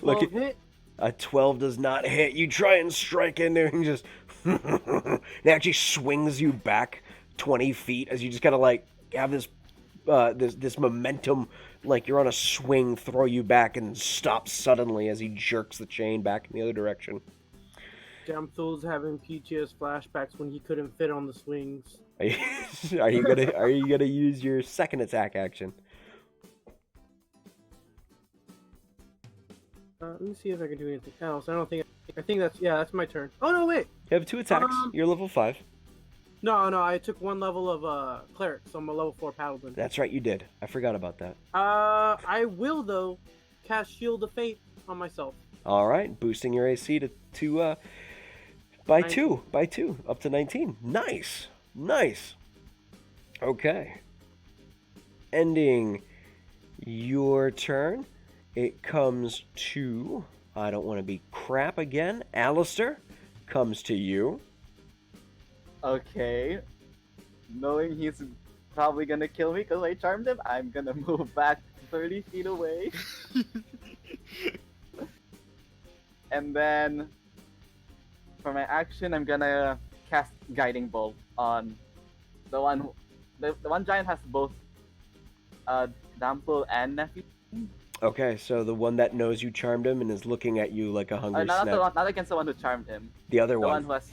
Look, hit. A 12 does not hit. You try and strike in there and just... it actually swings you back 20 feet as you just kind of like have this this momentum like you're on a swing, throw you back and stop suddenly as he jerks the chain back in the other direction. Damn Thule's having PTS flashbacks when he couldn't fit on the swings. Are you gonna use your second attack action? Let me see if I can do anything else. I think that's my turn. Oh no, wait. You have 2 attacks. You're level 5. No, I took 1 level of cleric, so I'm a level 4 paladin. That's right, you did. I forgot about that. I will though cast Shield of Fate on myself. All right, boosting your AC to by 2 up to 19. Nice. Okay. Ending your turn. It comes to, I don't want to be crap again, Alistair comes to you. Okay. Knowing he's probably gonna kill me because I charmed him, I'm gonna move back 30 feet away. And then, for my action, I'm gonna cast Guiding Bolt on the one. The one giant has both Dampul and Nephi. Okay, so the one that knows you charmed him and is looking at you like a hungry not snake. not against the one who charmed him. The other The one. one who has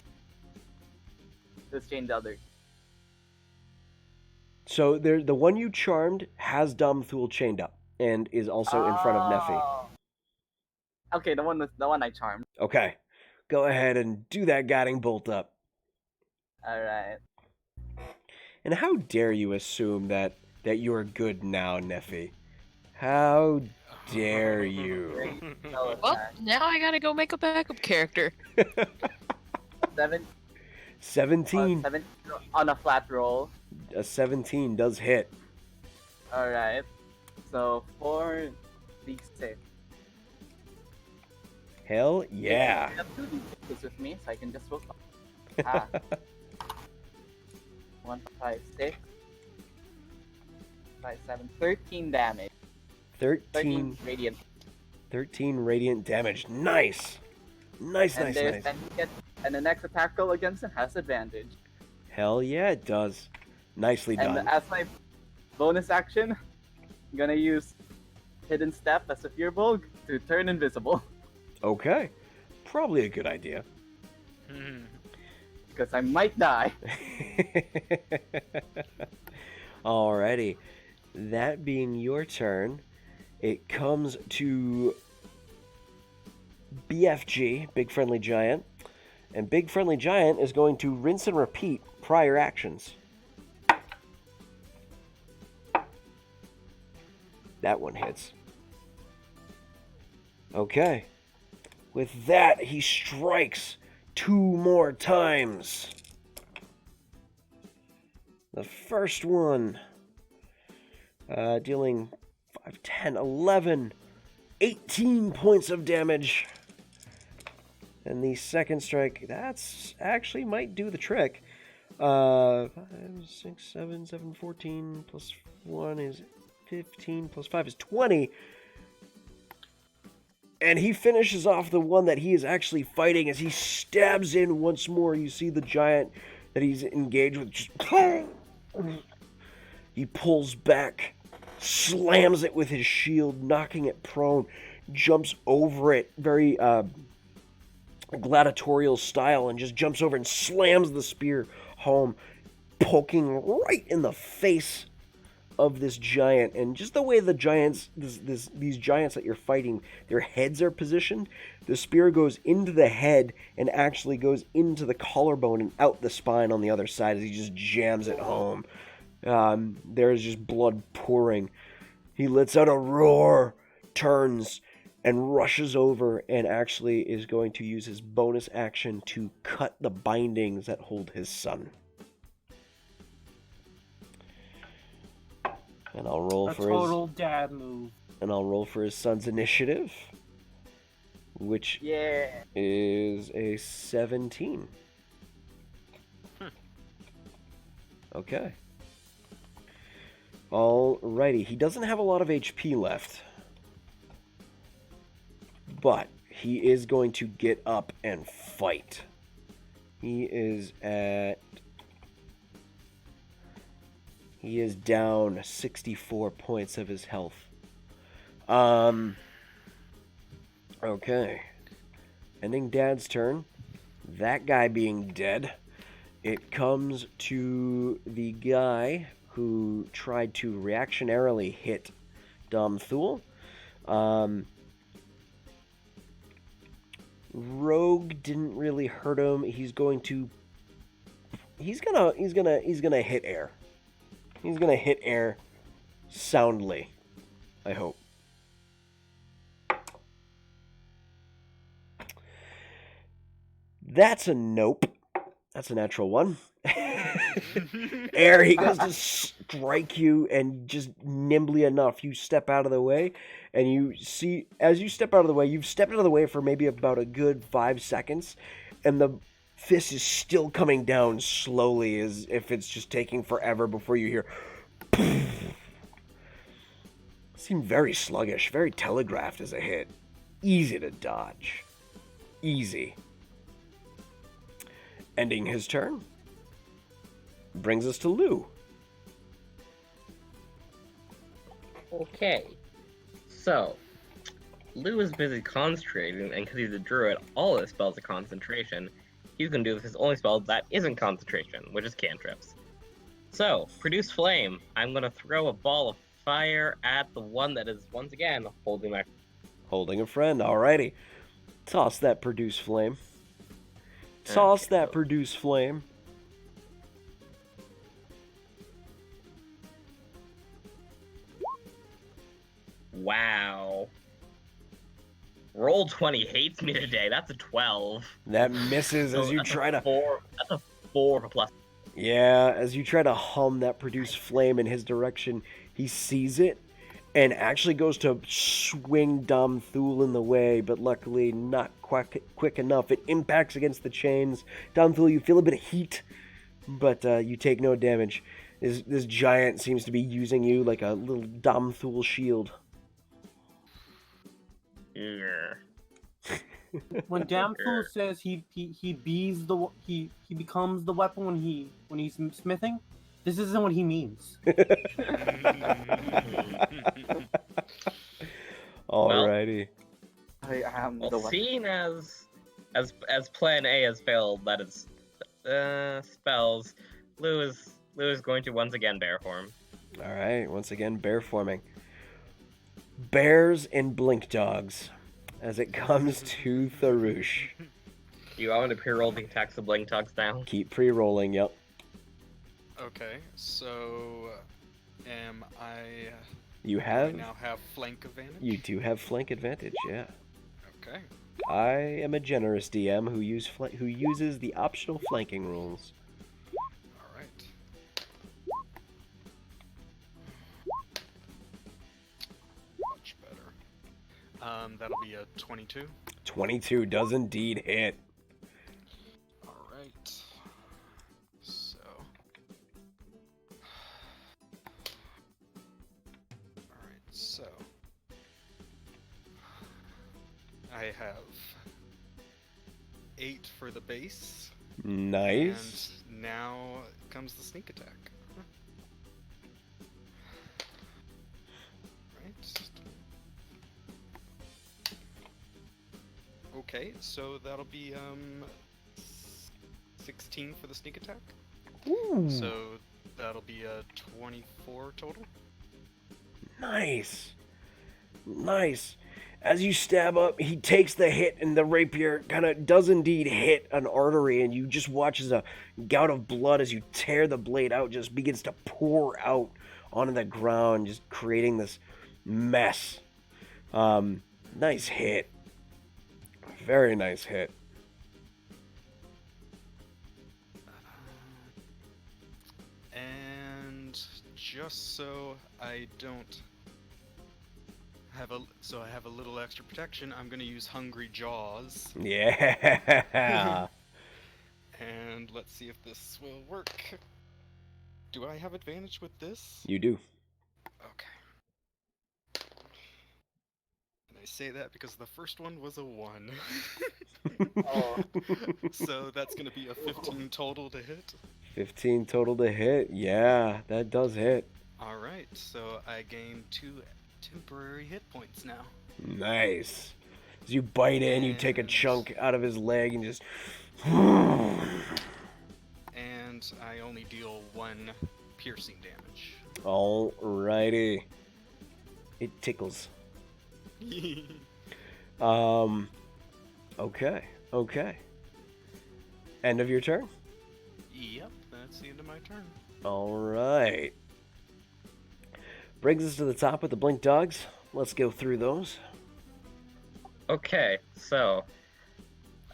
chained the other. So the one you charmed has Dom Thule chained up and is also in front of Nephi. Okay, the one I charmed. Okay, go ahead and do that guiding bolt up. All right. And how dare you assume that you're good now, Nephi? How dare you? Well, now I gotta go make a backup character. 17. 7 on a flat roll. A 17 does hit. All right. So 4d6. Hell yeah. I have 2d6s with me, so I can just roll. 1, 5, 6, 5, 7, 13 damage. 13 radiant. 13 radiant damage. Nice. Nice. And the next attack roll against him has advantage. Hell yeah, it does. Nicely done. And as my bonus action, I'm gonna use Hidden Step as a Fear Bulk to turn invisible. Okay. Probably a good idea. Because I might die. Alrighty. That being your turn, it comes to BFG, Big Friendly Giant. And Big Friendly Giant is going to rinse and repeat prior actions. That one hits. Okay. With that, he strikes 2 more times. The first one, dealing 5, 10, 11, 18 points of damage. And the second strike, that's actually might do the trick. 5, 6, 7, 7, 14, plus 1 is 15, plus 5 is 20. And he finishes off the one that he is actually fighting as he stabs in once more. You see the giant that he's engaged with just... He pulls back, slams it with his shield, knocking it prone, jumps over it very gladiatorial style, and just jumps over and slams the spear home, poking right in the face of this giant. And just the way the giants, these giants that you're fighting, their heads are positioned, the spear goes into the head and actually goes into the collarbone and out the spine on the other side as he just jams it home. There's just blood pouring. He lets out a roar, turns, and rushes over and actually is going to use his bonus action to cut the bindings that hold his son. And I'll roll for total dad move. And I'll roll for his son's initiative, which is a 17. Okay. Alrighty. He doesn't have a lot of HP left, but he is going to get up and fight. He is down 64 points of his health. Okay. Ending Dad's turn. That guy being dead, it comes to the guy who tried to reactionarily hit Dom Thule. Rogue didn't really hurt him. He's gonna hit air. He's gonna hit air soundly, I hope. That's a nope. That's a natural one. Air, he goes to strike you, and just nimbly enough, you step out of the way, and you see, as you step out of the way, you've stepped out of the way for maybe about a good 5 seconds, and the fist is still coming down slowly, as if it's just taking forever before you hear. Seemed very sluggish, very telegraphed as a hit. Easy to dodge. Easy. Ending his turn. Brings us to Lou. Okay. So, Lou is busy concentrating, and because he's a druid, all his spells are concentration. He's going to do with his only spell that isn't concentration, which is cantrips. So, produce flame. I'm going to throw a ball of fire at the one that is, once again, holding a friend. Alrighty. Toss that produce flame. Produce flame. Wow. Roll 20 hates me today. That's a 12. That misses as you try to... That's a 4 plus. Yeah, as you try to hum that produce flame in his direction, he sees it and actually goes to swing Dom Thule in the way, but luckily not quick enough. It impacts against the chains. Dom Thule, you feel a bit of heat, but you take no damage. This giant seems to be using you like a little Dom Thule shield. Yeah. When Damthul says he becomes the weapon when he's smithing, this isn't what he means. Alrighty. I am Well, the weapon. seeing as Plan A has failed, that is spells. Lou is going to once again bear form. Alright, once again bear forming. Bears and blink dogs as it comes to Tharush. You want me to pre-roll the attacks of blink dogs now? Keep pre-rolling, yep. Okay, so am I? You I have? now have flank advantage. You do have flank advantage, yeah. Okay. I am a generous DM who uses the optional flanking rules. All right. Much better. That'll be a 22. 22 does indeed hit. All right. So. All right. So. I have 8 for the base. Nice. And now comes the sneak attack. Right. Okay, so that'll be 16 for the sneak attack. Ooh. So that'll be a 24 total. Nice. Nice. As you stab up, he takes the hit, and the rapier kind of does indeed hit an artery, and you just watch as a gout of blood as you tear the blade out just begins to pour out onto the ground, just creating this mess. Nice hit. Very nice hit. And just so I don't have I have a little extra protection, I'm gonna use Hungry Jaws. Yeah. And let's see if this will work. Do I have advantage with this? You do. Okay. And I say that because the first one was a 1. Oh. So that's gonna be a 15 total to hit. 15 total to hit. Yeah, that does hit. Alright, so I gain 2 temporary hit points now. Nice. As you bite in, you take a chunk out of his leg and just... And I only deal 1 piercing damage. Alrighty. It tickles. Okay. End of your turn? Yep, that's the end of my turn. Alright. Brings us to the top with the blink dogs. Let's go through those. Okay, so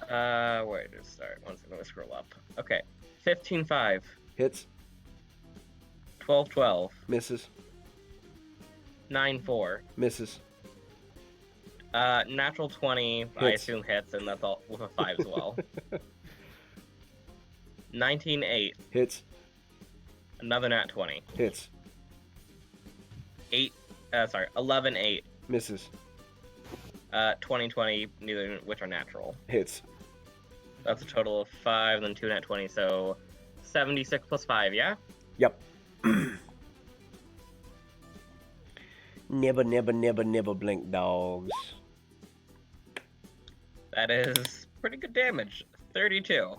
where to start? One second, let me scroll up. Okay. 15-5. Hits. 12-12. Misses. 9-4. Misses. Natural 20, I Hits. assume hits, and that's all with a 5 as well. 19-8. Hits. Another nat 20. Hits. 11-8. Misses. 20-20, neither which are natural. Hits. That's a total of 5, then 2 nat 20, so 76 plus 5, yeah? Yep. Nibba, blink dogs. That is pretty good damage. 32.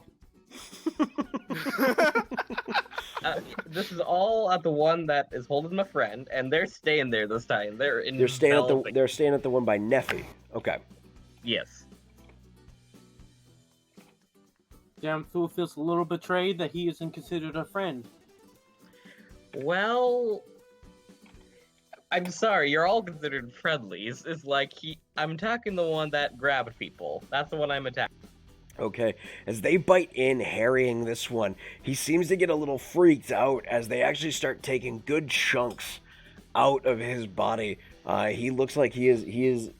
This is all at the one that is holding my friend, and they're staying there this time. They're staying enveloping. They're staying at the one by Neffy. Okay. Yes. Jamthul feels a little betrayed that he isn't considered a friend. Well, I'm sorry. You're all considered friendlies. It's like I'm attacking the one that grabbed people. That's the one I'm attacking. Okay, as they bite in, harrying this one, he seems to get a little freaked out as they actually start taking good chunks out of his body. He looks like he is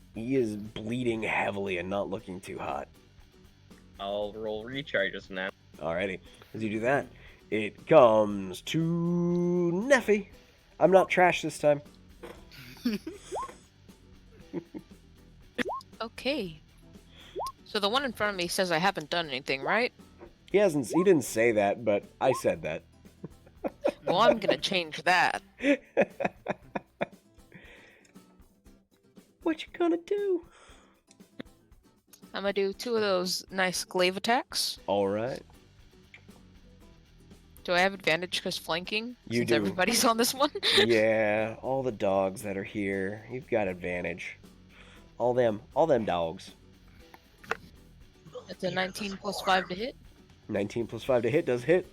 bleeding heavily and not looking too hot. I'll roll recharges now. Alrighty, as you do that, it comes to Neffy. I'm not trash this time. Okay. So the one in front of me says I haven't done anything, right? He didn't say that, but I said that. Well, I'm gonna change that. What you gonna do? I'm gonna do 2 of those nice glaive attacks. Alright. Do I have advantage because flanking? You since do. Everybody's on this one? Yeah, all the dogs that are here, you've got advantage. All them dogs. It's a 19 plus 5 to hit. 19 plus 5 to hit does hit.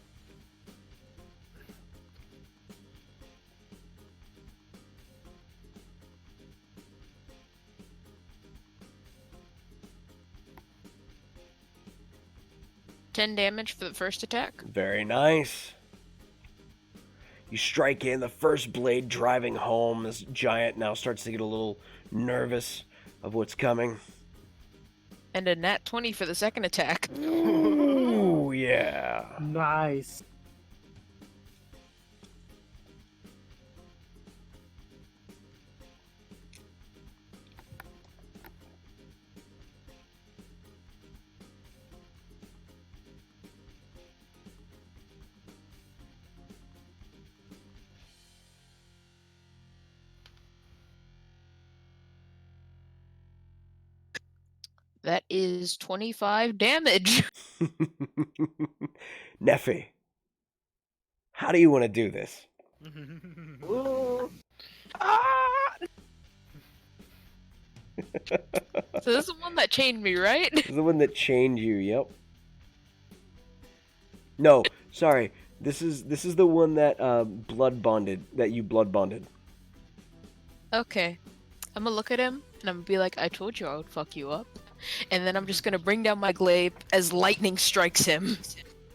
10 damage for the first attack. Very nice. You strike in, the first blade driving home. This giant now starts to get a little nervous of what's coming. And a nat 20 for the second attack. Ooh, yeah. Nice. That is 25 damage. Neffy, how do you want to do this? Ooh. So this is the one that chained me, right? This is the one that chained you, yep. No, sorry. This is the one that you blood bonded. Okay. I'm gonna look at him, and I'm gonna be like, I told you I would fuck you up. And then I'm just gonna bring down my glaive as lightning strikes him.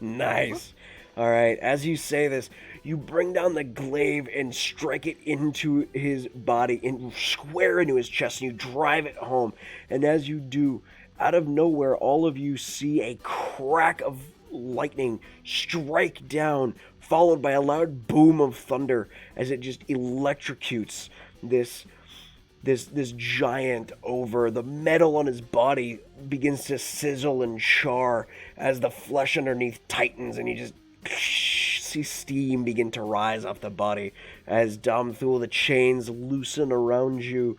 Nice. All right, as you say this, you bring down the glaive and strike it into his body, and square into his chest, and you drive it home. And as you do, out of nowhere, all of you see a crack of lightning strike down, followed by a loud boom of thunder as it just electrocutes this giant over. The metal on his body begins to sizzle and char as the flesh underneath tightens, and you just see steam begin to rise off the body as Domthul, the chains loosen around you,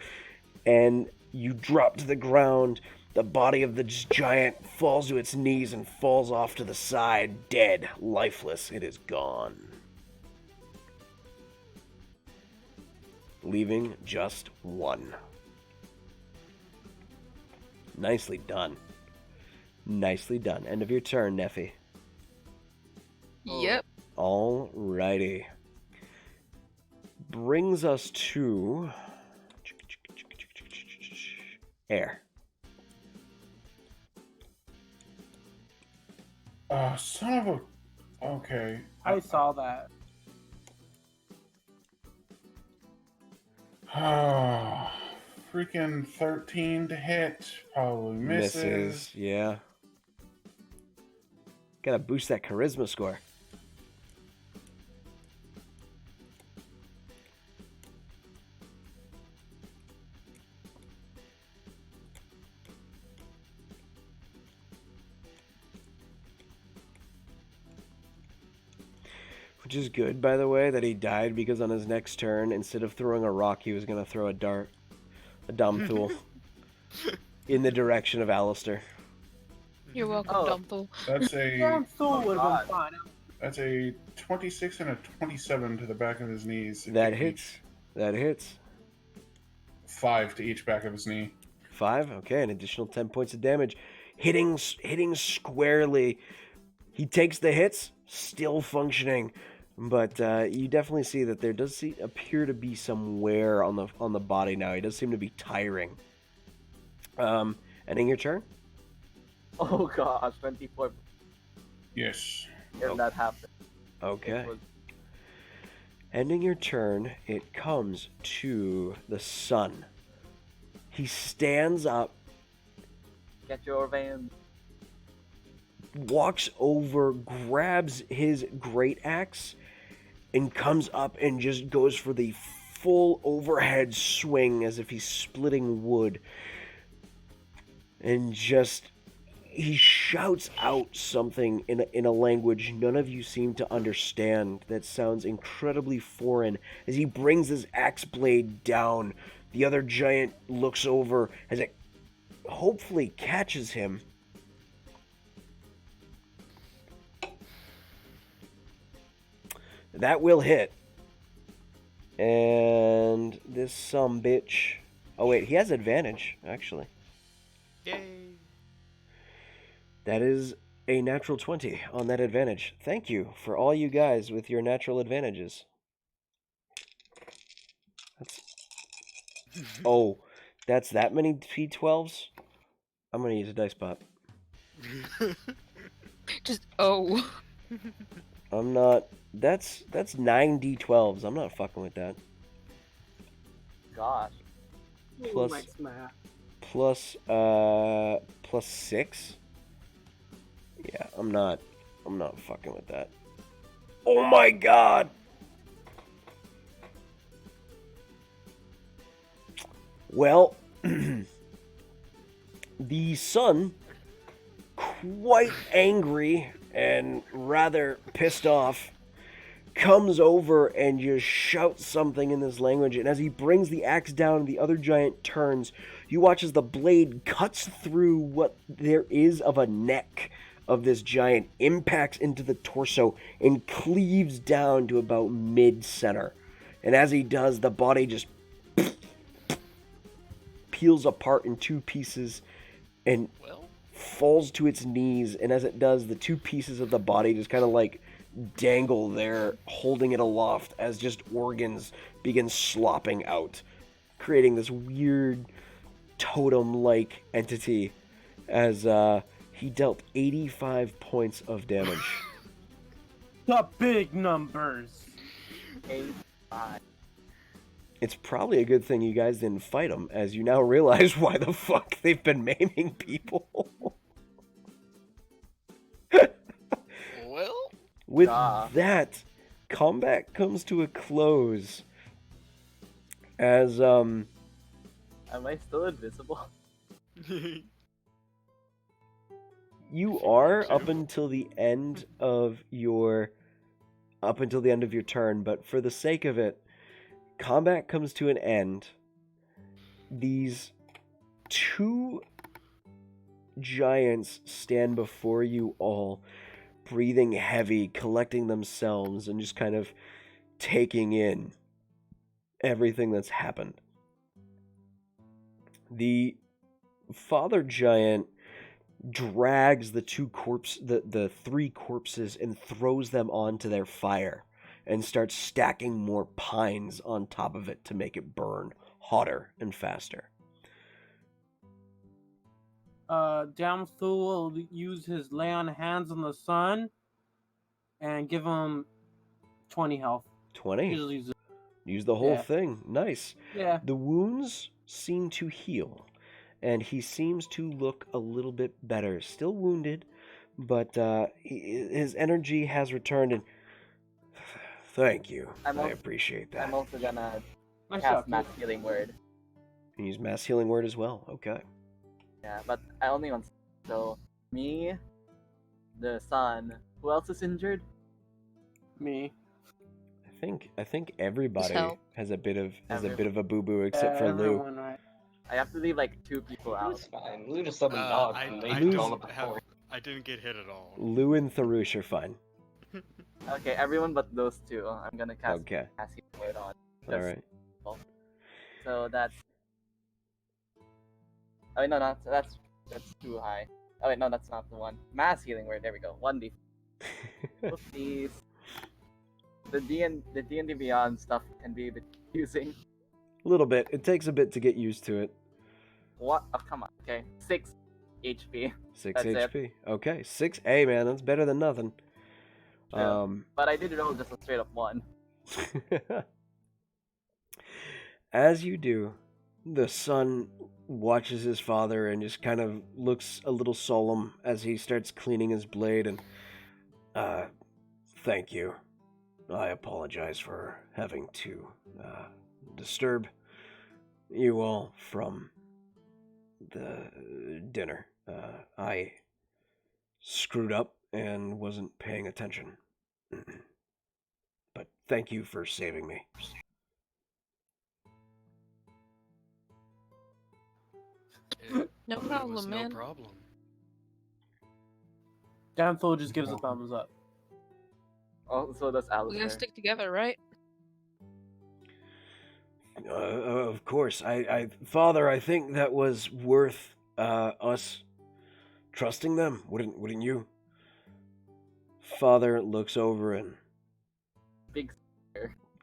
and you drop to the ground. The body of the giant falls to its knees and falls off to the side, dead, lifeless. It is gone, leaving just one. Nicely done. Nicely done. End of your turn, Neffy. Yep. Alrighty. Brings us to Air. Son of a... Okay. I saw that. Freaking 13 to hit. Probably misses. Yeah. Gotta boost that charisma score. Which is good, by the way, that he died, because on his next turn, instead of throwing a rock, he was going to throw a dart. A Domthul. In the direction of Alistair. You're welcome, Oh. Domthul. That's a... Damn fool would have God. been fine. That's a 26 and a 27 to the back of his knees. That hits. That hits. 5 to each back of his knee. 5? Okay, an additional 10 points of damage. Hitting squarely. He takes the hits, still functioning. But you definitely see that there does appear to be some wear on the body now. He does seem to be tiring. Ending your turn? Oh gosh, 24. Yes. If that happened. Okay. It was- Ending your turn, it comes to the sun. He stands up, Get your van. walks over, grabs his great axe, and comes up and just goes for the full overhead swing as if he's splitting wood. And just, he shouts out something in a language none of you seem to understand that sounds incredibly foreign as he brings his axe blade down. The other giant looks over as it hopefully catches him. That will hit. And this sumbitch... Oh wait, he has advantage, actually. Yay! That is a natural 20 on that advantage. Thank you for all you guys with your natural advantages. That's that many P12s? I'm going to use a dice pot. Just oh. I'm not. That's 9d12s. I'm not fucking with that. Gosh. Plus- Max math. Plus 6. Yeah, I'm not fucking with that. Oh my god! Well, the sun, quite angry and rather pissed off, comes over and just shouts something in this language, and as he brings the axe down, the other giant turns. You watch as the blade cuts through what there is of a neck of this giant, impacts into the torso, and cleaves down to about mid-center. And as he does, the body just peels apart in two pieces and falls to its knees. And as it does, the two pieces of the body just kind of like dangle there, holding it aloft as just organs begin slopping out, creating this weird totem-like entity as he dealt 85 points of damage. The big numbers. 8-5. It's probably a good thing you guys didn't fight him, as you now realize why the fuck they've been maiming people. Well, With that, combat comes to a close. As, Am I still invisible? you are up until the end of your turn, but for the sake of it, combat comes to an end. These two giants stand before you all, breathing heavy, collecting themselves, and just kind of taking in everything that's happened. The father giant drags the the three corpses and throws them onto their fire and starts stacking more pines on top of it to make it burn hotter and faster. Damthu will use his lay on hands on the sun and give him 20 health. 20. Usually use it. Use the whole Yeah. thing. Nice. Yeah. The wounds seem to heal, and he seems to look a little bit better. Still wounded, but his energy has returned, and thank you. I appreciate that. I'm also gonna Nice cast job, Mass kid. Healing Word. And use Mass Healing Word as well. Okay. Yeah, but I only want. So, me, the sun. Who else is injured? Me. I think everybody hell. has a bit of Everyone. a boo boo except for Lou. Everyone, right? I have to leave like 2 people out. It's fine. Lou just summoned dogs and they Lou's- do all of the point. I didn't get hit at all. Lou and Tharush are fine. Okay, everyone but those two. I'm gonna cast Okay. Mass Healing Word on. All right. So that's. Oh wait, no, that's too high. Oh wait, no, that's not the one. Mass Healing Word. There we go. 1d. Please. The D&D Beyond stuff can be a bit confusing. A little bit. It takes a bit to get used to it. What? Oh, come on. Okay, 6 HP. 6 That's it. HP. Okay, 6. Hey, man, that's better than nothing. Yeah. But I did roll just a straight up 1. As you do, the son watches his father and just kind of looks a little solemn as he starts cleaning his blade and, thank you. I apologize for having to, disturb you all from the dinner. I screwed up and wasn't paying attention. But thank you for saving me. No It problem, was man. No problem. Damthu just gives a thumbs up. Oh, so does We gotta Alistair. stick together, right? Of course. Father, I think that was worth us trusting them. Wouldn't you? Father looks over and Big.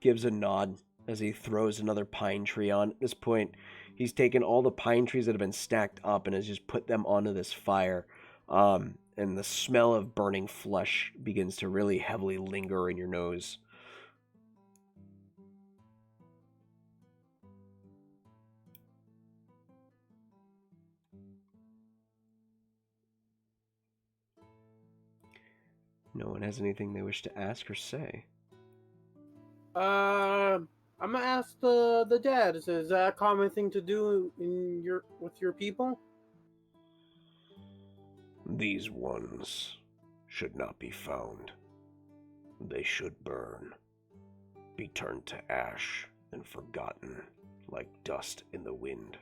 gives a nod as he throws another pine tree on. At this point, he's taken all the pine trees that have been stacked up and has just put them onto this fire. and the smell of burning flesh begins to really heavily linger in your nose. No one has anything they wish to ask or say. I'm gonna ask the dad. Is that a common thing to do with your people? These ones should not be found. They should burn, be turned to ash and forgotten like dust in the wind.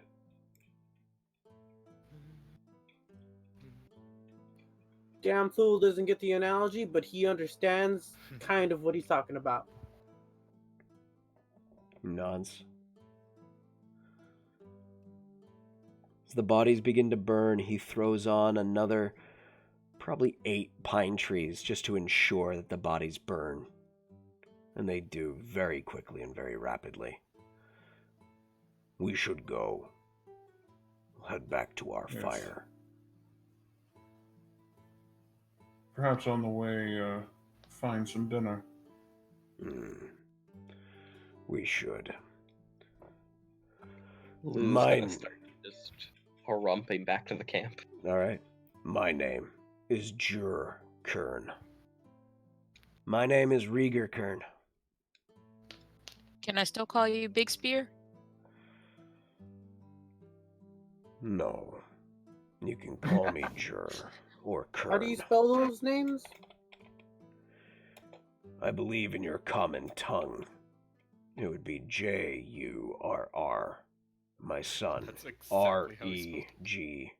Damn fool doesn't get the analogy, but he understands kind of what he's talking about. Nods. As the bodies begin to burn, he throws on another probably 8 pine trees just to ensure that the bodies burn. And they do very quickly and very rapidly. We should go. We'll head back to our fire. Perhaps on the way, find some dinner. We should. Lou's gonna start just harumping back to the camp. Alright. My name is Jur Kern. My name is Rieger Kern. Can I still call you Big Spear? No. You can call me Jur or Kern. How do you spell those names? I believe in your common tongue. It would be Jurr. My son, That's exactly how it's Reger.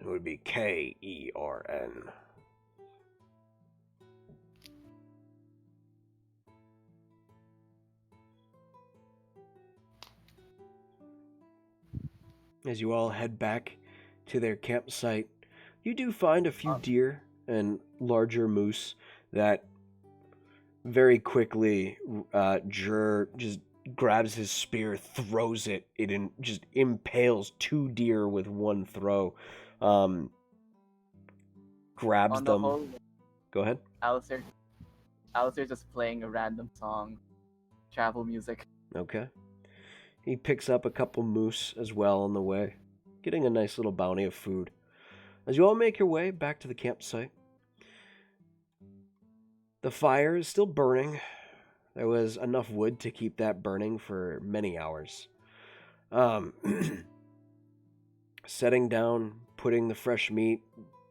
It would be Kern. As you all head back to their campsite, you do find a few deer and larger moose that very quickly Jur just grabs his spear, throws it, just impales 2 deer with one throw. Grabs On the them. whole, Go ahead. Alistair's just playing a random song, travel music. Okay. He picks up a couple moose as well on the way, getting a nice little bounty of food. As you all make your way back to the campsite, the fire is still burning. There was enough wood to keep that burning for many hours. Setting down, putting the fresh meat,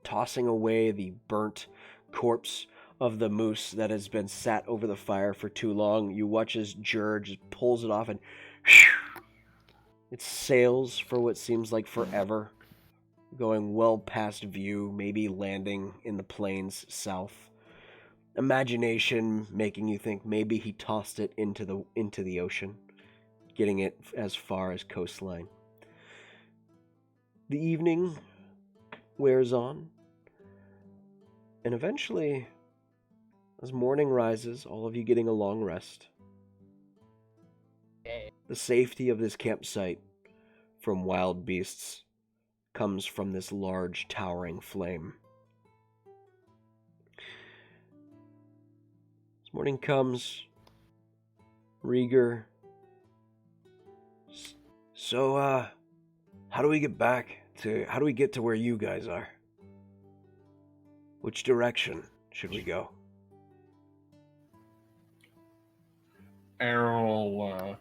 tossing away the burnt corpse of the moose that has been sat over the fire for too long. You watch as Jur just pulls it off and it sails for what seems like forever, going well past view, maybe landing in the plains south. Imagination making you think maybe he tossed it into the ocean, getting it as far as coastline. The evening wears on, and eventually, as morning rises, all of you getting a long rest. The safety of this campsite from wild beasts comes from this large towering flame. As morning comes, Rieger. So, how do we get to where you guys are? Which direction should we go? Errol will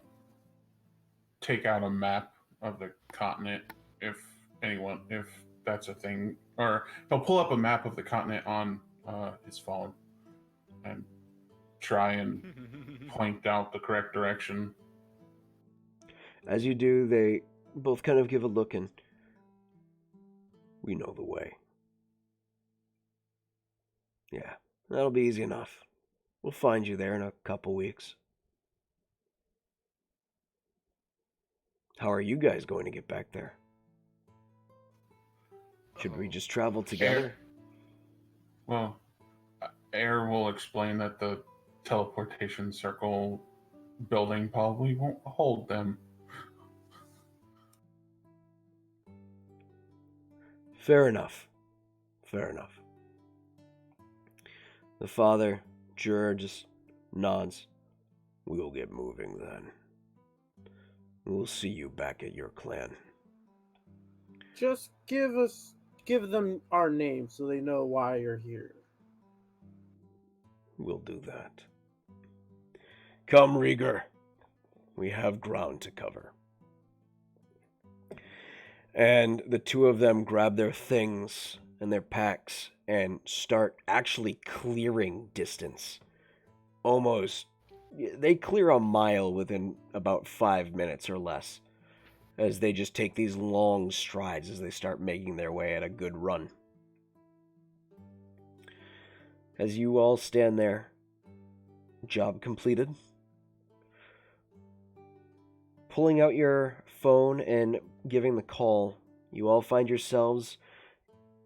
take out a map of the continent, if that's a thing, or he'll pull up a map of the continent on his phone and try and point out the correct direction. As you do, they both kind of give a look and we know the way. Yeah, that'll be easy enough. We'll find you there in a couple weeks. How are you guys going to get back there? Should we just travel together? Air will explain that the teleportation circle building probably won't hold them. Fair enough. Fair enough. The father, Jur, just nods. We'll get moving then. We'll see you back at your clan. Just give them our name so they know why you're here. We'll do that. Come, Rieger. We have ground to cover. And the two of them grab their things and their packs and start actually clearing distance. Almost. They clear a mile within about 5 minutes or less, as they just take these long strides as they start making their way at a good run. As you all stand there, job completed. Pulling out your phone and giving the call, you all find yourselves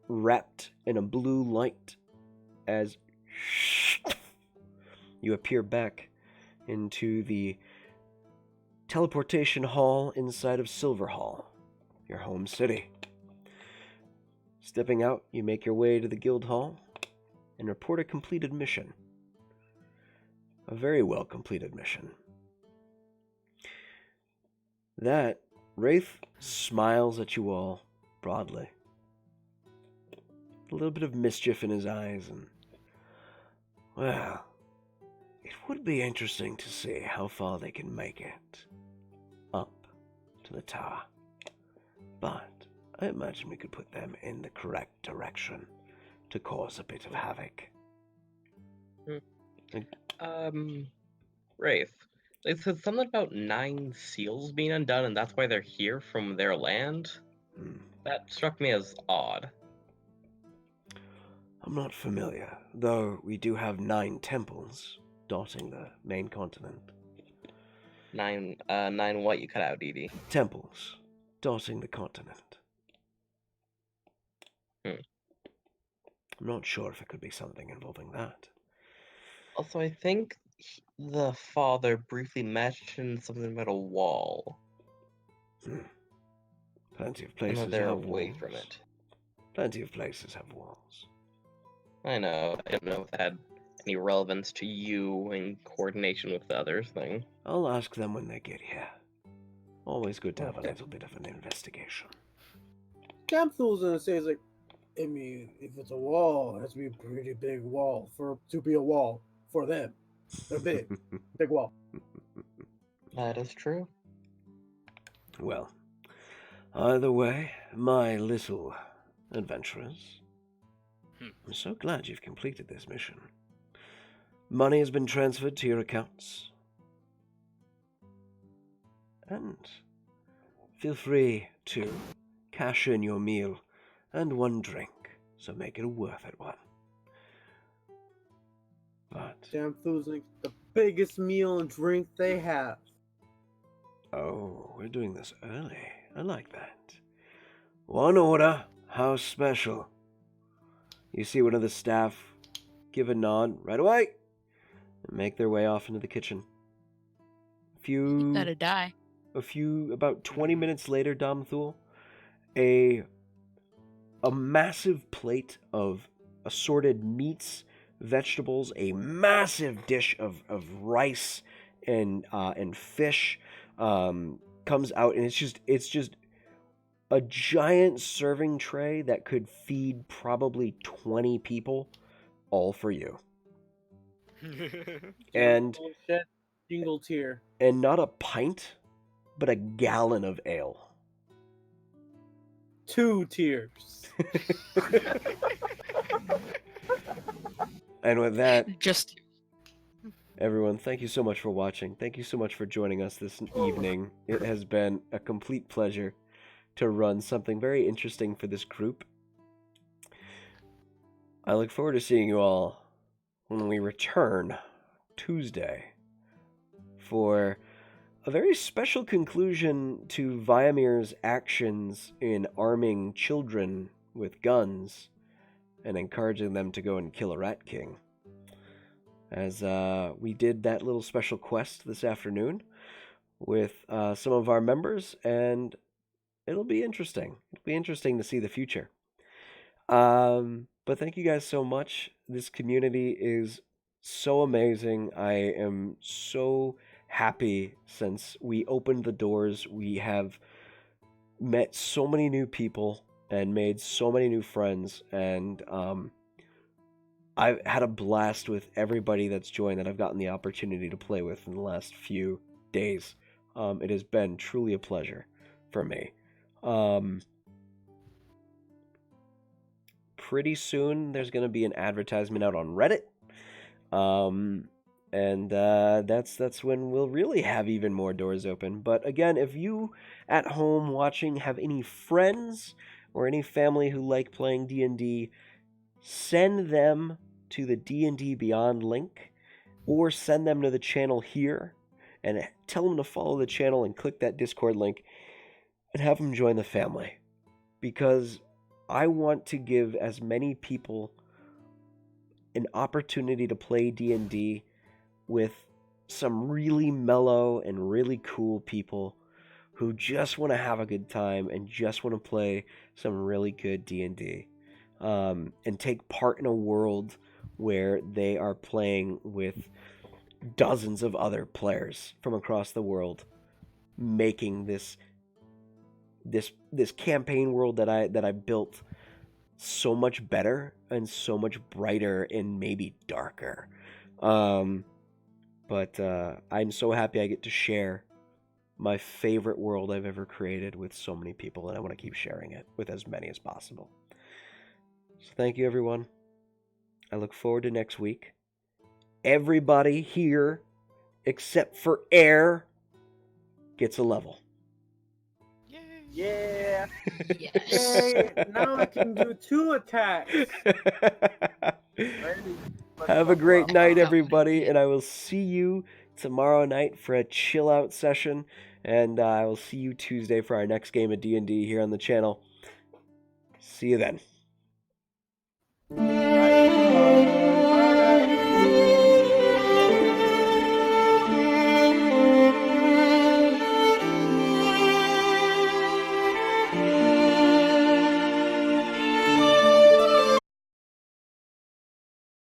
wrapped in a blue light as you appear back into the teleportation hall inside of Silver Hall, your home city. Stepping out, you make your way to the guild hall and report a completed mission. A very well completed mission. That, Wraith smiles at you all broadly. A little bit of mischief in his eyes, and, well, it would be interesting to see how far they can make it up to the tower. But I imagine we could put them in the correct direction to cause a bit of havoc. Wraith, they said something about 9 seals being undone, and that's why they're here from their land. That struck me as odd. I'm not familiar, though we do have 9 temples dotting the main continent. 9 what? You cut out, Edie. Temples dotting the continent. I'm not sure if it could be something involving that. Also, I think the father briefly mentioned something about a wall. Plenty of I know places they're have away walls. from it. Plenty of places have walls. I know. I don't know if that had any relevance to you in coordination with the others thing. I'll ask them when they get here. Always good to have a little bit of an investigation. Camthul's gonna say, is like, I mean, if it's a wall, it has to be a pretty big wall to be a wall for them. They're big. Big wall. That is true. Well, either way, my little adventurers, I'm so glad you've completed this mission. Money has been transferred to your accounts. And feel free to cash in your meal and one drink, so make it a worth it one. But Camthul's like the biggest meal and drink they have. oh, we're doing this early. I like that. One order, how special. You see one of the staff give a nod right away and make their way off into the kitchen. That'd die. About 20 minutes later, Domthul, a massive plate of assorted meats, vegetables, a massive dish of rice and fish comes out, and it's just a giant serving tray that could feed probably 20 people, all for you. And Jingle tier. And not a pint, but a gallon of ale. 2 tiers. And with that, Just everyone, thank you so much for watching. Thank you so much for joining us this evening. It has been a complete pleasure to run something very interesting for this group. I look forward to seeing you all when we return Tuesday for a very special conclusion to Viamir's actions in arming children with guns and encouraging them to go and kill a Rat King. As we did that little special quest this afternoon with some of our members, and it'll be interesting. It'll be interesting to see the future. But thank you guys so much. This community is so amazing. I am so happy since we opened the doors. We have met so many new people and made so many new friends, and I've had a blast with everybody that's joined that I've gotten the opportunity to play with in the last few days. It has been truly a pleasure for me. Pretty soon there's going to be an advertisement out on Reddit. And that's when we'll really have even more doors open. But again, if you at home watching have any friends or any family who like playing D&D, send them to the D&D Beyond link, or send them to the channel here and tell them to follow the channel and click that Discord link and have them join the family. Because I want to give as many people an opportunity to play D&D with some really mellow and really cool people who just want to have a good time and just want to play some really good D&D, and take part in a world where they are playing with dozens of other players from across the world, making this campaign world that I built so much better and so much brighter and maybe darker. But I'm so happy I get to share my favorite world I've ever created with so many people, and I want to keep sharing it with as many as possible. So thank you, everyone. I look forward to next week. Everybody here, except for Air, gets a level. Yeah. Yes. Yay! Now I can do 2 attacks. Have a great night, Wow. everybody, and I will see you tomorrow night for a chill out session, and I will see you Tuesday for our next game of D&D here on the channel. See you then.